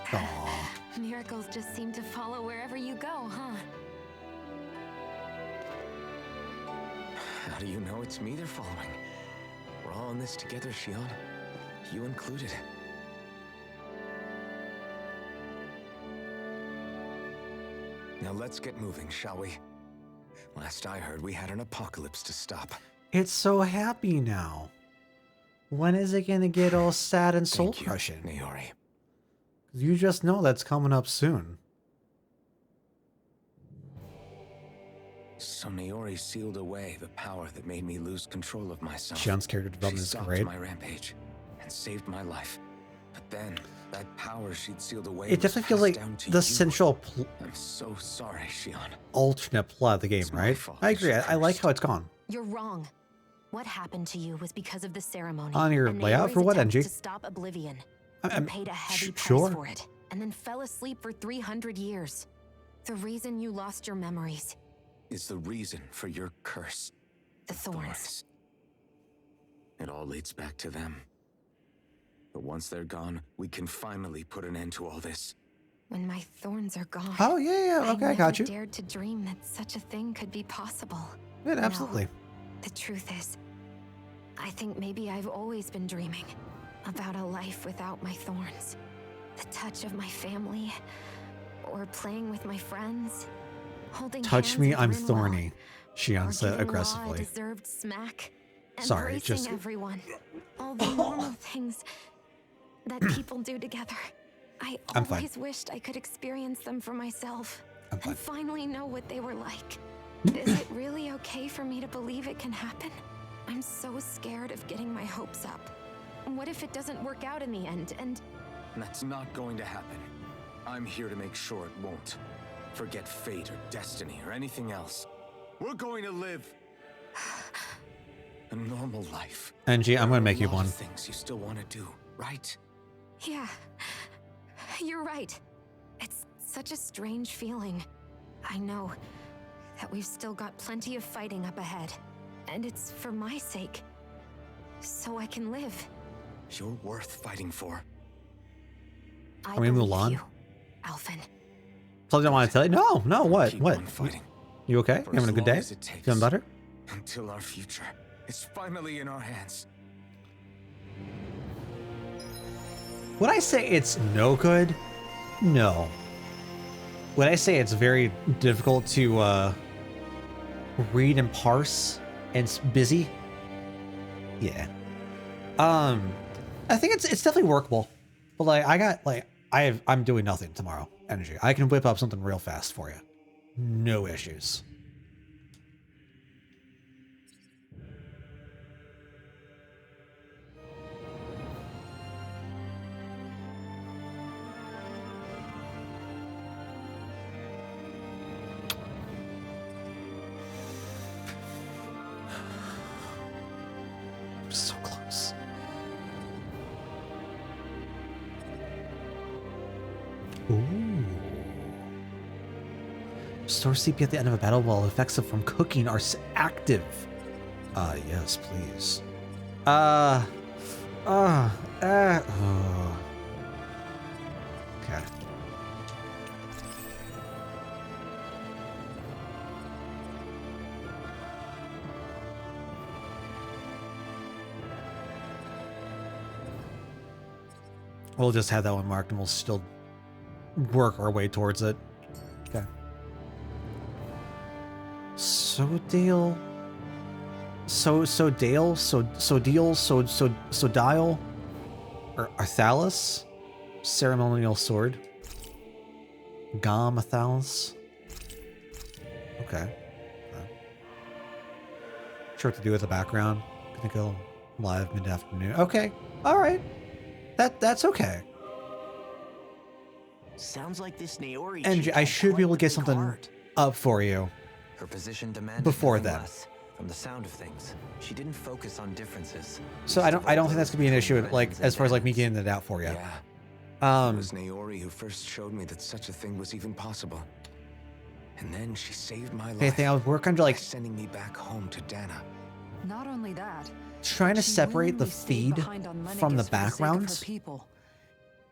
Aww. Miracles just seem to follow wherever you go, huh? How do you know it's me they're following? We're all in this together, Shion. You included. Now let's get moving, shall we? Last I heard, we had an apocalypse to stop. It's so happy now. When is it gonna get all sad and soul Thank you, crushing? Naori. You just know that's coming up soon. So Naori sealed away the power that made me lose control of myself. Shion's character She development is stopped great. my rampage and saved my life. But then, that power she'd sealed away It was definitely feels passed like down to the you. central I'm so sorry, Shion. alternate plot of the game, It's my right? fault I I agree. I like cursed. how it's gone. You're wrong. What happened to you was because of the ceremony. On your and layout Naori's for what, attempt NG? To stop oblivion. I'm You paid a heavy price sure. for it, and then fell asleep for 300 years. The reason you lost your memories. Is the reason for your curse. The thorns. It all leads back to them. But once they're gone, we can finally put an end to all this. When my thorns are gone. Oh, yeah. Okay, I got you. I never dared to dream that such a thing could be possible. Yeah, absolutely. No, the truth is, I think maybe I've always been dreaming about a life without my thorns. The touch of my family, or playing with my friends, holding Touch hands me, with I'm Rinwell, thorny, Shion or said giving Law a aggressively. deserved smack, Sorry, embracing just... everyone. All the normal things that people do together. I'm fine. Always wished I could experience them for myself I'm fine. and finally know what they were like. Is it really okay for me to believe it can happen? I'm so scared of getting my hopes up. What if it doesn't work out in the end, and... That's not going to happen. I'm here to make sure it won't. Forget fate or destiny or anything else. We're going to live a normal life. Angie, I'm gonna make you There are a lot one. of things you still want to do, right? Yeah, you're right. It's such a strange feeling. I know that we've still got plenty of fighting up ahead, and it's for my sake, so I can live. You're worth fighting for. I Can we move believe on? you, Alphen. Something I want to tell you? No, what? Keep What? on fighting. You okay? For You having a as good long day? as it takes. Feeling better? Until our future is finally in our hands. Would I say it's no good? No. Would I say it's very difficult to read and parse and it's busy? Yeah. I think it's definitely workable. But like I'm doing nothing tomorrow. Energy. I can whip up something real fast for you. No issues. So close. Ooh. Store CP at the end of a battle while effects from cooking are active. Yes, please. Oh. Okay. We'll just have that one marked and we'll still work our way towards it. Okay. Dale. Dial. Or Arthalis. Ceremonial sword. Athalis. Okay. Sure what to do with the background. Gonna go live mid-afternoon. Okay. Alright. That's okay. Sounds like this Naori. And chick I had should be able to quite get the big something heart. up for you. Her position demanded Before nothing then. less. From the sound of things, she didn't focus on differences. So I don't think that's gonna be an issue like as far as like me getting it out for you. Yeah. It was Naori who first showed me that such a thing was even possible. And then she saved my life. I was working to like by sending me back home to Dana. Not only that, trying to she separate the willingly stayed feed behind on from the Lenegis for sake of her backgrounds. people.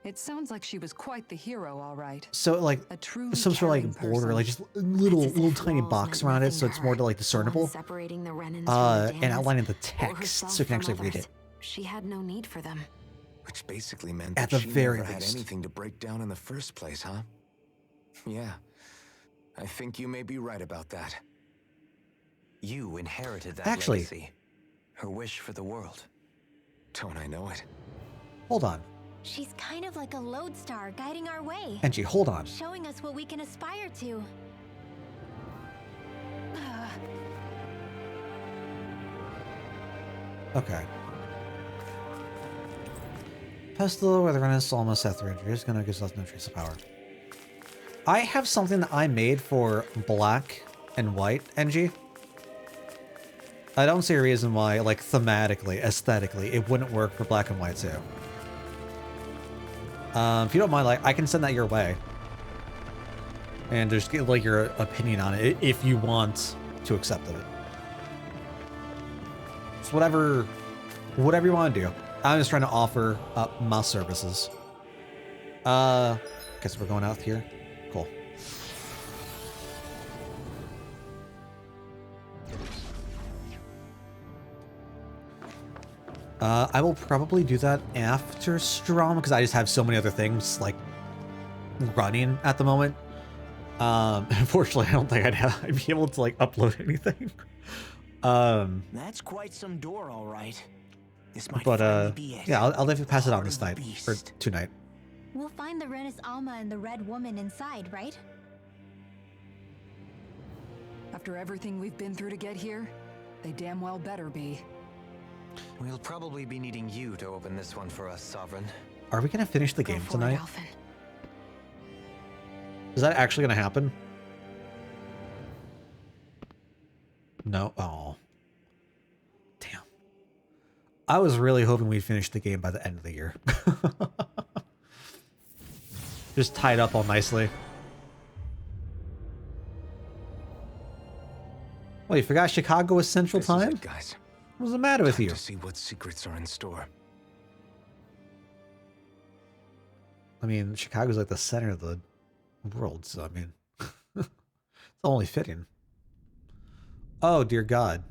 It sounds like she was quite the hero, all right. So like A truly some sort of caring like border, person. like just little It's as little if tiny walls box meant around it, nothing so to it's more her. to like The one discernible. separating the Renans from the And Danas, outlining the or text herself so you can from actually read others. it. She had no need for them. Which basically meant At that the she very never had least. anything to break down in the first place, huh? Yeah. I think you may be right about that. You inherited that Actually- legacy. Her wish for the world. Don't I know it? Hold on. She's kind of like a lodestar guiding our way, Angie, hold on. showing us what we can aspire to. Okay. Pestle with Renaissance almost at 300. Here's gonna give us no trace of power. I have something that I made for black and white NG. I don't see a reason why, like thematically, aesthetically, it wouldn't work for black and white too. If you don't mind, like I can send that your way. And just get like your opinion on it if you want to accept it. It's whatever Whatever you want to do. I'm just trying to offer up my services. Guess we're going out here. Cool. I will probably do that after Strom because I just have so many other things like running at the moment. Unfortunately, I don't think I'd be able to like upload anything. That's quite some door, all right. This might But finally be it. yeah, I'll definitely pass it on Heart this of the night or beast. tonight. We'll find the Renis Alma and the Red Woman inside, right? After everything we've been through to get here, they damn well better be. We'll probably be needing you to open this one for us, Sovereign. Are we gonna finish the Go game for tonight? it, Alphen. Is that actually gonna happen? No. Oh. Damn. I was really hoping we'd finish the game by the end of the year. Just tied up all nicely. Well, you forgot Chicago was Central This is Time? it, guys. What's the matter with Time you? to see what secrets are in store. I mean, Chicago's like the center of the world, so I mean, it's only fitting. Oh, dear God.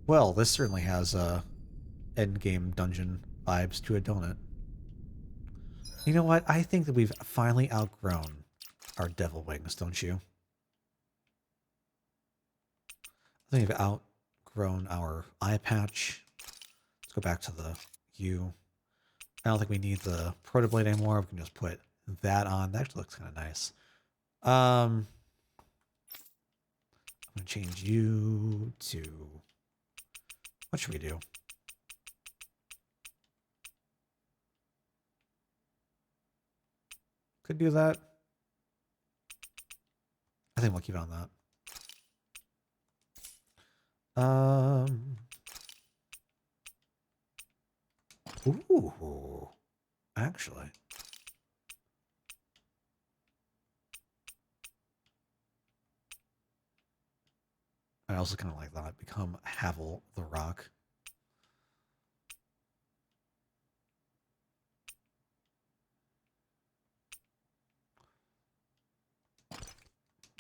Well, this certainly has endgame dungeon vibes to it, don't it? You know what? I think that we've finally outgrown our devil wings, don't you? I think we've outgrown our eye patch. Let's go back to the U. I don't think we need the protoblade anymore. We can just put that on. That actually looks kind of nice. I'm going to change you to... What should we do? Could do that. I think we'll keep it on that. Ooh. Actually. I also kind of like that. Become Havel the Rock.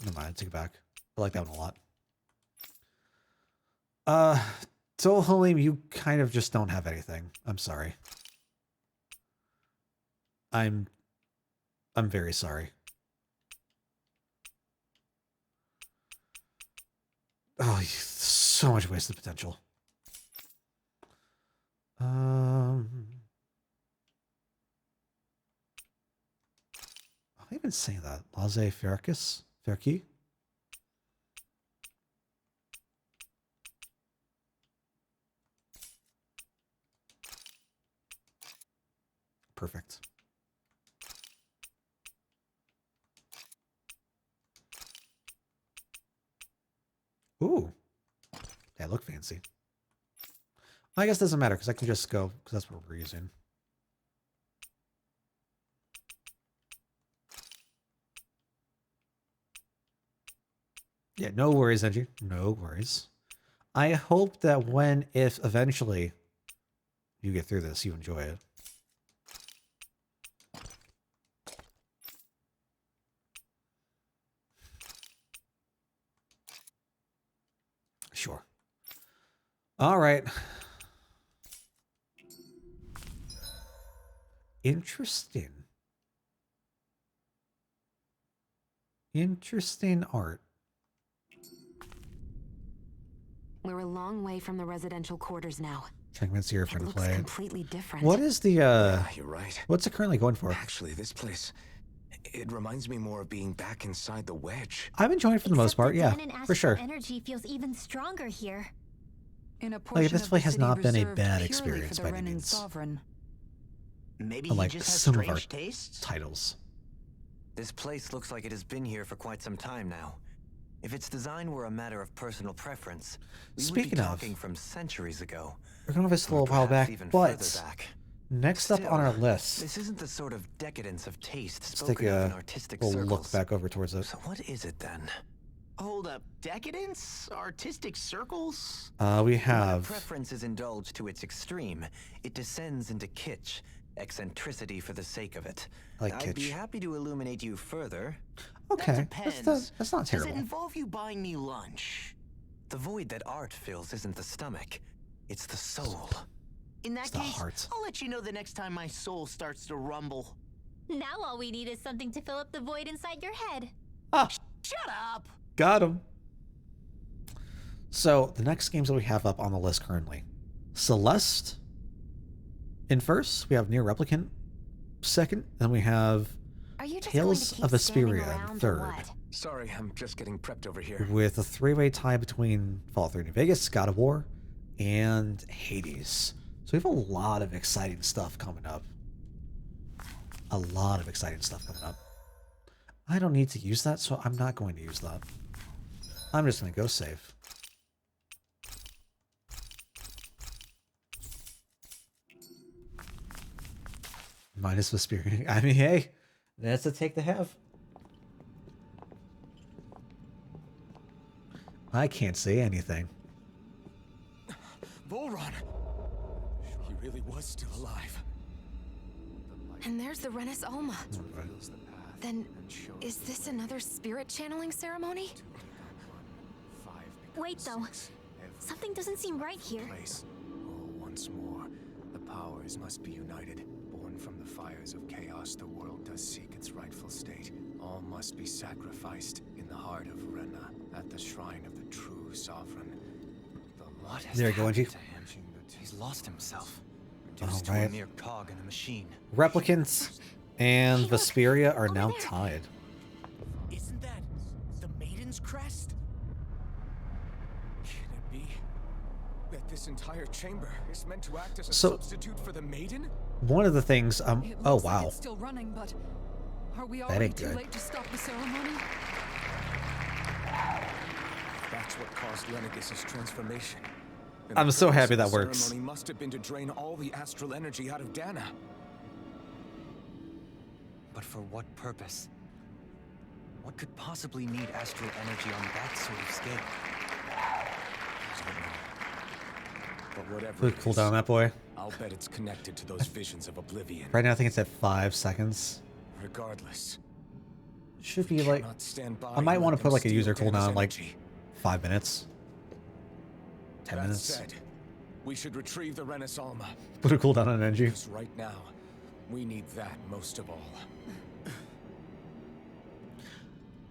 Never mind, take it back. I like that one a lot. Dol Halim, you kind of just don't have anything. I'm sorry. I'm very sorry. Oh, so much wasted potential. How do I even say that? Laissez Ferricus? Ferki? Perfect. Ooh. Yeah, look fancy. I guess it doesn't matter because I can just go because that's what we're using. Yeah, no worries, Angie. No worries. I hope that if eventually you get through this, you enjoy it. Sure. All right. Interesting. Interesting art. We're a long way from the residential quarters now. Checkmate's here for It the looks play. completely different. What is the Yeah, you're right. what's it currently going for? Actually, this place, it reminds me more of being back inside the wedge. I'm enjoying it for the most part, yeah, for sure. Energy feels even stronger here. In a Like, portion this of play the has city not been a reserved bad purely experience for by the any Renin means. Sovereign. Maybe he Unlike just has some of our strange tastes. titles. This place looks like it has been here for quite some time now. If its design were a matter of personal preference, we would Speaking be of, talking from centuries ago. we're going to this a little Or while perhaps back, even but further back. next up on our Still, list, this isn't the sort of decadence of taste let's take spoken of in a artistic little circles. look back over towards it. So what is it then? Hold up, decadence? Artistic circles? We When a have... preference is indulged to its extreme, it descends into kitsch, eccentricity for the sake of it. I like I'd be kitsch. happy to illuminate you further. Okay, That depends. that's not Does terrible. it involve you buying me lunch? The void that art fills isn't the stomach, it's the soul. In that It's the case, heart. I'll let you know the next time my soul starts to rumble. Now all we need is something to fill up the void inside your head. Ah, Shut up! got him. So, the next games that we have up on the list currently. Celeste in first. We have Near Replicant second. Then we have Are you just Tales going of to keep standing Vesperia around or third. what? Sorry, I'm just getting prepped over here. With a three-way tie between Fallout 3 New Vegas, God of War, and Hades. So we have a lot of exciting stuff coming up. A lot of exciting stuff coming up. I don't need to use that, so I'm not going to use that. I'm just going to go save. Minus Vesperia. I mean, hey, that's a take to have. I can't say anything. Volron! He really was still alive. And there's the Renis Alma. Then, is this another spirit channeling ceremony? Wait, though. Something doesn't seem right here. Once more, the powers must be united. Born from the fires of chaos, the world does seek its rightful state. All must be sacrificed in the heart of Rena, at the shrine of the true sovereign. What has There you go, happened Angie. to him? He's lost himself. All Reduced to right. a mere cog in the machine. Replicants and Hey, look, Vesperia are over now there. tied. Isn't that the Maiden's crest? Can it be that this entire chamber is meant to act as a So- substitute for the Maiden? One of the things, It oh looks like wow, it's still running, but are we That already ain't too good. late to stop the ceremony? That's what caused Renegas's transformation. And I'm the so purpose happy of the that works. ceremony must have been to drain all the astral energy out of Dana. But for what purpose? What could possibly need astral energy on that sort of scale? But whatever Quick it cool is, down that boy. I'll bet it's connected to those visions of oblivion. Right now I think it's at 5 seconds. Regardless, Should be like, cannot stand by I might and want let to put them like a steal user Dana's cooldown like energy. 5 minutes. 10 That minutes. said, we should retrieve the Renis Alma. Put a cooldown on energy. Because right now, we need that most of all.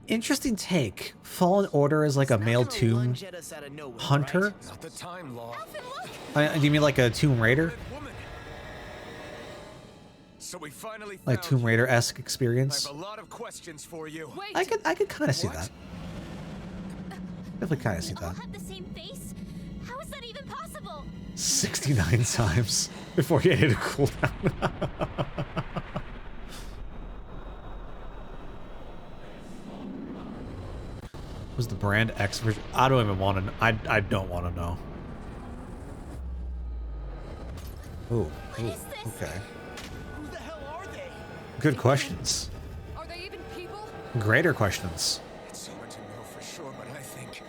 Interesting take. Fallen Order is like a Not male gonna tomb lunge at us out of nowhere, hunter. right? Not the time, Law. Do you mean like a Tomb Raider? Woman. So we finally Like found Tomb you. Raider-esque I experience? have a lot of questions for you. Wait! I could kind of see What? that. Definitely kind of see We all that. have the same face? How is that even possible? 69 times before you hit a cooldown. Was the brand X version? I don't even want to. I don't want to know. Ooh, What is this? okay. Who the hell are they? Good questions. Are they even people? Greater questions. It's hard to know for sure, but I think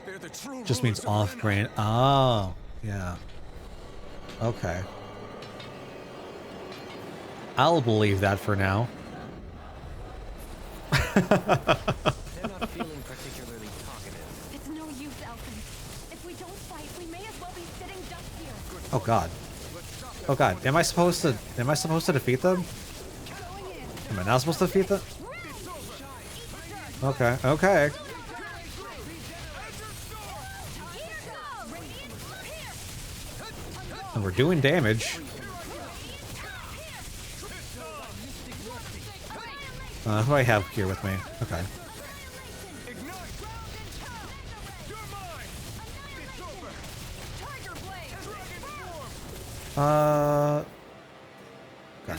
they're the true Just means rulers of off Rena. brand. Oh, yeah. Okay. I'll believe that for now. They're not feeling particularly talkative. It's no use, Elfin. If we don't fight, we may as well be sitting ducks here. Oh God. Oh God. Am I supposed to defeat them? Am I not supposed to defeat them? Okay. Okay. And we're doing damage. Who do I have here with me? Okay. Okay.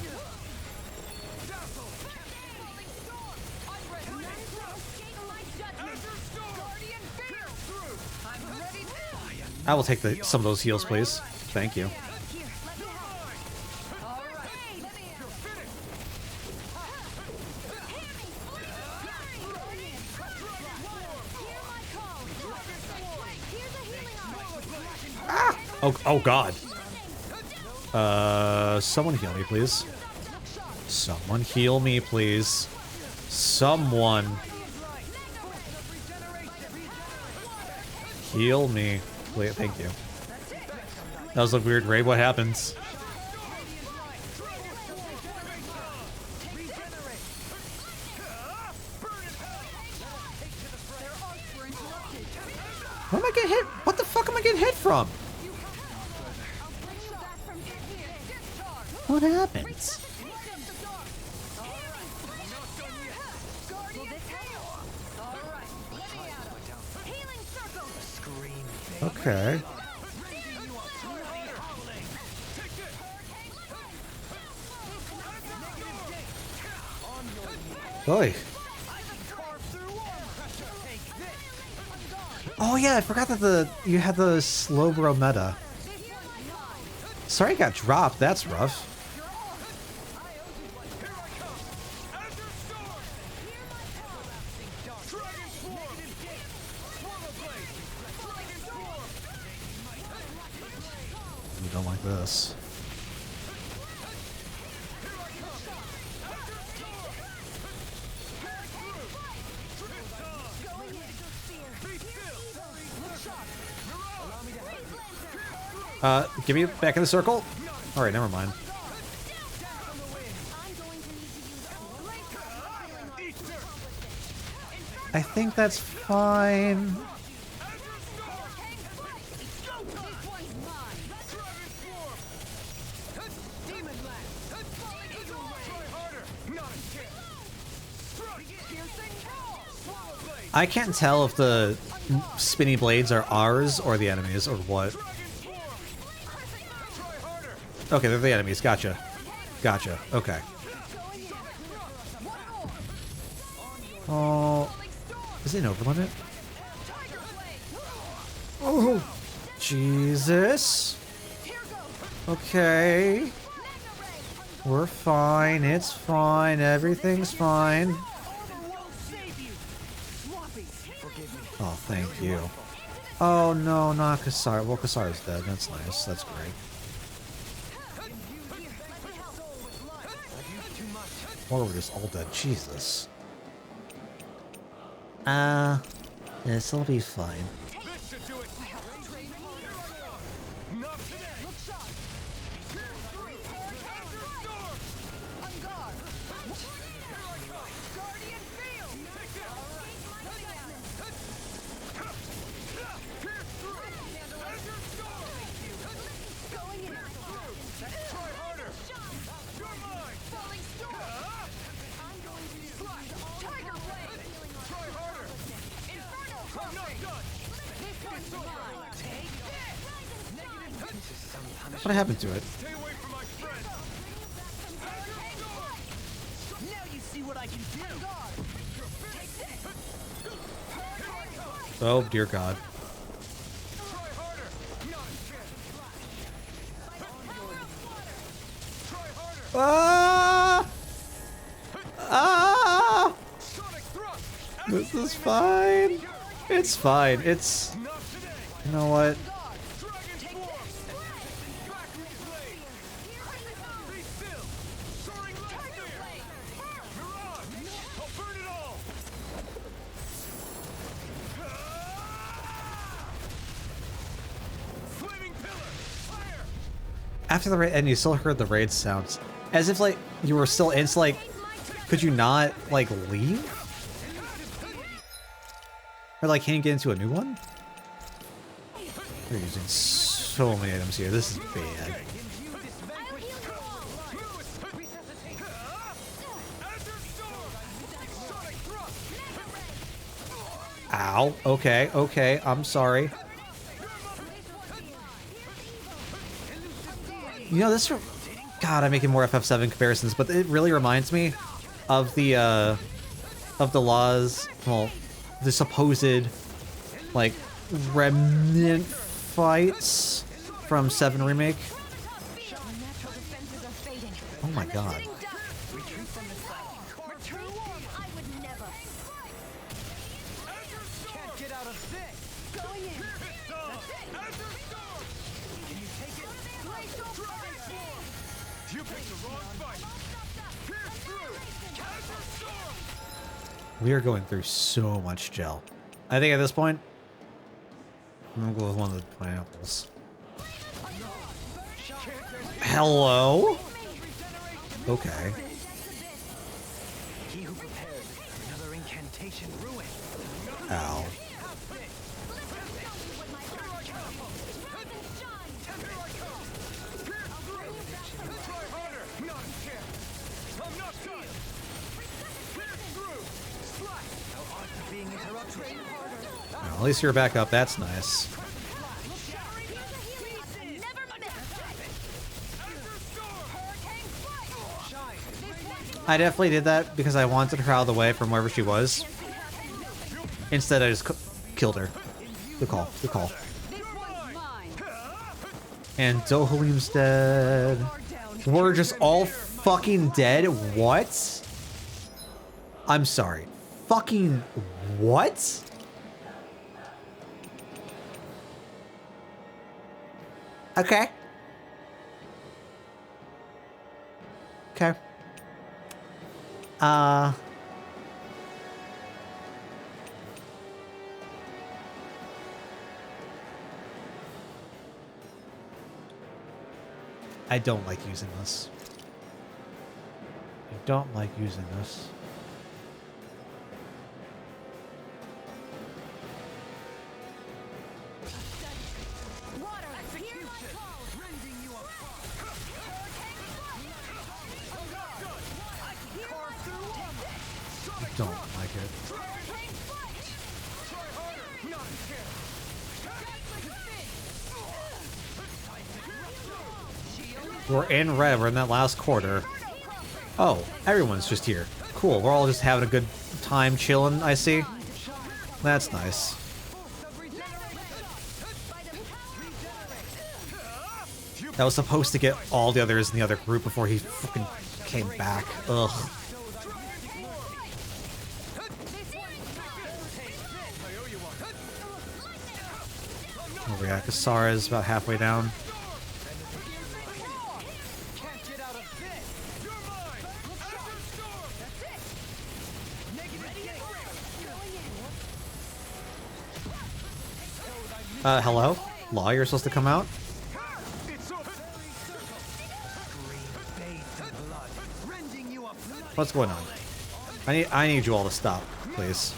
I will take some of those heals, please. Thank you. Oh God. Someone heal me, please. Someone heal me, please. Someone. Heal me. Wait, thank you. That was a weird raid. What happens? What am I getting hit? What the fuck am I getting hit from? What happens? Okay. Boy. Oh yeah, I forgot that you had the slow bro meta. Sorry I got dropped, that's rough. We don't like this. Give me back in the circle. All right, never mind. I think that's fine. I can't tell if the spinny blades are ours or the enemies or what. Okay, they're the enemies. Gotcha. Gotcha. Okay. Oh, is it an over limit? Oh, Jesus. Okay. We're fine. It's fine. Everything's fine. Oh, thank you. Oh, no, not Kasar. Well, Kasar's dead. That's nice. That's great. Or we're just all dead. Jesus. This'll be fine. What happened to it? Oh, dear God. Ah! Ah! This is fine. It's fine. It's... You know what? After the raid, and you still heard the raid sounds, as if like you were still in. It's like, could you not like leave, or like can you get into a new one? We're using so many items here. This is bad. Ow. Okay. Okay. I'm sorry. You know, this... God, I'm making more FF7 comparisons, but it really reminds me of the laws... Well, the supposed, like, remnant fights from 7 Remake. Oh my god. We are going through so much gel. I think at this point, I'm gonna go with one of the pineapples. Hello? Okay. He who prepared another incantation ruined. Ow. Well, at least you're back up. That's nice. I definitely did that because I wanted her out of the way from wherever she was. Instead, I just killed her. Good call. Good call. And Dohalim's dead. We're just all fucking dead? What? I'm sorry. Fucking what? Okay. Okay. I don't like using this. I don't like using this. I don't like it. We're in red. We're in that last quarter. Oh, everyone's just here. Cool. We're all just having a good time chilling, I see. That's nice. That was supposed to get all the others in the other group before he fucking came back. Ugh. Oh yeah, Kasara is about halfway down. Hello? Law, you're supposed to come out? What's going on? I need you all to stop, please.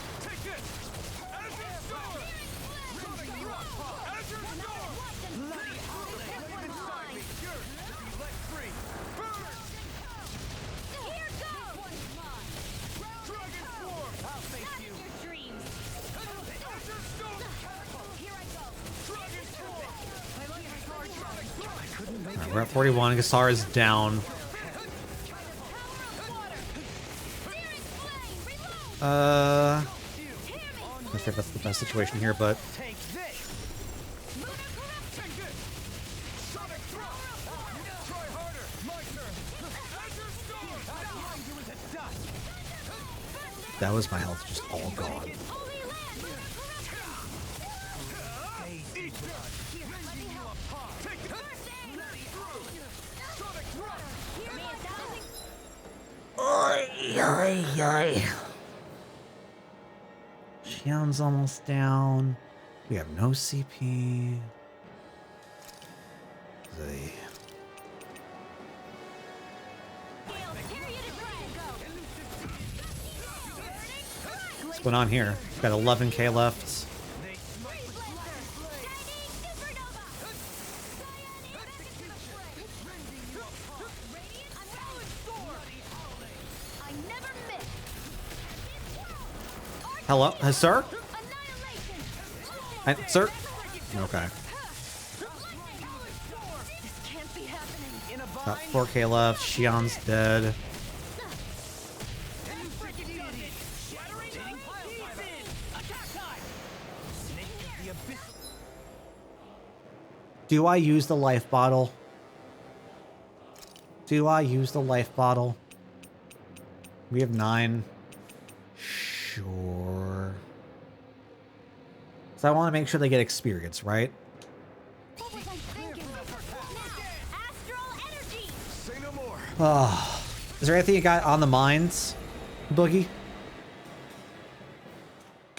Alright, we're at 41. Gasar is down. Not sure if that's the best situation here, but that was my health just all gone. Xian's almost down. We have no CP. What's going on here? Got 11k left. Hello, sir? Sir? Okay. Got 4k left. Xian's dead. Do I use the life bottle? Do I use the life bottle? We have 9. Sure. So I want to make sure they get experience, right? Oh, is there anything you got on the minds, Boogie?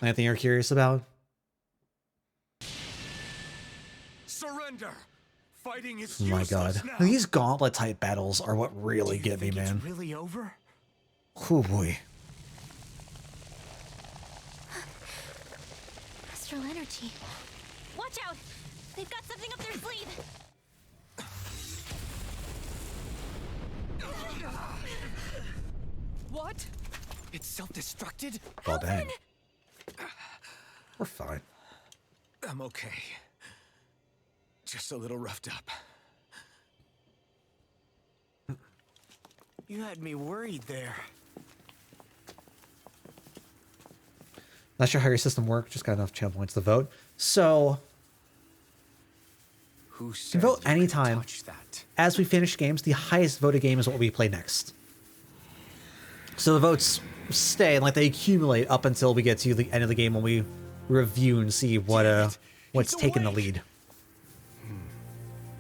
Anything you're curious about? Surrender. Fighting is Oh my god. now. These gauntlet type battles are what really get me, man. It's really over? Oh boy. Astral energy. Watch out! They've got something up their sleeve! What? It's self-destructed? Well, dang. We're fine. I'm okay. Just a little roughed up. You had me worried there. Not sure how your system works, just got enough channel points to vote. So, Who you said can vote you could anytime. touch that? As we finish games, the highest voted game is what we play next. So the votes stay and like they accumulate up until we get to the end of the game when we review and see what what's taking the lead.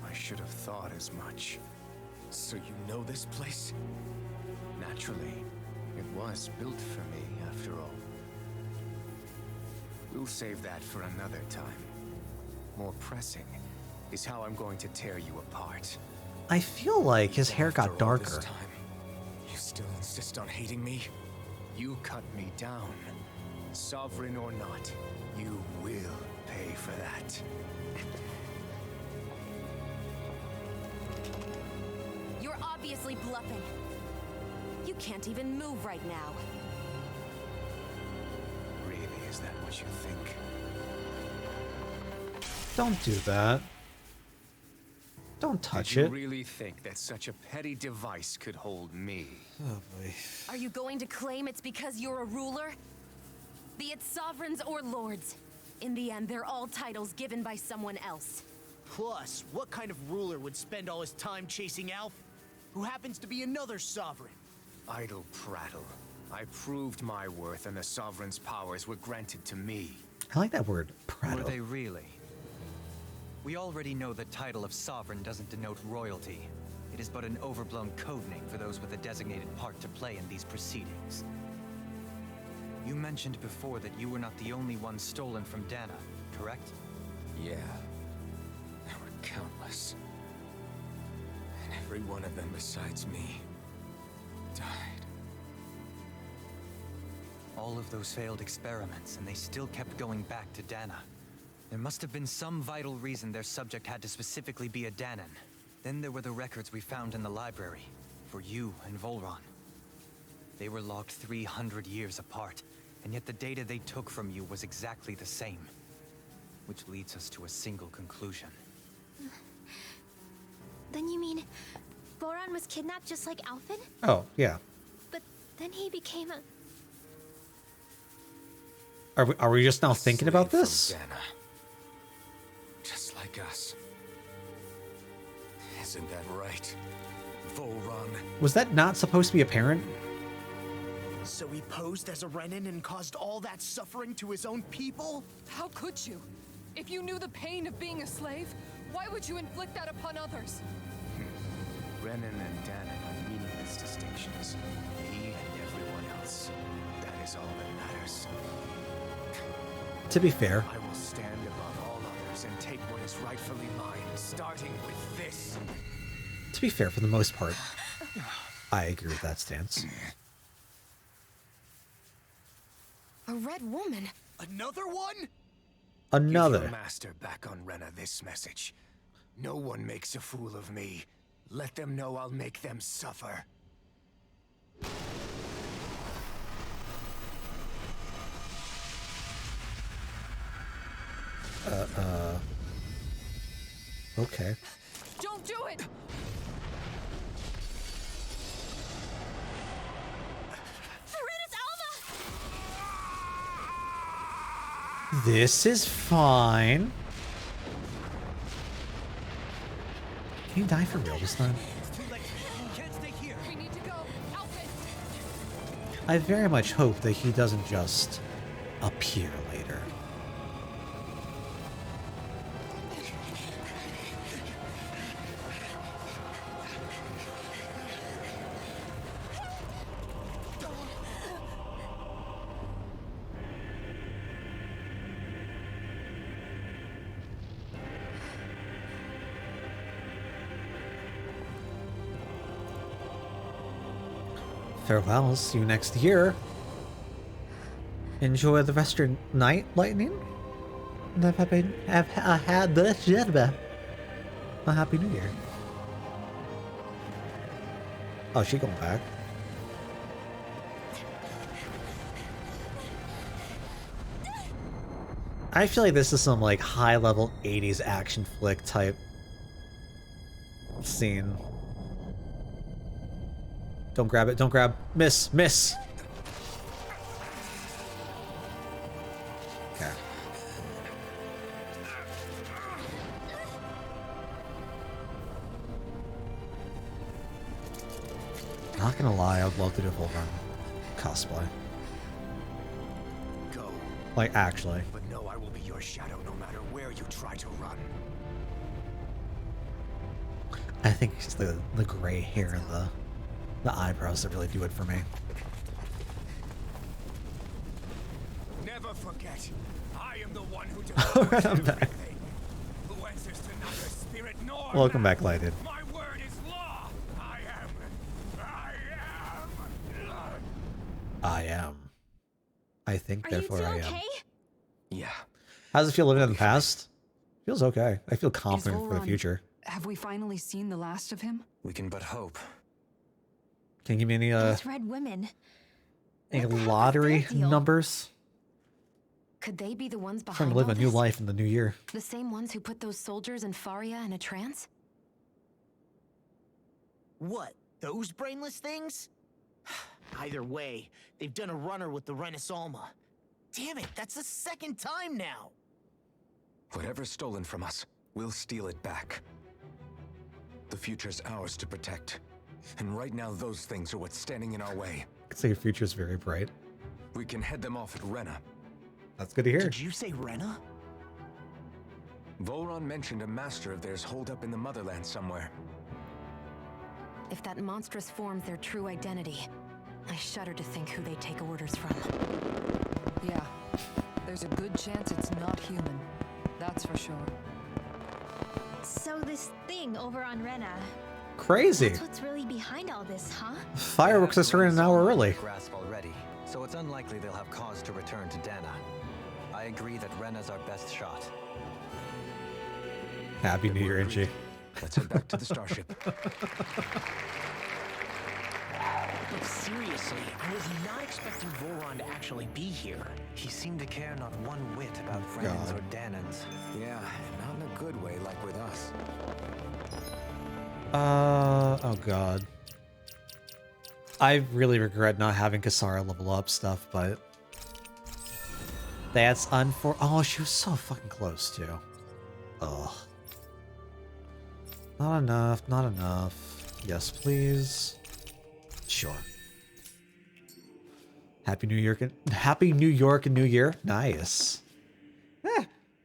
I should have thought as much. So you know this place? Naturally, it was built for me, after all. We'll save that for another time. More pressing is how I'm going to tear you apart. I feel like his hair After got all darker. this time, you still insist on hating me? You cut me down. Sovereign or not, you will pay for that. You're obviously bluffing. You can't even move right now. Really, is that what you think? Don't do that. Don't touch Did you it. really think that such a petty device could hold me? Oh boy. Are you going to claim it's because you're a ruler? Be it sovereigns or lords. In the end, they're all titles given by someone else. Plus, what kind of ruler would spend all his time chasing Alf, who happens to be another sovereign? Idle prattle. I proved my worth and the Sovereign's powers were granted to me. I like that word, Were prattle. they really? We already know the title of sovereign doesn't denote royalty. It is but an overblown codename for those with a designated part to play in these proceedings. You mentioned before that you were not the only one stolen from Dana, correct? Yeah. There were countless. And every one of them besides me died. All of those failed experiments, and they still kept going back to Dana. There must have been some vital reason their subject had to specifically be a Danan. Then there were the records we found in the library, for you and Volron. They were logged 300 years apart, and yet the data they took from you was exactly the same. Which leads us to a single conclusion. Then you mean Boron was kidnapped just like Alphen? Oh, yeah. But then he became a... Are we just now thinking about Slave this? from Dana. Just like us. Isn't that right, Volron? Was that not supposed to be apparent? So he posed as a Renin and caused all that suffering to his own people? How could you? If you knew the pain of being a slave, why would you inflict that upon others? Renan and Danan are meaningless distinctions. He and everyone else. That is all that matters. To be fair, I will stand above all others and take what is rightfully mine, starting with this. to be fair, for the most part, I agree with that stance. A red woman? Another one? Give Another. your master back on Rena this message. No one makes a fool of me. Let them know I'll make them suffer. Okay. Don't do it! This is fine. Can he die for real this time? We need to go. Alphen! I very much hope that he doesn't just appear later. Farewell, see you next year. Enjoy the rest of your night, Lightning. And have had the a happy new year. Oh, she going back. I feel like this is some like high-level 80s action flick type scene. Don't grab it, don't grab. Miss, miss! Okay. Not gonna lie, I would love to do a full run cosplay. Go. Like, actually. But no, I will be your shadow no matter where you try to run. I think it's just the gray hair and the eyebrows that really do it for me. Never forget, I am the one who Alright, I'm back. who answers to neither spirit nor Welcome man. back, Lighted. My word is law. I am. I think, therefore I am. Yeah. How does it feel living in the past? Feels okay. I feel confident for the Volron- future. Have we finally seen the last of him? We can but hope. Can you give me any Those red women. lottery deal? numbers? Could they be the ones behind Trying to live all a new this? life in the new year. The same ones who put those soldiers in Faria in a trance? What? Those brainless things? Either way, they've done a runner with the Renaissance. Damn it, that's the second time now! Whatever's stolen from us, we'll steal it back. The future's ours to protect. And right now, those things are what's standing in our way. I could say your future's very bright. We can head them off at Rena. That's good to hear. Did you say Rena? Volron mentioned a master of theirs holed up in the motherland somewhere. If that monstrous form's their true identity, I shudder to think who they take orders from. Yeah. There's a good chance it's not human. That's for sure. So this thing over on Rena, Crazy. that's what's really behind all this, huh? Fireworks are starting an hour early. Grasp already, so it's unlikely they'll have cause to return to Dana. I agree that Rena's our best shot. Happy New Year, Angie. Let's head back to the starship. But seriously, I was not expecting Volron to actually be here. He seemed to care not one whit about Renans or Danans. Yeah, not in a good way like with us. Oh god. I really regret not having Kasara level up stuff, but that's oh, she was so fucking close too. Ugh. Not enough, not enough. Yes, please. Sure. Happy New York and New Year. Nice.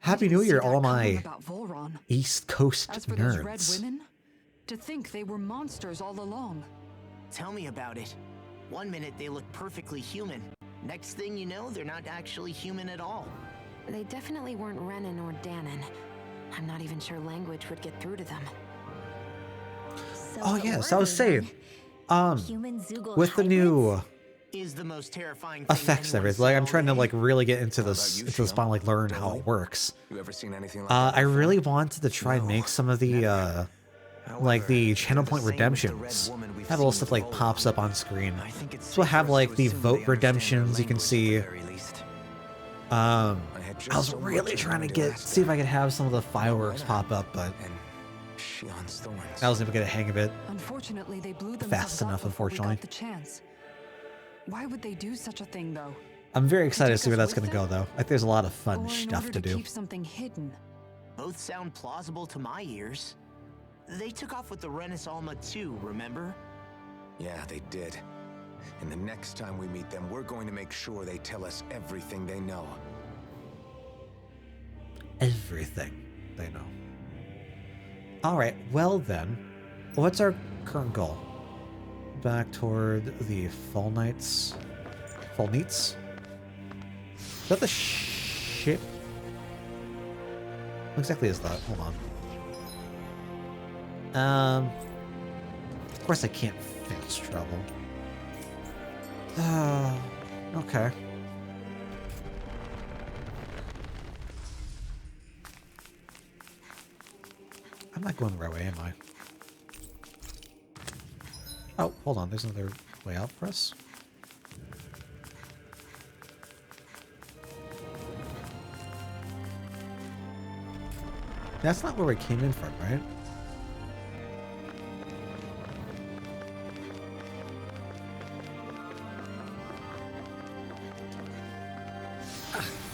Happy New Year, all my About Volron. East Coast As for those red nerds. women, to think they were monsters all along. Tell me about it. One minute they look perfectly human. Next thing you know, they're not actually human at all. They definitely weren't Renan or Danon. I'm not even sure language would get through to them. Oh yes, I was saying, Human Zoogle with the new Is the most terrifying thing effects and anyone everything, like I'm saw trying to today. like really get into this, spawn, like learn how it works. You ever seen anything like I that before? really wanted to try and make some of the like the channel point redemptions. Have a little stuff like pops up on screen. So I have like the vote redemptions you can see. I was really trying to see if I could have some of the fireworks pop up, but I wasn't able to get a hang of it. Unfortunately, they blew themselves Fast up enough, before we unfortunately. got the chance. Why would they do such a thing, though? I'm very excited to take see where us that's with going to go, them? though. Like, there's a lot of fun Or in stuff order to do. keep something hidden? Both sound plausible to my ears. They took off with the Renaissance too, remember? Yeah, they did. And the next time we meet them, we're going to make sure they tell us everything they know. Everything they know. All right, well then, what's our current goal? Back toward the Fall Knights. Fall Neats? Is that the ship? What exactly is that? Hold on. Of course I can't fast travel. Okay. I'm not going the right way, am I? Oh, hold on. There's another way out for us. That's not where we came in from, right?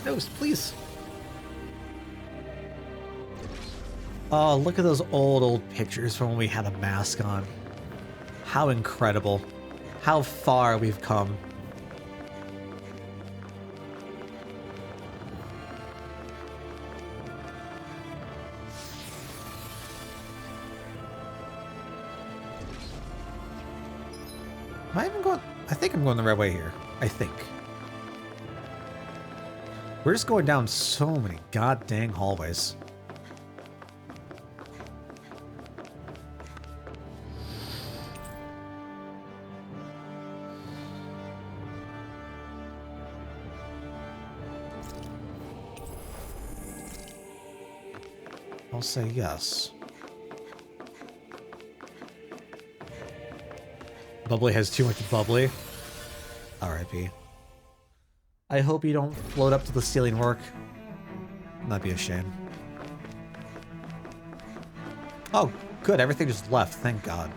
No, please. Oh, look at those old pictures from when we had a mask on. How incredible. How far we've come. Am I even going? I think I'm going the right way here. I think. We're just going down so many god dang hallways. I'll say yes. Bubbly has too much bubbly. R.I.P. I hope you don't float up to the ceiling work. That'd be a shame. Oh, good. Everything just left. Thank God.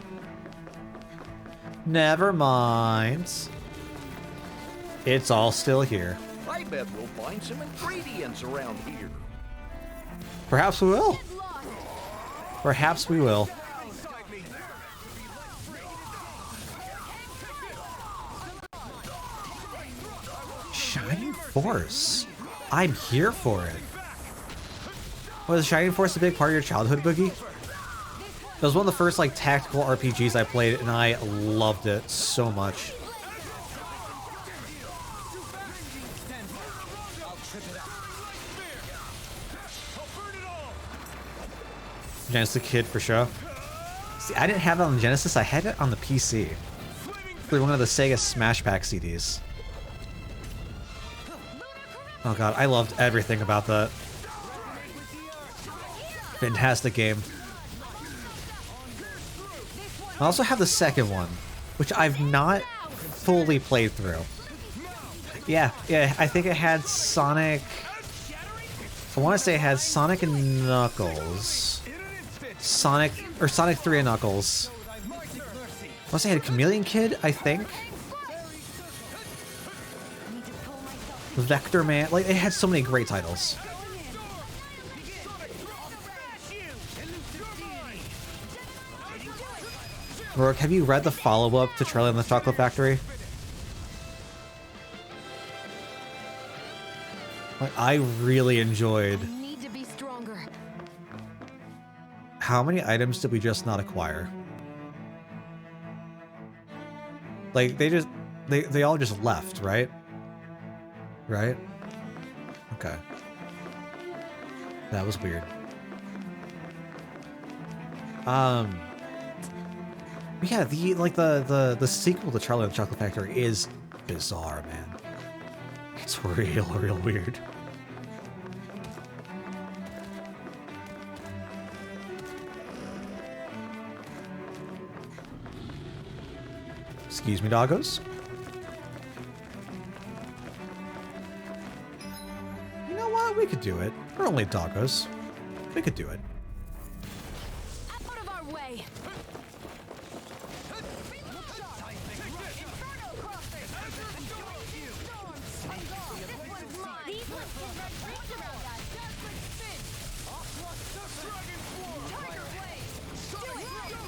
Never mind. It's all still here. I bet we'll find some ingredients around here. Perhaps we will. Perhaps we will. Shining Force. I'm here for it. Was Shining Force a big part of your childhood, Boogie? It was one of the first like tactical RPGs I played, and I loved it so much. Genesis Kid for sure. See, I didn't have it on the Genesis, I had it on the PC. Through one of the Sega Smash Pack CDs. Oh god, I loved everything about that. Fantastic game. I also have the second one, which I've not fully played through. Yeah, I think it had Sonic... I want to say it had Sonic and Knuckles. Sonic 3 and Knuckles. I want to say it had Chameleon Kid, I think. Vector Man. Like, it had so many great titles. Rourke, have you read the follow-up to Charlie and the Chocolate Factory? Like, I really enjoyed... How many items did we just not acquire? Like, they all just left, right? Right? Okay. That was weird. Yeah, the sequel to Charlie and the Chocolate Factory is bizarre, man. It's real weird. Excuse me, doggos. You know what? We could do it. We're only doggos. We could do it. Out of our way.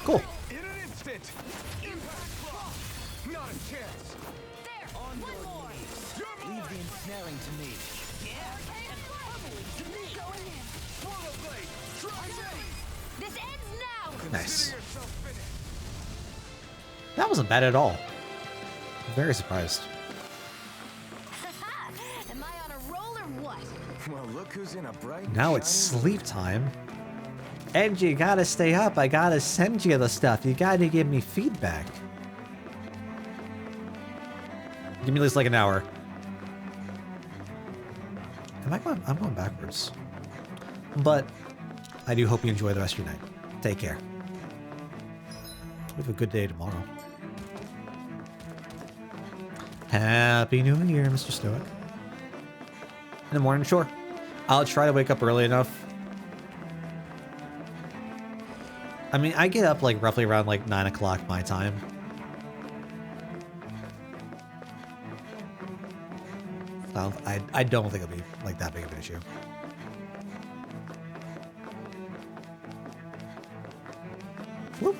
Cool. In an instant. Not a chance. There. On your knees. Leave the ensnaring to me. This ends now. Nice. That wasn't bad at all. I'm very surprised. Am I on a roll or what? Well, look who's in a bright. Now it's sleep time. And you gotta stay up. I gotta send you the stuff. You gotta give me feedback. Give me at least like an hour. Am I going? I'm going backwards. But I do hope you enjoy the rest of your night. Take care. We have a good day tomorrow. Happy New Year, Mr. Stoic. In the morning, sure. I'll try to wake up early enough. I mean, I get up like roughly around like 9 o'clock my time. I don't think it'll be like that big of an issue. Whoop.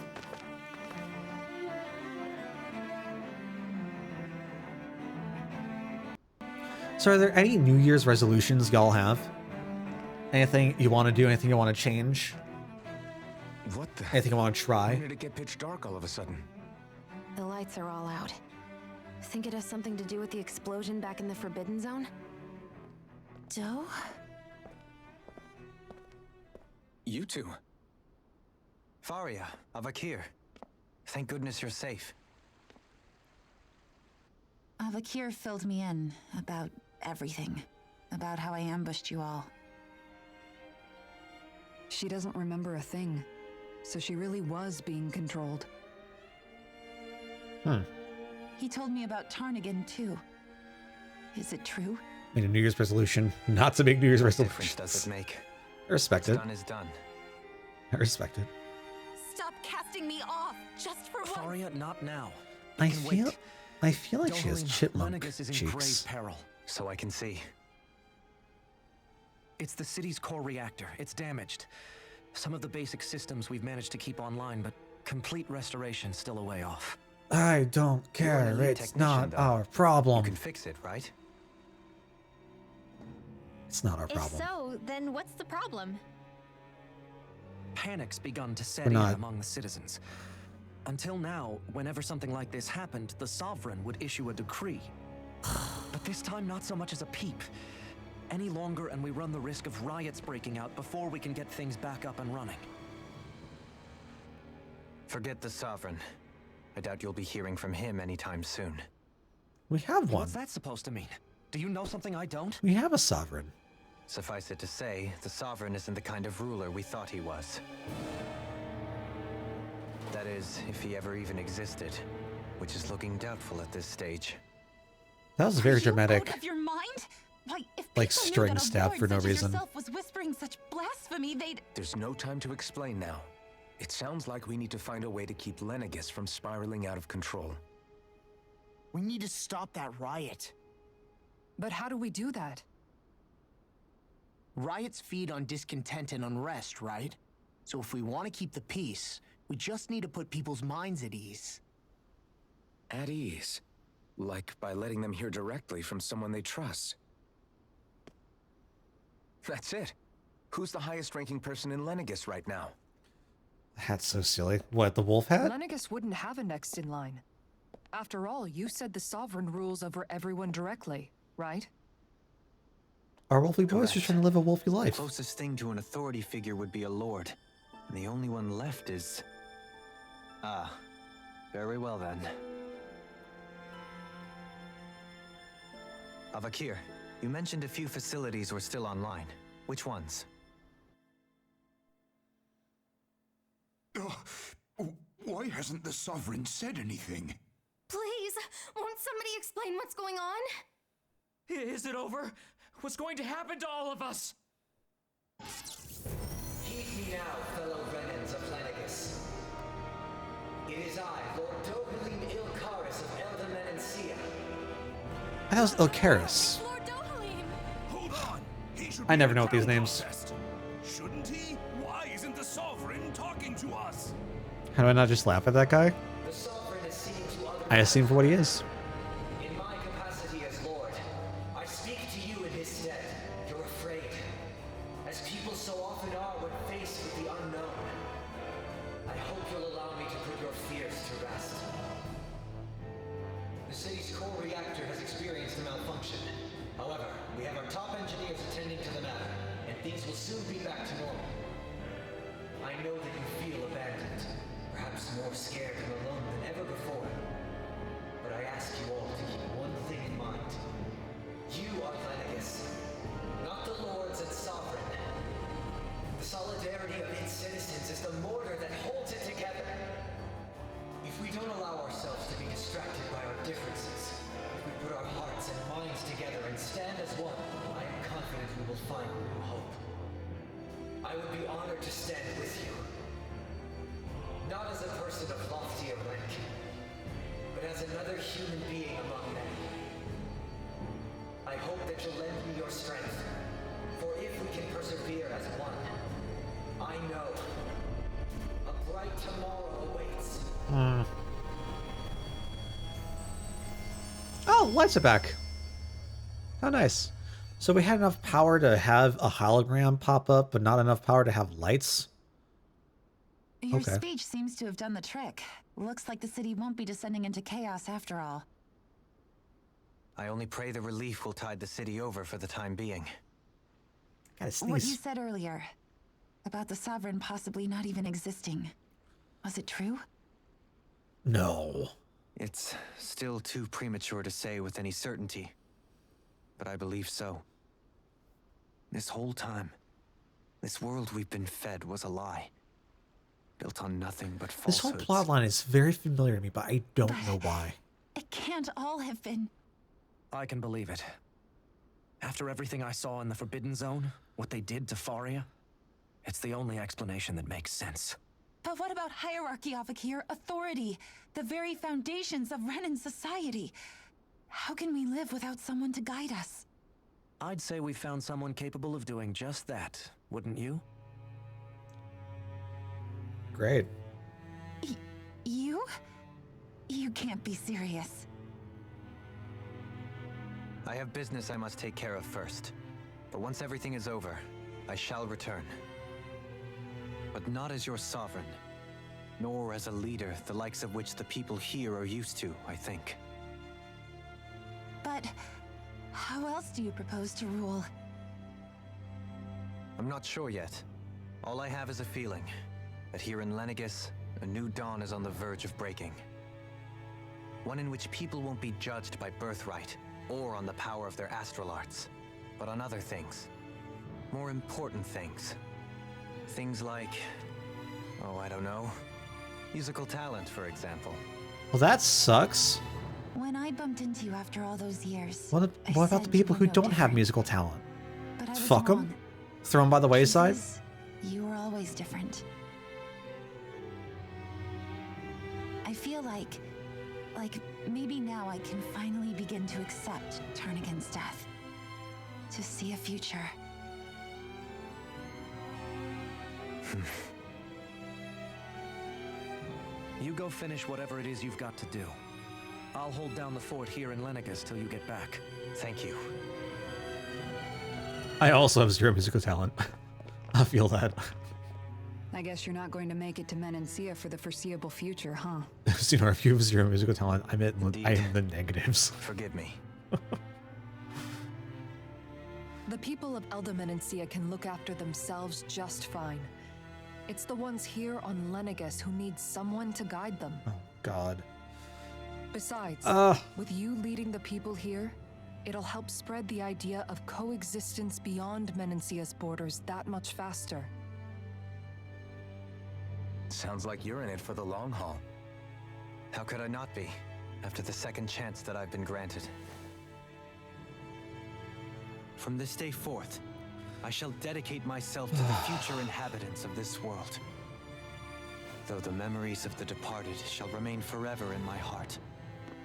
So are there any New Year's resolutions y'all have? Anything you want to do? Anything you want to change? What the? Anything you want to try? When did it get pitch dark all of a sudden? The lights are all out. Think it has something to do with the explosion back in the Forbidden Zone? Doe? You two. Faria, Avakir. Thank goodness you're safe. Avakir filled me in about everything. About how I ambushed you all. She doesn't remember a thing, so she really was being controlled. He told me about Tarnigan, too. Is it true? Made a New Year's resolution not to make New Year's What resolutions. difference does it make? I respect What's it. done is done. I respect it. Stop casting me off, just for once. Faria, not now. I feel like she has Dohalim, chipmunk Lenegis is in grave cheeks. peril. So I can see. It's the city's core reactor. It's damaged. Some of the basic systems we've managed to keep online, but complete restoration's still a way off. I don't You're an care. elite It's technician, not though. our You problem. can fix it, right? It's not our If problem. so, then what's the problem? Panic's begun to set We're in not- among the citizens. Until now, whenever something like this happened, the Sovereign would issue a decree. But this time, not so much as a peep. Any longer, and we run the risk of riots breaking out before we can get things back up and running. Forget the Sovereign. I doubt you'll be hearing from him anytime soon. We have one. What's that supposed to mean? Do you know something I don't? We have a sovereign. Suffice it to say, the Sovereign isn't the kind of ruler we thought he was. That is, if he ever even existed, which is looking doubtful at this stage. That was very Are you dramatic. out of your mind? Why, if Like people knew string that a stab lord for no such as reason. yourself was whispering such blasphemy, they'd... There's no time to explain now. It sounds like we need to find a way to keep Lenegis from spiraling out of control. We need to stop that riot. But how do we do that? Riots feed on discontent and unrest, right? So if we want to keep the peace, we just need to put people's minds at ease. At ease? Like by letting them hear directly from someone they trust. That's it. Who's the highest-ranking person in Lenegis right now? That's so silly. What, the wolf hat? Lenegis wouldn't have a next in line. After all, you said the Sovereign rules over everyone directly, right? Our wolfy boys just trying to live a wolfy The life. closest thing to an authority figure would be a lord. And the only one left is... Ah, very well then. Avakir, you mentioned a few facilities were still online. Which ones? Why hasn't the Sovereign said anything? Please, won't somebody explain what's going on? Is it over? What's going to happen to all of us? Heed me now, fellow remnants of Lenegis. It is I, Lord Dohalim Ilkaris of Elden Menancia. That was Ilkaris. Hold on. He should I be never in know what these crown names. contest. Shouldn't he? Why isn't the Sovereign talking to us? How do I not just laugh at that guy? The Sovereign is seen to other... I assume for what he is. In my capacity as Lord, I speak to you in his stead. You're afraid. As people so often are when faced with the unknown. I hope you'll allow me to put your fears to rest. The city's core reactor has experienced a malfunction. However, we have our top engineers attending to the matter, and things will soon be back to normal. I know that you feel abandoned, perhaps more scared and alone than ever before. But I ask you all to keep one thing If we don't allow ourselves to be distracted by our differences, if we put our hearts and minds together and stand as one, I am confident we will find new hope. I would be honored to stand with you. Not as a person of loftier rank, but as another human being among men. I hope that you'll lend me your strength, for if we can persevere as one, I know a bright tomorrow awaits. Oh, lights are back. How nice. So we had enough power to have a hologram pop up, but not enough power to have lights? Your speech seems to have done the trick. Looks like the city won't be descending into chaos after all. I only pray the relief will tide the city over for the time being. Gotta sneeze. What you said earlier about the Sovereign possibly not even existing, was it true? No. It's still too premature to say with any certainty, but I believe so. This whole time, this world we've been fed was a lie. Built on nothing but falsehoods. This whole plotline is very familiar to me, but I don't know why. It can't all have been... I can believe it. After everything I saw in the Forbidden Zone, what they did to Faria, it's the only explanation that makes sense. But what about hierarchy, Avakir? Authority? The very foundations of Renan society? How can we live without someone to guide us? I'd say we found someone capable of doing just that, wouldn't you? Great. You? You can't be serious. I have business I must take care of first. But once everything is over, I shall return. But not as your sovereign, nor as a leader the likes of which the people here are used to, I think. But how else do you propose to rule? I'm not sure yet. All I have is a feeling that here in Lenegis, a new dawn is on the verge of breaking. One in which people won't be judged by birthright or on the power of their astral arts, but on other things. More important things. Things like, oh, I don't know, musical talent, for example. Well, that sucks. When I bumped into you after all those years... What about the people who don't have musical talent? But I was Fuck them? wrong. Throw them by the wayside? You were always different. I feel like maybe now I can finally begin to accept Tarnigan's death. To see a future. You go finish whatever it is you've got to do. I'll hold down the fort here in Lenegis till you get back. Thank you. I also have zero musical talent. I feel that. I guess you're not going to make it to Menancia for the foreseeable future, huh? So, if you have zero musical talent, I'm in the negatives. Forgive me. The people of Elda Menancia can look after themselves just fine. It's the ones here on Lenegis who need someone to guide them. Oh, God. Besides, with you leading the people here, it'll help spread the idea of coexistence beyond Menancia's borders that much faster. Sounds like you're in it for the long haul. How could I not be, after the second chance that I've been granted? From this day forth, I shall dedicate myself to the future inhabitants of this world. Though the memories of the departed shall remain forever in my heart.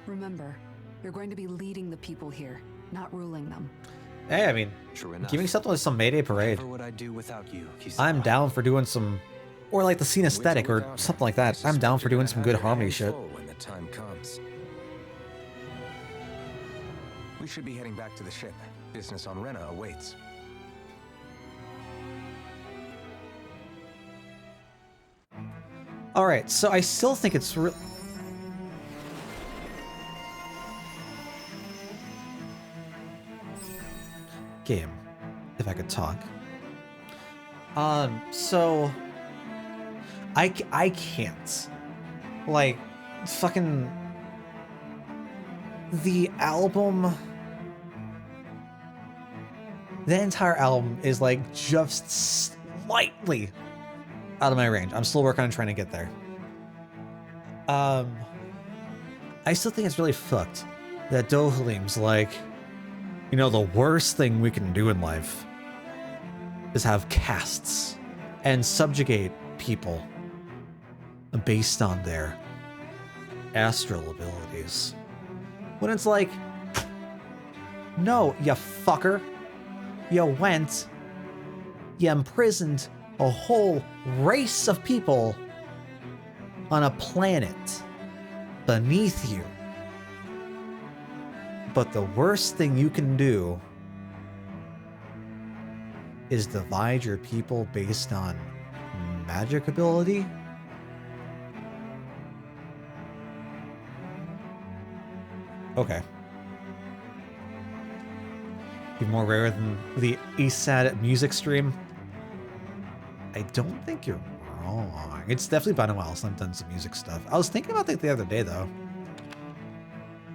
Remember, you're going to be leading the people here, not ruling them. Hey, I mean, give me something like some Mayday Parade. Whatever would I do without you, I'm down for doing some, or like the scene aesthetic or something like that. I'm down for doing some good harmony shit. When the time comes. We should be heading back to the ship. Business on Rena awaits. Alright, so I still think it's game, if I could talk. So I can't. Like, fucking the album, the entire album is like just slightly out of my range. I'm still working on trying to get there. I still think it's really fucked that Dohalim's like, you know, the worst thing we can do in life is have castes and subjugate people based on their astral abilities. When it's like, no, you fucker. You imprisoned a whole race of people on a planet beneath you. But the worst thing you can do is divide your people based on magic ability? Okay. Even more rare than the ESAD music stream? I don't think you're wrong. It's definitely been a while since I've done some music stuff. I was thinking about that the other day, though.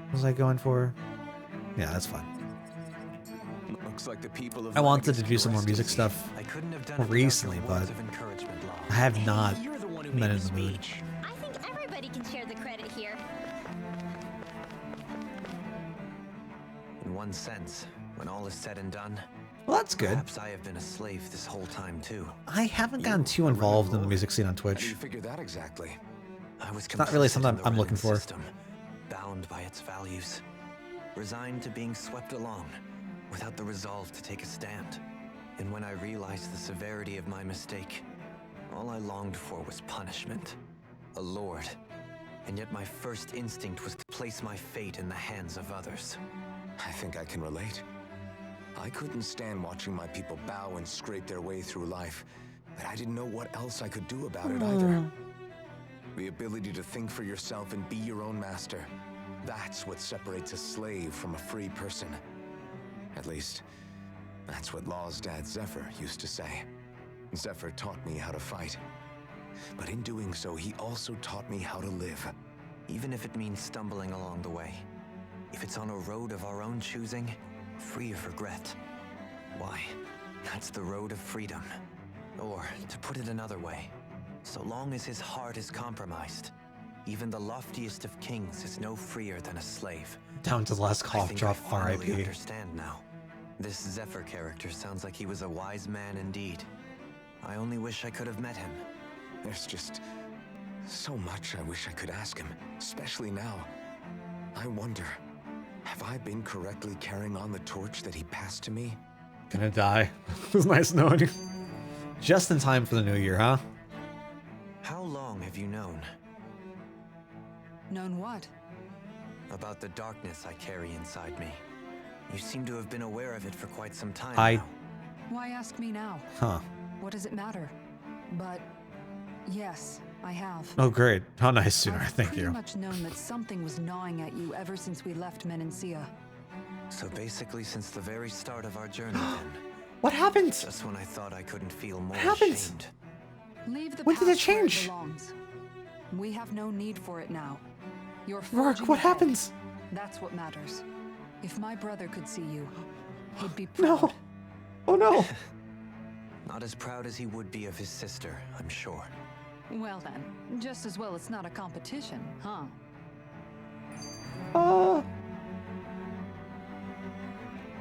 What was I going for? Yeah, that's fine. Looks like the people of I wanted to do some more music stuff recently, but I have not been in the mood. I think everybody can share the credit here. In one sense, when all is said and done, well, that's good. Perhaps I have been a slave this whole time too. I haven't gotten too involved in the music scene on Twitch. How do you figure that exactly? I was it's not really something I'm looking for. System, bound by its values, resigned to being swept along, without the resolve to take a stand. And when I realized the severity of my mistake, all I longed for was punishment, a lord. And yet my first instinct was to place my fate in the hands of others. I think I can relate. I couldn't stand watching my people bow and scrape their way through life, but I didn't know what else I could do about it either. The ability to think for yourself and be your own master, that's what separates a slave from a free person. At least, that's what Law's dad Zephyr used to say. Zephyr taught me how to fight. But in doing so, he also taught me how to live. Even if it means stumbling along the way. If it's on a road of our own choosing, free of regret. Why, that's the road of freedom. Or, to put it another way, so long as his heart is compromised, even the loftiest of kings is no freer than a slave. Down to the last cough drop, I R.I.P. understand now. This Zephyr character sounds like he was a wise man indeed. I only wish I could have met him. There's just so much I wish I could ask him, especially now. I wonder, have I been correctly carrying on the torch that he passed to me? Gonna die. It was nice knowing you. Just in time for the new year, huh? How long have you known? Known what? About the darkness I carry inside me. You seem to have been aware of it for quite some time now. Why ask me now? Huh. What does it matter? But yes, I have. Oh, great. How nice, Sooner. Thank I've you. pretty much known that something was gnawing at you ever since we left Menancia. So basically since the very start of our journey then. What happened? Just when I thought I couldn't feel more What happened? ashamed. Leave the When did it past where change? belongs. We have no need for it now. You're Rourke, forging what ahead. happens? That's what matters. If my brother could see you, he'd be No. proud. Oh no. Not as proud as he would be of his sister, I'm sure. Well then, just as well it's not a competition, huh?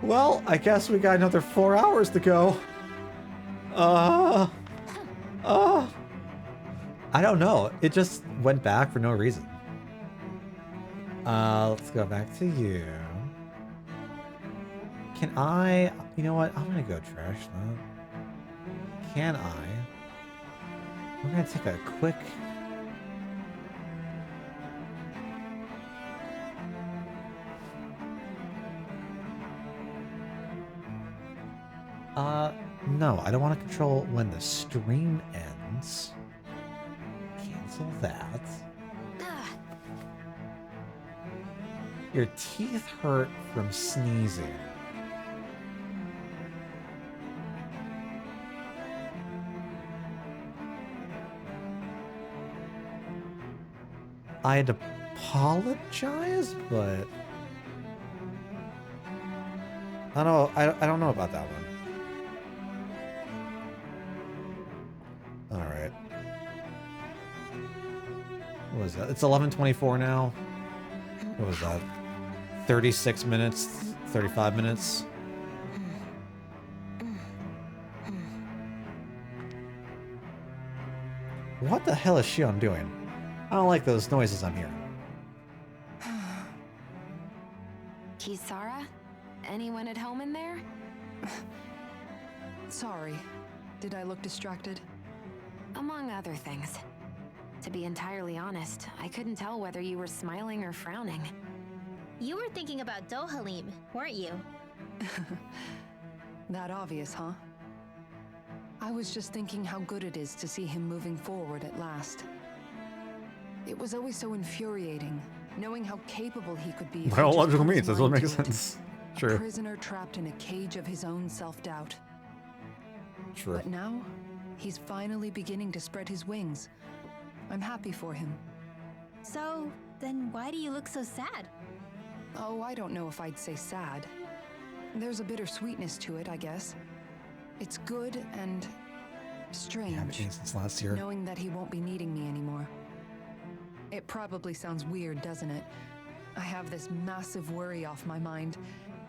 Well, I guess we got another 4 hours to go. I don't know. It just went back for no reason. Let's go back to you. Can I... You know what? I'm gonna go trash that. Can I? We're gonna take a quick... No, I don't want to control when the stream ends. Cancel that. Your teeth hurt from sneezing. I'd apologize, but I don't know. I don't know about that one. All right. What was that? It's 11:24 now. What was that? 36 minutes, 35 minutes. What the hell is Shion doing? I don't like those noises I'm hearing. Kisara? Anyone at home in there? Sorry. Did I look distracted? Among other things. To be entirely honest, I couldn't tell whether you were smiling or frowning. You were thinking about Dohalim, weren't you? That obvious, huh? I was just thinking how good it is to see him moving forward at last. It was always so infuriating, knowing how capable he could be. By all logical means, that's what makes sense. Sure. A prisoner trapped in a cage of his own self-doubt. True. But now, he's finally beginning to spread his wings. I'm happy for him. So, then why do you look so sad? Oh, I don't know if I'd say sad. There's a bittersweetness to it, I guess. It's good and strange. Haven't changed since last year. Knowing that he won't be needing me anymore. It probably sounds weird, doesn't it? I have this massive worry off my mind.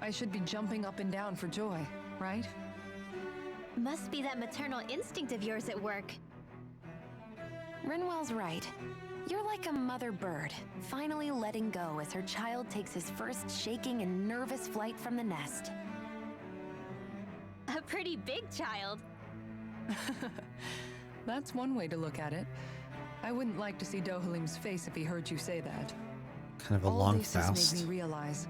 I should be jumping up and down for joy, right? Must be that maternal instinct of yours at work. Rinwell's right. You're like a mother bird, finally letting go as her child takes his first shaking and nervous flight from the nest. A pretty big child. That's one way to look at it. I wouldn't like to see Dohalim's face if he heard you say that. Kind of a long All this has fast. made me realize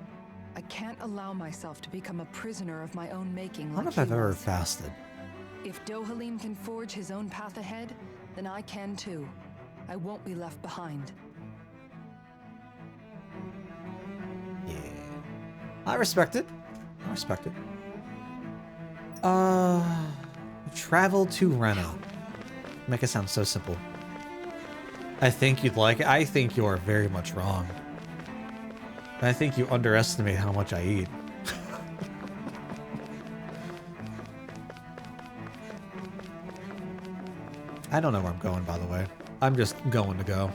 I can't allow myself to become a prisoner of my own making. I don't know like if I've he ever was. fasted. If Dohalim can forge his own path ahead, then I can too. I won't be left behind. Yeah. I respect it. I respect it. Travel to Rena. Make it sound so simple. I think you'd like it. I think you are very much wrong. I think you underestimate how much I eat. I don't know where I'm going, by the way. I'm just going to go.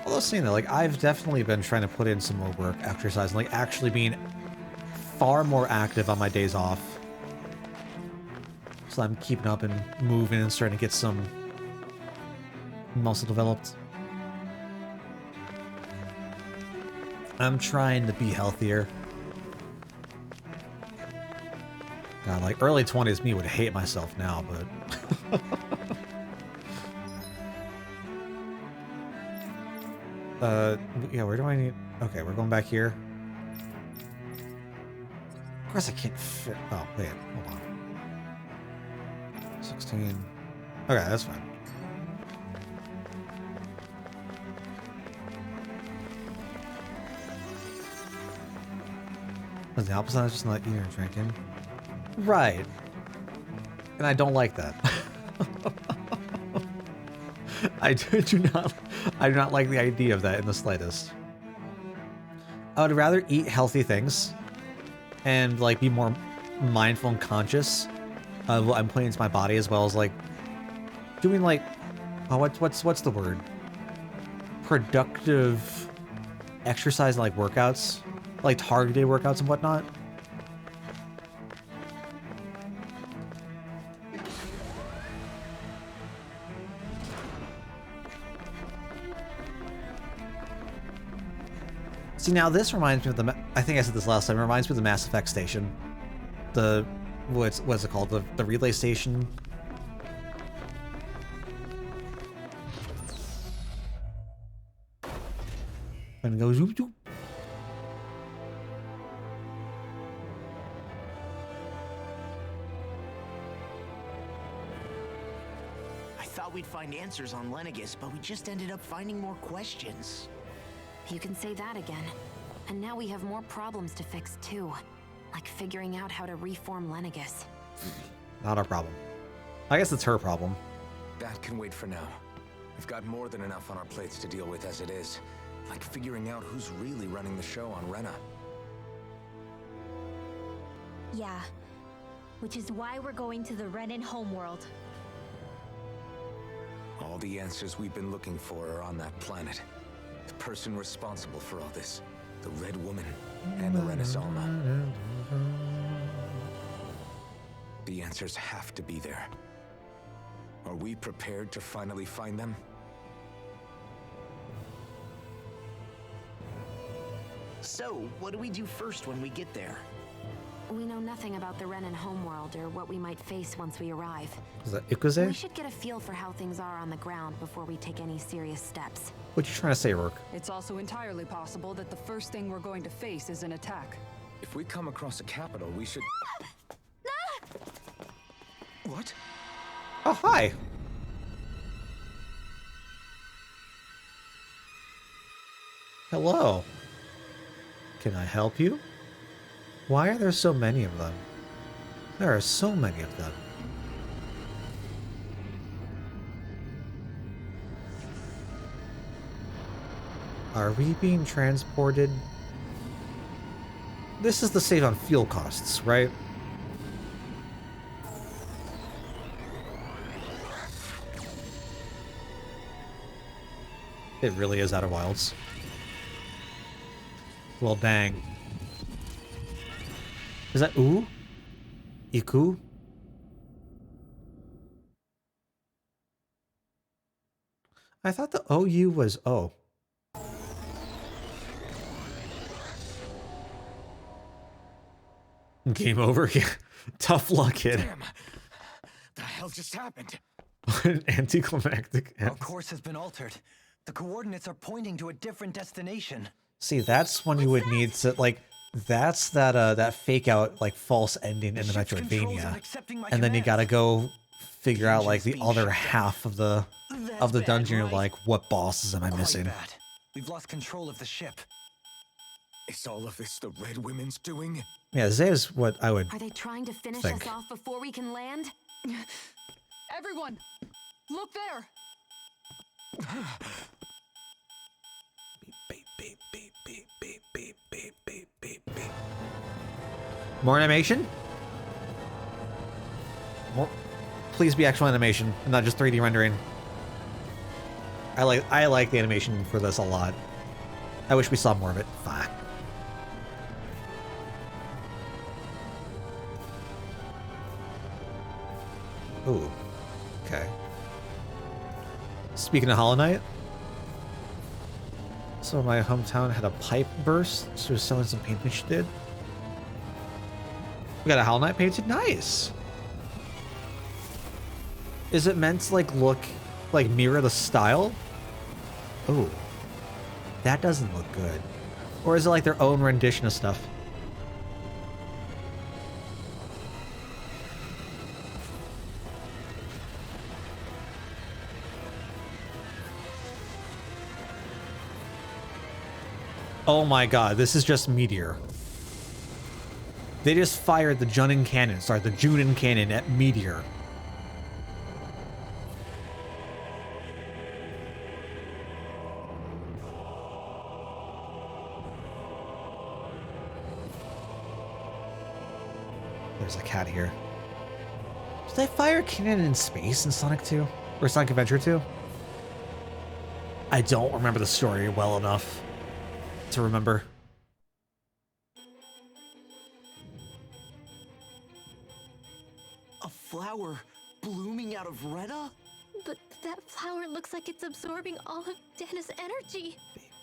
Although saying that, like, I've definitely been trying to put in some more work, exercise, and, like, actually being far more active on my days off. So I'm keeping up and moving and starting to get some muscle developed. I'm trying to be healthier. God, like, early 20s me would hate myself now, but... yeah, where do I need... Okay, we're going back here. Of course I can't fit... Oh, wait, hold on. 16... Okay, that's fine. Was the opposite just not eating or drinking? Right. And I don't like that. I do not like the idea of that in the slightest. I would rather eat healthy things and like be more mindful and conscious of what I'm putting into my body, as well as like doing like what's the word? Productive exercise, like workouts, like targeted workouts and whatnot. See, now this reminds me of the... I think I said this last time. It reminds me of the Mass Effect station. The... What's it called? The relay station. And it goes... Zoop, zoop. I thought we'd find answers on Lenegis, but we just ended up finding more questions. You can say that again. And now we have more problems to fix too. Like figuring out how to reform Lenegis. Not our problem. I guess it's her problem. That can wait for now. We've got more than enough on our plates to deal with as it is. Like figuring out who's really running the show on Rena. Yeah. which is why we're going to the Renan homeworld. All the answers we've been looking for are on that planet. The person responsible for all this, the Red Woman and the Alma. The answers have to be there. Are we prepared to finally find them? So, what do we do first when we get there? We know nothing about the Renan homeworld or what we might face once we arrive. Is that Ikuze? We should get a feel for how things are on the ground before we take any serious steps. What you trying to say, Rourke? It's also entirely possible that the first thing we're going to face is an attack. If we come across a capital, we should... What? Oh, hi. Hello. Can I help you? Why are there so many of them? There are so many of them. Are we being transported? This is the save on fuel costs, right? It really is Outer Wilds. Well, dang. Is that Ooh? Iku? I thought the OU was O. Game over? Yeah. Tough luck, kid. Damn! The hell just happened? An anticlimactic end. Our course has been altered. The coordinates are pointing to a different destination. See, that's when you would need to, like, that's that that fake out, like, false ending in the Metroidvania. And then you gotta go figure out, like, the other half of the dungeon. You're like, what bosses am I missing? Bad. We've lost control of the ship. Is all of this the Red Women's doing? Yeah, Zay is what I would Are they trying to finish think. us off before we can land? Everyone, look there! More animation? More, please be actual animation, and not just 3D rendering. I like the animation for this a lot. I wish we saw more of it. Fuck. Ooh. Okay. Speaking of Hollow Knight, so my hometown had a pipe burst, so she was selling some painting she did. We got a Hollow Knight painted. Nice. Is it meant to like look like mirror the style? Oh, that doesn't look good. Or is it like their own rendition of stuff? Oh my god, this is just Meteor. They just fired the Junin cannon, sorry, the Junin cannon at Meteor. There's a cat here. Did they fire a cannon in space in Sonic 2? Or Sonic Adventure 2? I don't remember the story well enough to remember. A flower blooming out of Rena? But that flower looks like it's absorbing all of Dana's energy.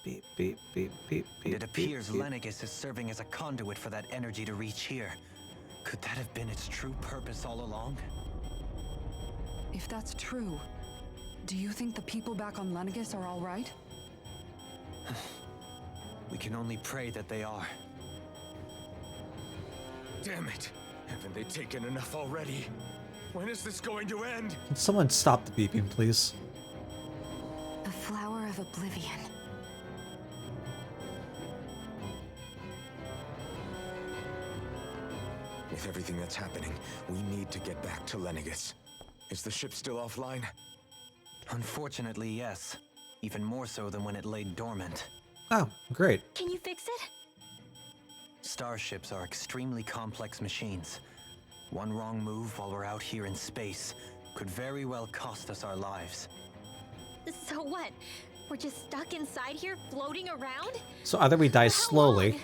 Beep, beep, beep, beep, beep, It appears beep. Lenegis is serving as a conduit for that energy to reach here. Could that have been its true purpose all along? If that's true, do you think the people back on Lenegis are all right? We can only pray that they are. Damn it! Haven't they taken enough already? When is this going to end? Can someone stop the beeping, please? A flower of oblivion. With everything that's happening, we need to get back to Lenegis. Is the ship still offline? Unfortunately, yes. Even more so than when it lay dormant. Oh, great. Can you fix it? Starships are extremely complex machines. One wrong move while we're out here in space could very well cost us our lives. So what? We're just stuck inside here, floating around? So either we die slowly,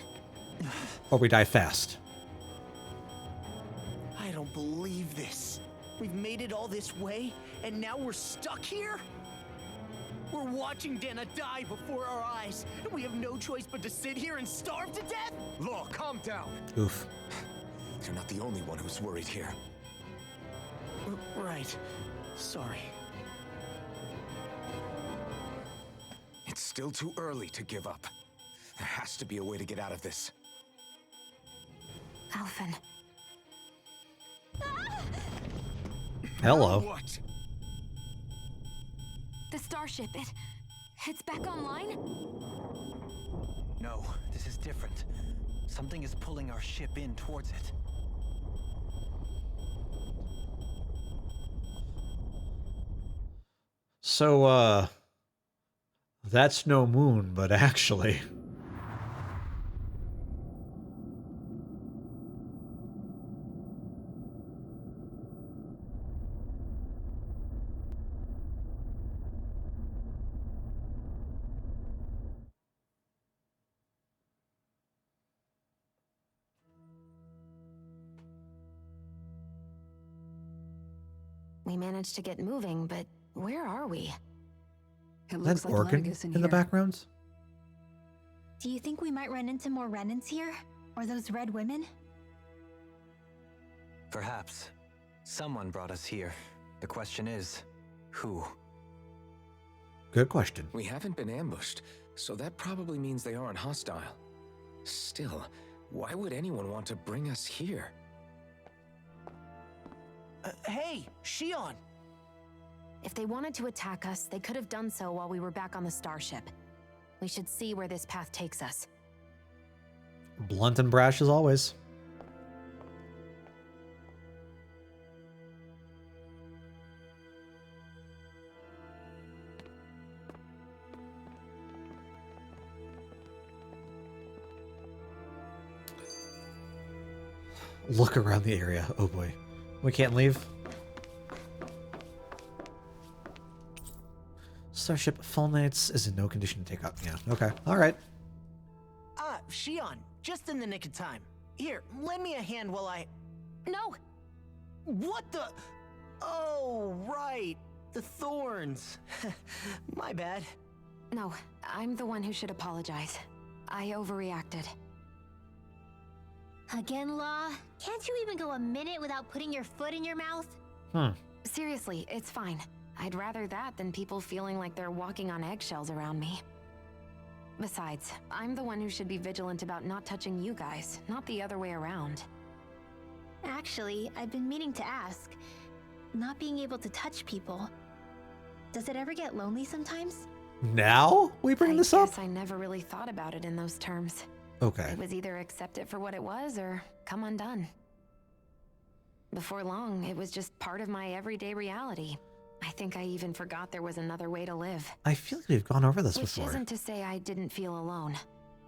or we die fast. I don't believe this. We've made it all this way, and now we're stuck here? We're watching Dana die before our eyes, and we have no choice but to sit here and starve to death? Law, calm down. Oof. You're not the only one who's worried here. Right. Sorry. It's still too early to give up. There has to be a way to get out of this. Alphen. Hello. What? The starship, it's back online? No, this is different. Something is pulling our ship in towards it. So, that's no moon, but actually... We managed to get moving, but where are we? It Is looks that like organ Lenegus in the here. background? Do you think we might run into more remnants here? Or those red women? Perhaps. Someone brought us here. The question is, who? Good question. We haven't been ambushed, so that probably means they aren't hostile. Still, why would anyone want to bring us here? Hey, Shion! If they wanted to attack us, they could have done so while we were back on the starship. We should see where this path takes us. Blunt and brash as always. Look around the area. Oh boy. We can't leave. Starship fulminates is in no condition to take up. Yeah, okay. Alright. Shion, just in the nick of time. Here, lend me a hand while I... No! What the... Oh, right. The thorns. My bad. No, I'm the one who should apologize. I overreacted. Again, Law? Can't you even go a minute without putting your foot in your mouth? Seriously, it's fine. I'd rather that than people feeling like they're walking on eggshells around me. Besides, I'm the one who should be vigilant about not touching you guys, not the other way around. Actually, I've been meaning to ask. Not being able to touch people. Does it ever get lonely sometimes? Now we bring this up? I never really thought about it in those terms. Okay. It was either accept it for what it was or come undone. Before long, it was just part of my everyday reality. I think I even forgot there was another way to live. I feel like we've gone over this Which before. isn't to say I didn't feel alone.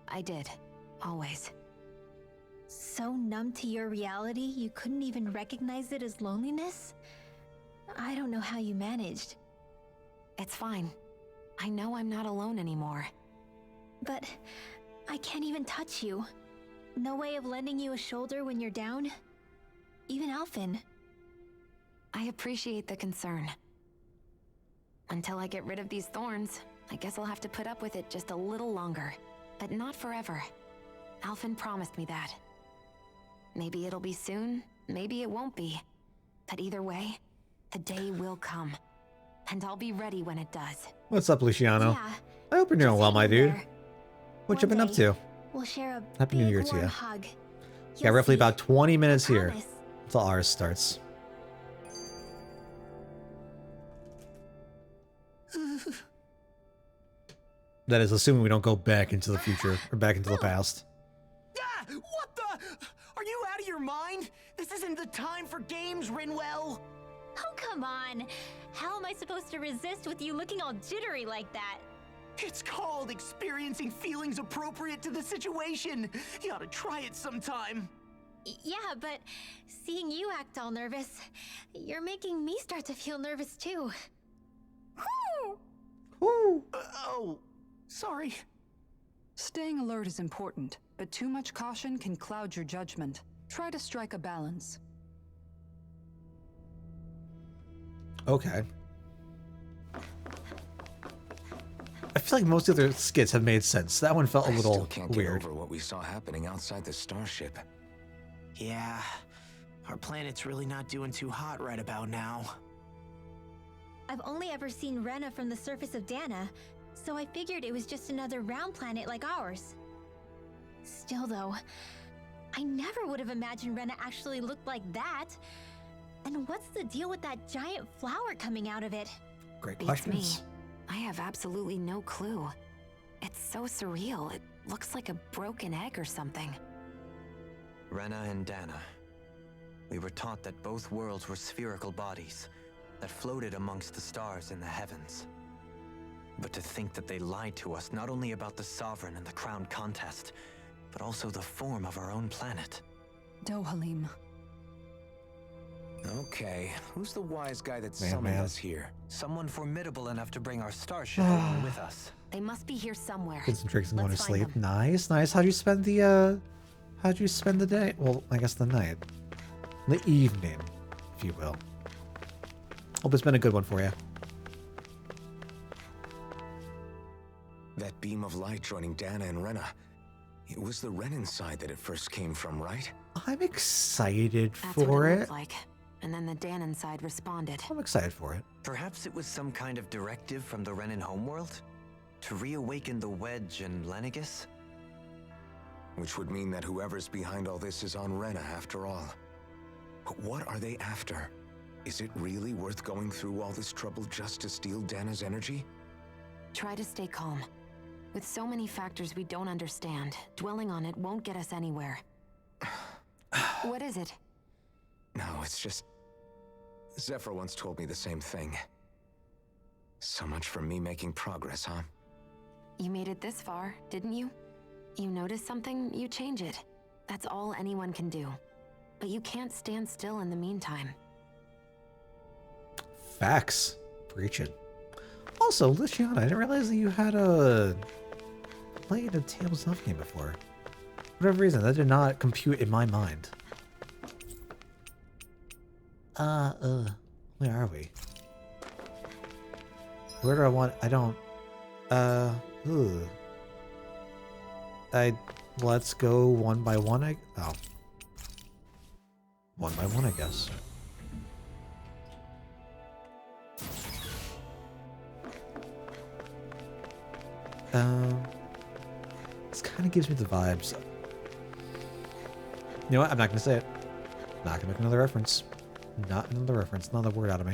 I did. Always. So numb to your reality, you couldn't even recognize it as loneliness? I don't know how you managed. It's fine. I know I'm not alone anymore. But I can't even touch you. No way of lending you a shoulder when you're down? Even Alphen. I appreciate the concern. Until I get rid of these thorns, I guess I'll have to put up with it just a little longer. But not forever. Alphen promised me that. Maybe it'll be soon, maybe it won't be. But either way, the day will come. And I'll be ready when it does. What's up, Luciano? Yeah, I hope you're doing well, my dude. there. What you One been up day, to? We'll share a Happy New big Year to warm you. hug. Yeah, You'll roughly see. about 20 minutes here Promise. until ours starts. That is assuming we don't go back into the future or back into the past. What the... Are you out of your mind? This isn't the time for games, Rinwell. Oh, come on. How am I supposed to resist with you looking all jittery like that? It's called experiencing feelings appropriate to the situation. You ought to try it sometime. Yeah, but seeing you act all nervous, you're making me start to feel nervous too. Oh, sorry. Staying alert is important, but too much caution can cloud your judgment. Try to strike a balance. Okay. I feel like most of the skits have made sense. That one felt a I little still can't weird. get over what we saw happening outside the starship. Yeah, our planet's really not doing too hot right about now. I've only ever seen Rena from the surface of Dana, so I figured it was just another round planet like ours. Still though, I never would have imagined Rena actually looked like that. And what's the deal with that giant flower coming out of it? Great Beats questions. me. I have absolutely no clue. It's so surreal. It looks like a broken egg or something. Rena and Dana. We were taught that both worlds were spherical bodies that floated amongst the stars in the heavens. But to think that they lied to us not only about the Sovereign and the Crown contest, but also the form of our own planet. Dohalim. Okay, who's the wise guy that Man, summoned man. us here? Someone formidable enough to bring our starship along with us. They must be here somewhere. Did some tricks and going to Let's find sleep. them. Nice, nice. How'd you spend the day? Well, I guess the night. The evening, if you will. Hope it's been a good one for you. That beam of light joining Dana and Rena. It was the Renan side that it first came from, right? I'm excited That's for what it it. looked like. And then the Danon side responded. I'm excited for it. Perhaps it was some kind of directive from the Renan homeworld? To reawaken the Wedge and Lenegis? Which would mean that whoever's behind all this is on Rena after all. But what are they after? Is it really worth going through all this trouble just to steal Dana's energy? Try to stay calm. With so many factors we don't understand, dwelling on it won't get us anywhere. What is it? No, it's just... Zephyr once told me the same thing. So much for me making progress, huh? You made it this far, didn't you? You notice something, you change it. That's all anyone can do. But you can't stand still in the meantime. Facts. Preach it. Also, Luciana, I didn't realize that you had played a tabletop game before. For whatever reason, that did not compute in my mind. Where are we? Where do I want? I don't. Let's go one by one. One by one, I guess. This kind of gives me the vibes. You know what? I'm not gonna say it. Not gonna make another reference. Not another reference. Another word out of me.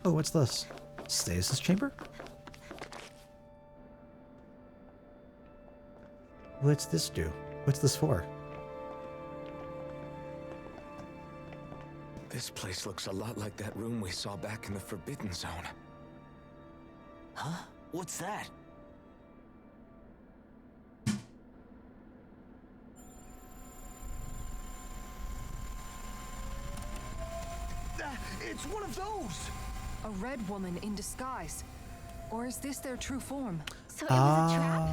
Oh, what's this? Stasis chamber? What's this do? What's this for? This place looks a lot like that room we saw back in the Forbidden Zone. Huh? What's that? It's one of those! A red woman in disguise. Or is this their true form? So it was a trap?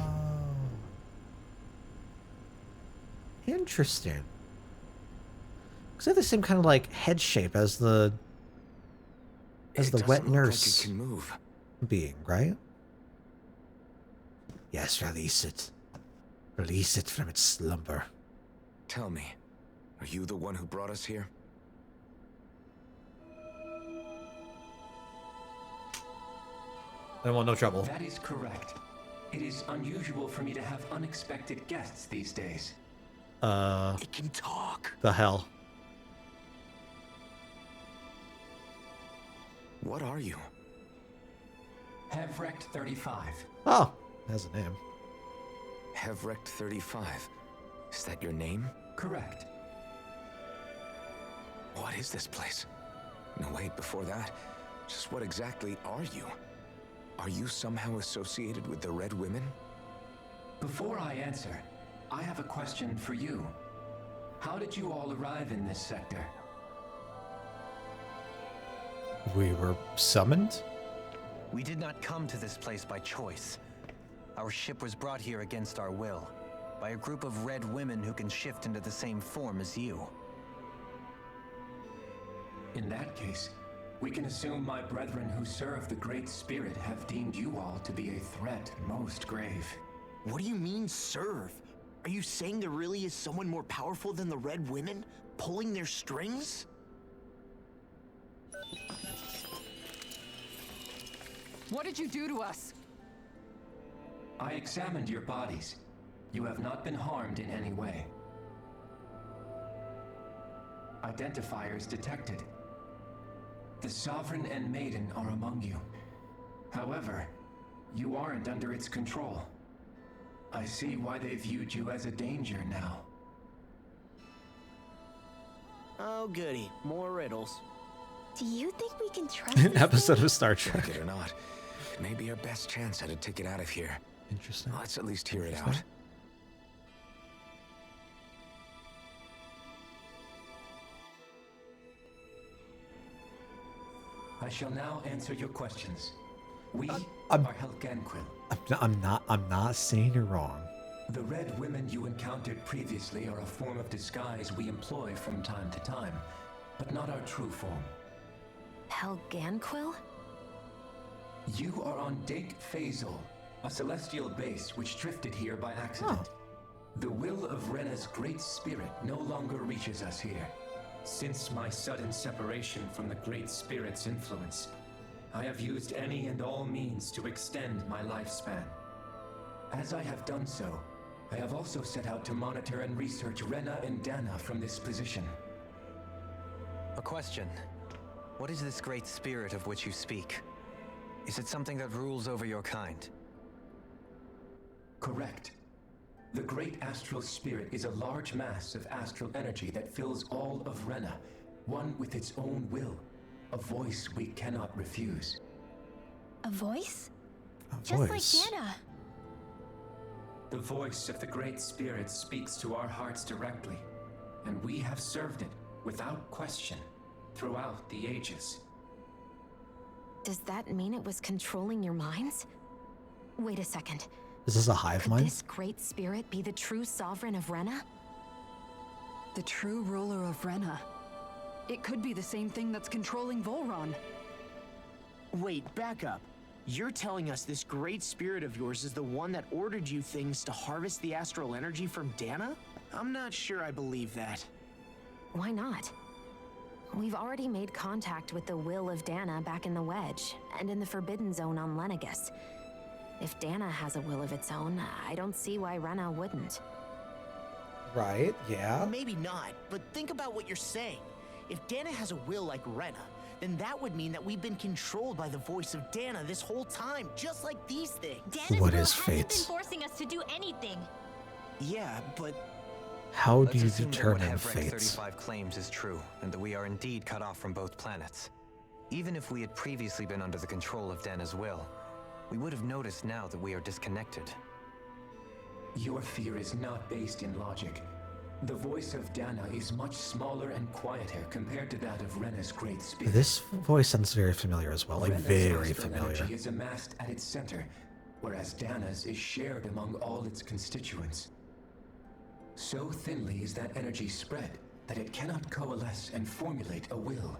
Interesting. Because they have the same kind of like head shape as the wet nurse Like it can move. being, right? Yes, release it. Release it from its slumber. Tell me, are you the one who brought us here? I want no trouble. That is correct. It is unusual for me to have unexpected guests these days. It can talk. The hell? What are you? Hevrect 35. Oh, has a name. Hevrect 35. Is that your name? Correct. What is this place? No, wait, before that, just what exactly are you? Are you somehow associated with the Red Women? Before I answer, I have a question for you. How did you all arrive in this sector? We were summoned? We did not come to this place by choice. Our ship was brought here against our will, by a group of red women who can shift into the same form as you. In that case, we can assume my brethren who serve the Great Spirit have deemed you all to be a threat most grave. What do you mean, serve? Are you saying there really is someone more powerful than the red women, pulling their strings? What did you do to us? I examined your bodies. You have not been harmed in any way. Identifiers detected. The Sovereign and Maiden are among you. However, you aren't under its control. I see why they viewed you as a danger now. Oh goody, more riddles. Do you think we can trust An this episode thing? of Star Trek. Like it or not, it may be our best chance at a ticket out of here. Interesting. Let's at least hear it out. I shall now answer your questions. We I'm- are Helganquil. I'm not saying you're wrong. The red women you encountered previously are a form of disguise we employ from time to time, but not our true form. Helganquil? You are on Dake Phasol, a celestial base which drifted here by accident. The will of Rena's great spirit no longer reaches us here. Since my sudden separation from the Great Spirit's influence, I have used any and all means to extend my lifespan. As I have done so, I have also set out to monitor and research Rena and Dana from this position. A question. What is this great spirit of which you speak? Is it something that rules over your kind? Correct. The great astral spirit is a large mass of astral energy that fills all of Rena, one with its own will, a voice we cannot refuse. A voice? A Just voice. like Dana. The voice of the great spirit speaks to our hearts directly, and we have served it without question throughout the ages. Does that mean it was controlling your minds? Wait a second. Is this a hive Could mind? this great spirit be the true sovereign of Rena? The true ruler of Rena. It could be the same thing that's controlling Volron. Wait, back up. You're telling us this great spirit of yours is the one that ordered you things to harvest the astral energy from Dana? I'm not sure I believe that. Why not? We've already made contact with the will of Dana back in the Wedge, and in the Forbidden Zone on Lenegus. If Dana has a will of its own, I don't see why Rena wouldn't. Right, yeah. Maybe not, but think about what you're saying. If Dana has a will like Rena, then that would mean that we've been controlled by the voice of Dana this whole time, just like these things. Dana's What will is hasn't fate? been forcing us to do anything. Yeah, but How do Let's you assume that what determine Hev Rank fate? 35 claims is true, and that we are indeed cut off from both planets. Even if we had previously been under the control of Dana's will, we would have noticed now that we are disconnected. Your fear is not based in logic. The voice of Dana is much smaller and quieter compared to that of Rena's great spirit. This voice sounds very familiar as well, like Rena's very astral familiar. energy is amassed at its center, whereas Dana's is shared among all its constituents. So thinly is that energy spread that it cannot coalesce and formulate a will.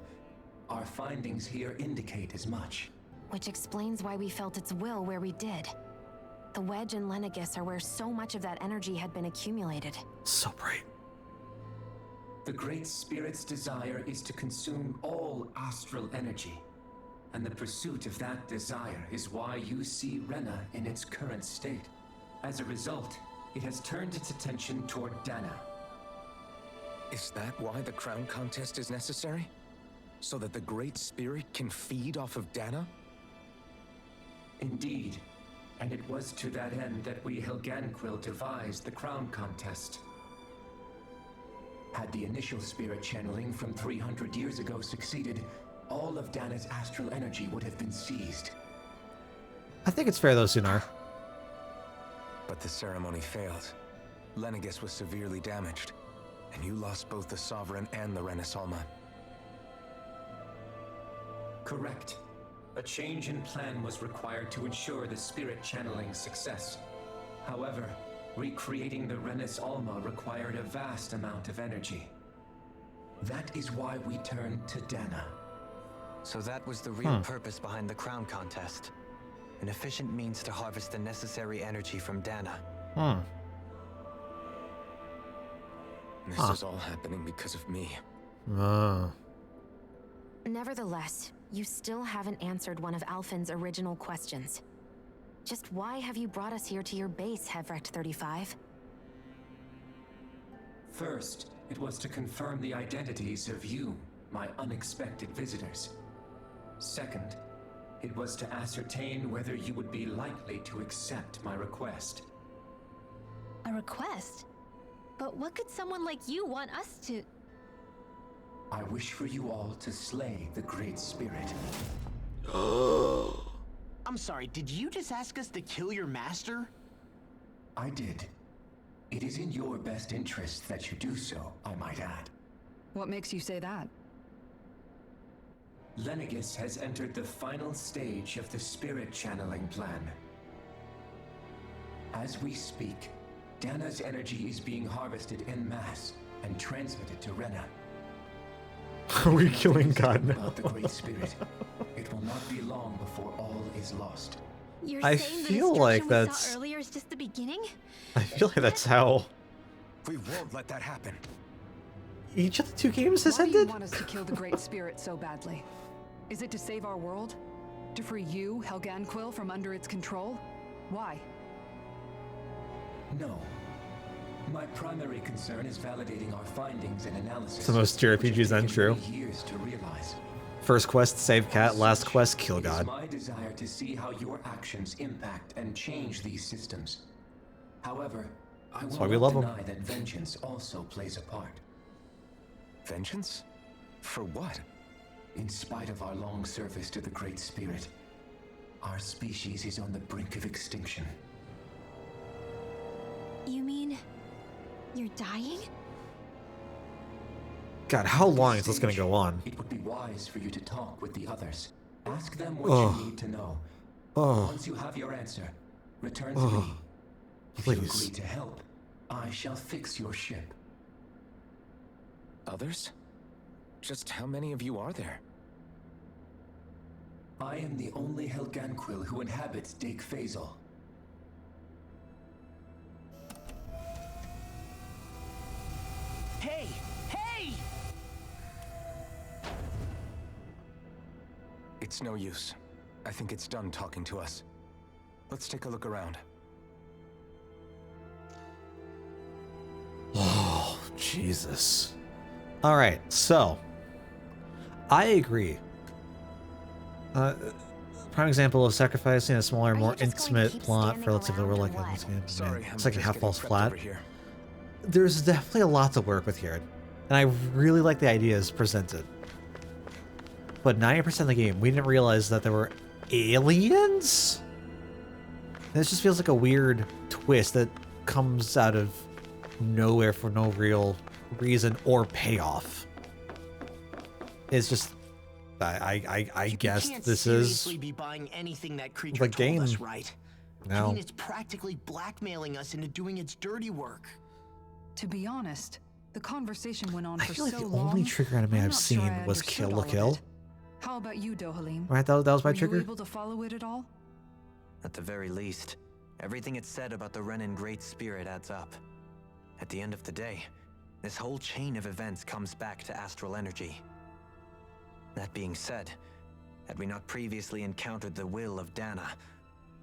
Our findings here indicate as much. Which explains why we felt its will where we did. The Wedge and Lenegus are where so much of that energy had been accumulated. So bright. The Great Spirit's desire is to consume all astral energy, and the pursuit of that desire is why you see Rena in its current state. As a result, it has turned its attention toward Dana. Is that why the crown contest is necessary? So that the Great Spirit can feed off of Dana? Indeed, and it was to that end that we Helganquil devised the crown contest. Had the initial spirit channeling from 300 years ago succeeded, all of Dana's astral energy would have been seized. I think it's fair though, Sunar. But the ceremony failed. Lenegis was severely damaged, and you lost both the Sovereign and the Renaissance. Correct. A change in plan was required to ensure the spirit channeling's success. However, recreating the Renis Alma required a vast amount of energy. That is why we turned to Dana. So that was the real purpose behind the crown contest. An efficient means to harvest the necessary energy from Dana. This is all happening because of me. Nevertheless, you still haven't answered one of Alphen's original questions. Just why have you brought us here to your base, Hevrecht 35? First, it was to confirm the identities of you, my unexpected visitors. Second, it was to ascertain whether you would be likely to accept my request. A request? But what could someone like you want us to... I wish for you all to slay the Great Spirit. I'm sorry, did you just ask us to kill your master? I did. It is in your best interest that you do so, I might add. What makes you say that? Lenegis has entered the final stage of the spirit channeling plan. As we speak, Dana's energy is being harvested en masse and transmitted to Rena. Are we killing God now? About the Great Spirit, it will not be long before all is lost. You're I saying feel the like destruction we that's- saw earlier is just the beginning? I feel like that's how We won't let that happen. each of the two games has Why do you ended. want us to kill the Great Spirit so badly? Is it to save our world? To free you, Helganquil, from under its control? Why? No. My primary concern is validating our findings and analysis. It's the most JRPGs then true. Years to realize. First quest, save cat. Last quest, kill It is God. my desire to see how your actions impact and change these systems. However, I will why we not love 'em. deny that vengeance also plays a part. Vengeance? For what? In spite of our long service to the Great Spirit, our species is on the brink of extinction. You mean... you're dying? God, how long is this gonna go on? It would be wise for you to talk with the others. Ask them what Ugh. you need to know. Ugh. Once you have your answer, return to Ugh. me. If you Please. agree to help, I shall fix your ship. Others? Just how many of you are there? I am the only Helganquil who inhabits Dake Faisal. Hey! Hey! It's no use. I think it's done talking to us. Let's take a look around. Oh, Jesus. All right, so I agree. Prime example of sacrificing a smaller, more intimate plot for let's see if we're like in this game. Sorry, It's like a just half getting false prepped flat. over here. There's definitely a lot to work with here, and I really like the ideas presented. But 90% of the game, we didn't realize that there were aliens? This just feels like a weird twist that comes out of nowhere for no real reason or payoff. It's just, I guess Can't this is seriously be buying anything that creature the told game. us, right? I No. mean, it's practically blackmailing us into doing its dirty work. To be honest, the conversation went on I for feel like so the long. only trigger anime I'm I've not sure seen I was understood Kill all la of Kill. it. How about you, Dohalim? Right, that was my Were trigger? you able to follow it at all? At the very least, everything it said about the Renin Great Spirit adds up. At the end of the day, this whole chain of events comes back to astral energy. That being said, had we not previously encountered the will of Dana,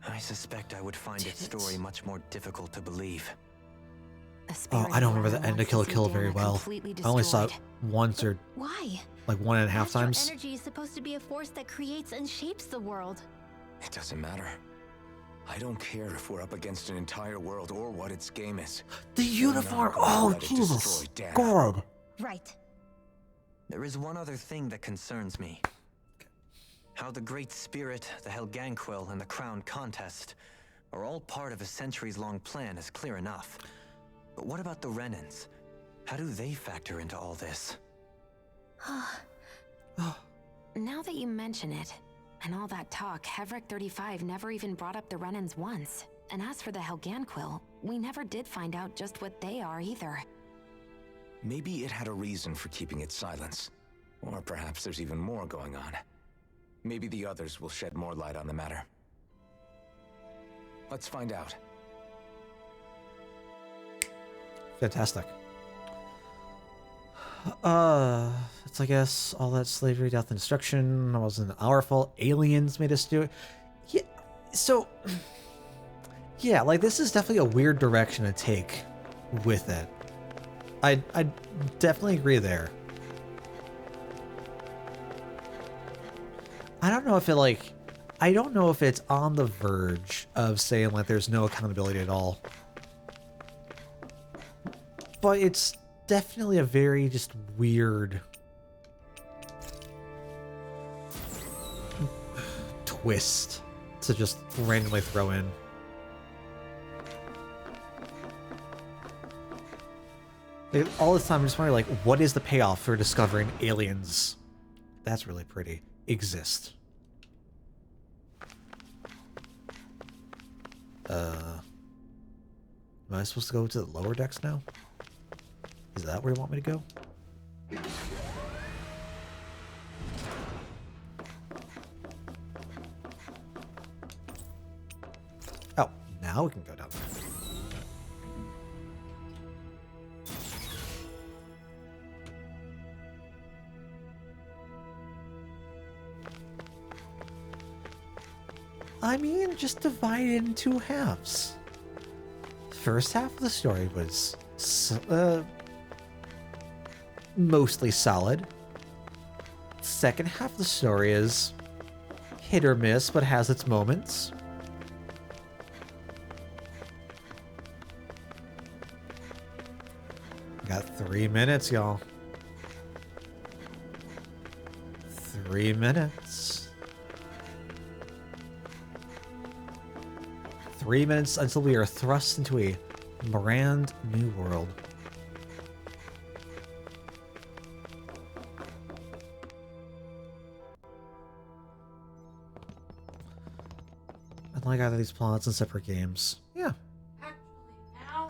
I suspect I would find its story much more difficult to believe. Oh, I don't remember the end of Kill la Kill very well. I only saw it once or Why? like 1.5 Astral times. energy is supposed to be a force that creates and shapes the world. It doesn't matter. I don't care if we're up against an entire world or what its game is. The uniform! Oh, Jesus! God! Right. There is one other thing that concerns me. How the Great Spirit, the Helganquil, and the Crown Contest are all part of a centuries-long plan is clear enough. But what about the Renans? How do they factor into all this? Now that you mention it, and all that talk, Hevric 35 never even brought up the Renans once. And as for the Helganquil, we never did find out just what they are either. Maybe it had a reason for keeping its silence. Or perhaps there's even more going on. Maybe the others will shed more light on the matter. Let's find out. Fantastic. It's, I guess, all that slavery, death, and destruction wasn't our fault. Aliens made us do it. Yeah, so... Yeah, like, this is definitely a weird direction to take with it. I definitely agree there. I don't know if it, like... I don't know if it's on the verge of saying, like, there's no accountability at all. But it's definitely a very just weird twist to just randomly throw in. Like, all this time I'm just wondering, like, what is the payoff for discovering aliens? That's really pretty. Exist. Am I supposed to go to the lower decks now? Is that where you want me to go? Oh, now we can go down there. I mean, just divide it in two halves. First half of the story was mostly solid. Second half of the story is hit or miss, but has its moments. Got 3 minutes, y'all. 3 minutes. 3 minutes until we are thrust into a brand new world. Unlike either of these plots in separate games. Yeah.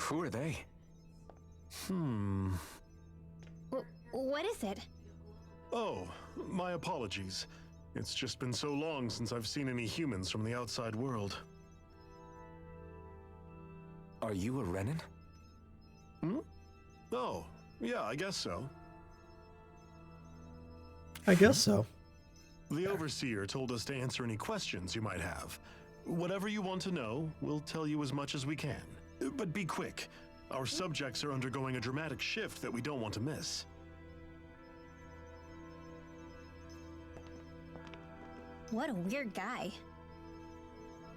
Who are they? What is it? Oh, my apologies. It's just been so long since I've seen any humans from the outside world. Are you a Renan? Oh, yeah, I guess so. I guess so. The Overseer told us to answer any questions you might have. Whatever you want to know, we'll tell you as much as we can. But be quick. Our subjects are undergoing a dramatic shift that we don't want to miss. What a weird guy.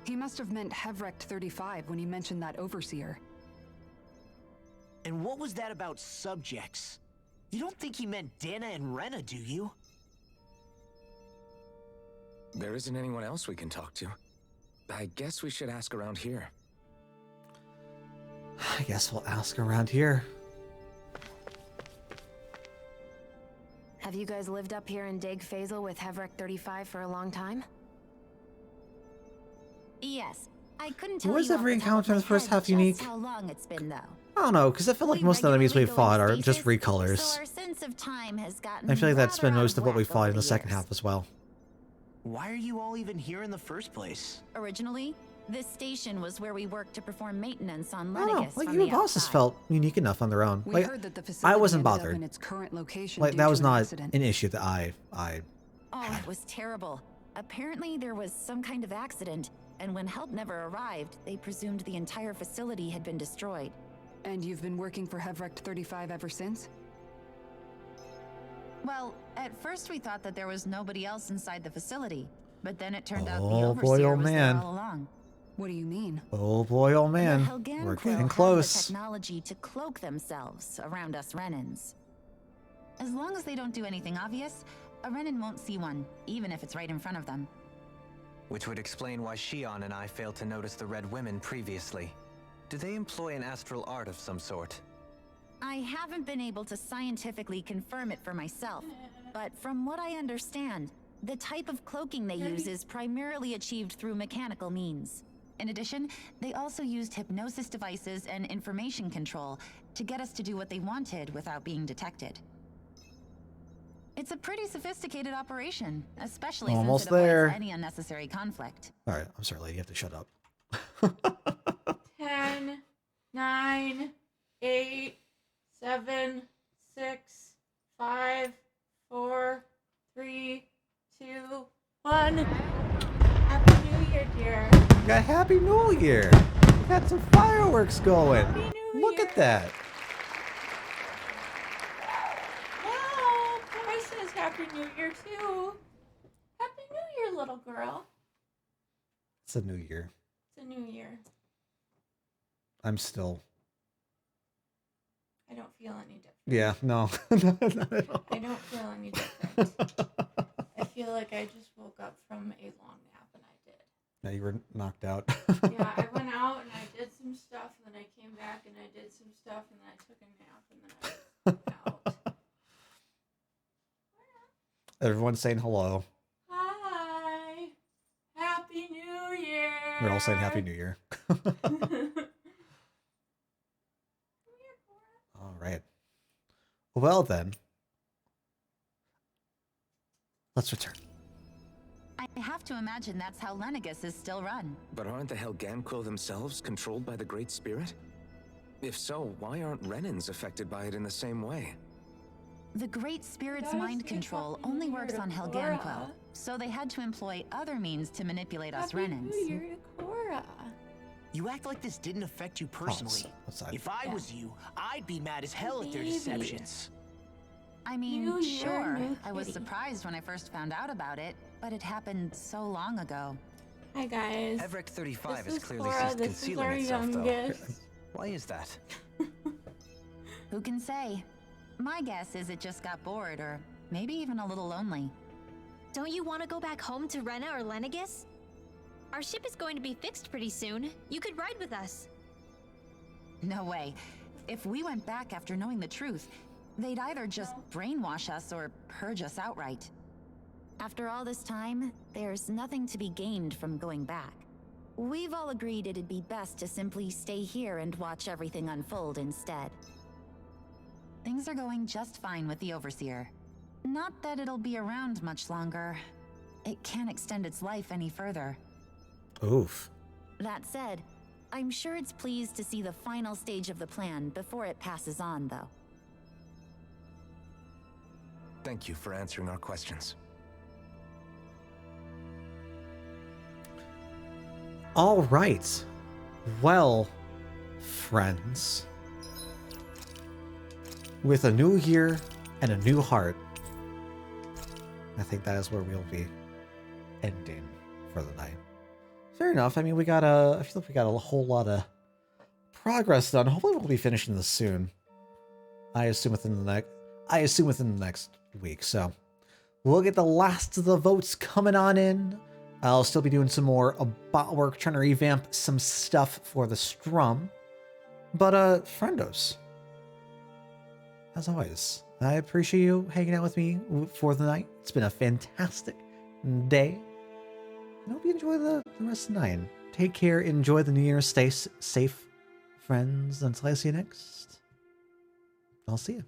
He must have meant Hevric 35 when he mentioned that Overseer. And what was that about subjects? You don't think he meant Dana and Rena, do you? There isn't anyone else we can talk to. I guess we should ask around here. I guess we'll ask around here. Have you guys lived up here in Dig Faisal with Hevric 35 for a long time? Yes. I couldn't tell Was you every off the top encounter in of the my first head half unique? just how long it's been, though. I don't know, because I feel like most of the enemies we've fought are just recolors. So our sense of time has gotten I feel like that's been rather most of what we out of fought whack in the over second years. half as well. Why are you all even here in the first place? Originally, this station was where we worked to perform maintenance on I don't know, Lenegus like from you the bosses outside. felt unique enough on their own. We Like, heard that the facility I wasn't ended up bothered. in its current location Like due that to was an not accident. an issue that I Oh, it was terrible. Apparently, there was some kind of accident, and when help never arrived, they presumed the entire facility had been destroyed. And you've been working for Hevric 35 ever since? Well, at first we thought that there was nobody else inside the facility, but then it turned out the Oh, boy, Overseer oh, was man. there all along. What do you mean? Oh boy, oh man. The Helganquil We're getting have the close. technology to cloak themselves around us Renans. As long as they don't do anything obvious, a Renan won't see one, even if it's right in front of them. Which would explain why Shion and I failed to notice the Red Women previously. Do they employ an astral art of some sort? I haven't been able to scientifically confirm it for myself, but from what I understand, the type of cloaking they use is primarily achieved through mechanical means. In addition, they also used hypnosis devices and information control to get us to do what they wanted without being detected. It's a pretty sophisticated operation, especially Almost since it there. avoids any unnecessary conflict. All right, I'm sorry, lady. You have to shut up. 10, 9, 8, 7, 6, 5, 4, 3, 2, 1. Happy New Year, dear. We got Happy New Year. We got some fireworks going. Look at that. Wow, Boy says Happy New Year too. Happy New Year, little girl. It's a new year. It's a new year. I'm still. I don't feel any different. Yeah, no. Not at all. I don't feel any different. I feel like I just woke up from a long nap, and I did. Yeah, you were knocked out. Yeah, I went out and I did some stuff, and then I came back and I did some stuff, and then I took a nap, and then I was out. Everyone's saying hello. Hi. Happy New Year. We're all saying Happy New Year. All right. Well then, let's return. I have to imagine that's how Lenegus is still run. But aren't the Helgamco themselves controlled by the Great Spirit? If so, why aren't Renans affected by it in the same way? The Great Spirit's mind control only works on Helgamco, so they had to employ other means to manipulate us Renans. Happy New Year to Cora. You act like this didn't affect you personally. outside. If I was you, I'd be mad as hell at their deceptions. I mean, New year, sure, new I was kitty. surprised when I first found out about it, but it happened so long ago. Hi guys. Evrek 35 This has is clearly Cora. ceased This is concealing our itself, youngest. though. Why is that? Who can say? My guess is it just got bored, or maybe even a little lonely. Don't you want to go back home to Rena or Lenegus? Our ship is going to be fixed pretty soon. You could ride with us. No way. If we went back after knowing the truth, they'd either just brainwash us or purge us outright. After all this time, there's nothing to be gained from going back. We've all agreed it'd be best to simply stay here and watch everything unfold instead. Things are going just fine with the Overseer. Not that it'll be around much longer. It can't extend its life any further. Oof. That said, I'm sure it's pleased to see the final stage of the plan before it passes on, though. Thank you for answering our questions. All right. Well, friends. With a new year and a new heart, I think that is where we'll be ending for the night. Fair enough. I mean, I feel like we got a whole lot of progress done. Hopefully we'll be finishing this soon. I assume within the next week. So we'll get the last of the votes coming on in. I'll still be doing some more bot work, trying to revamp some stuff for the Strum. But friendos, as always, I appreciate you hanging out with me for the night. It's been a fantastic day. I hope you enjoy the rest of the night. Take care. Enjoy the New Year. Stay safe, friends. Until I see you next, I'll see you.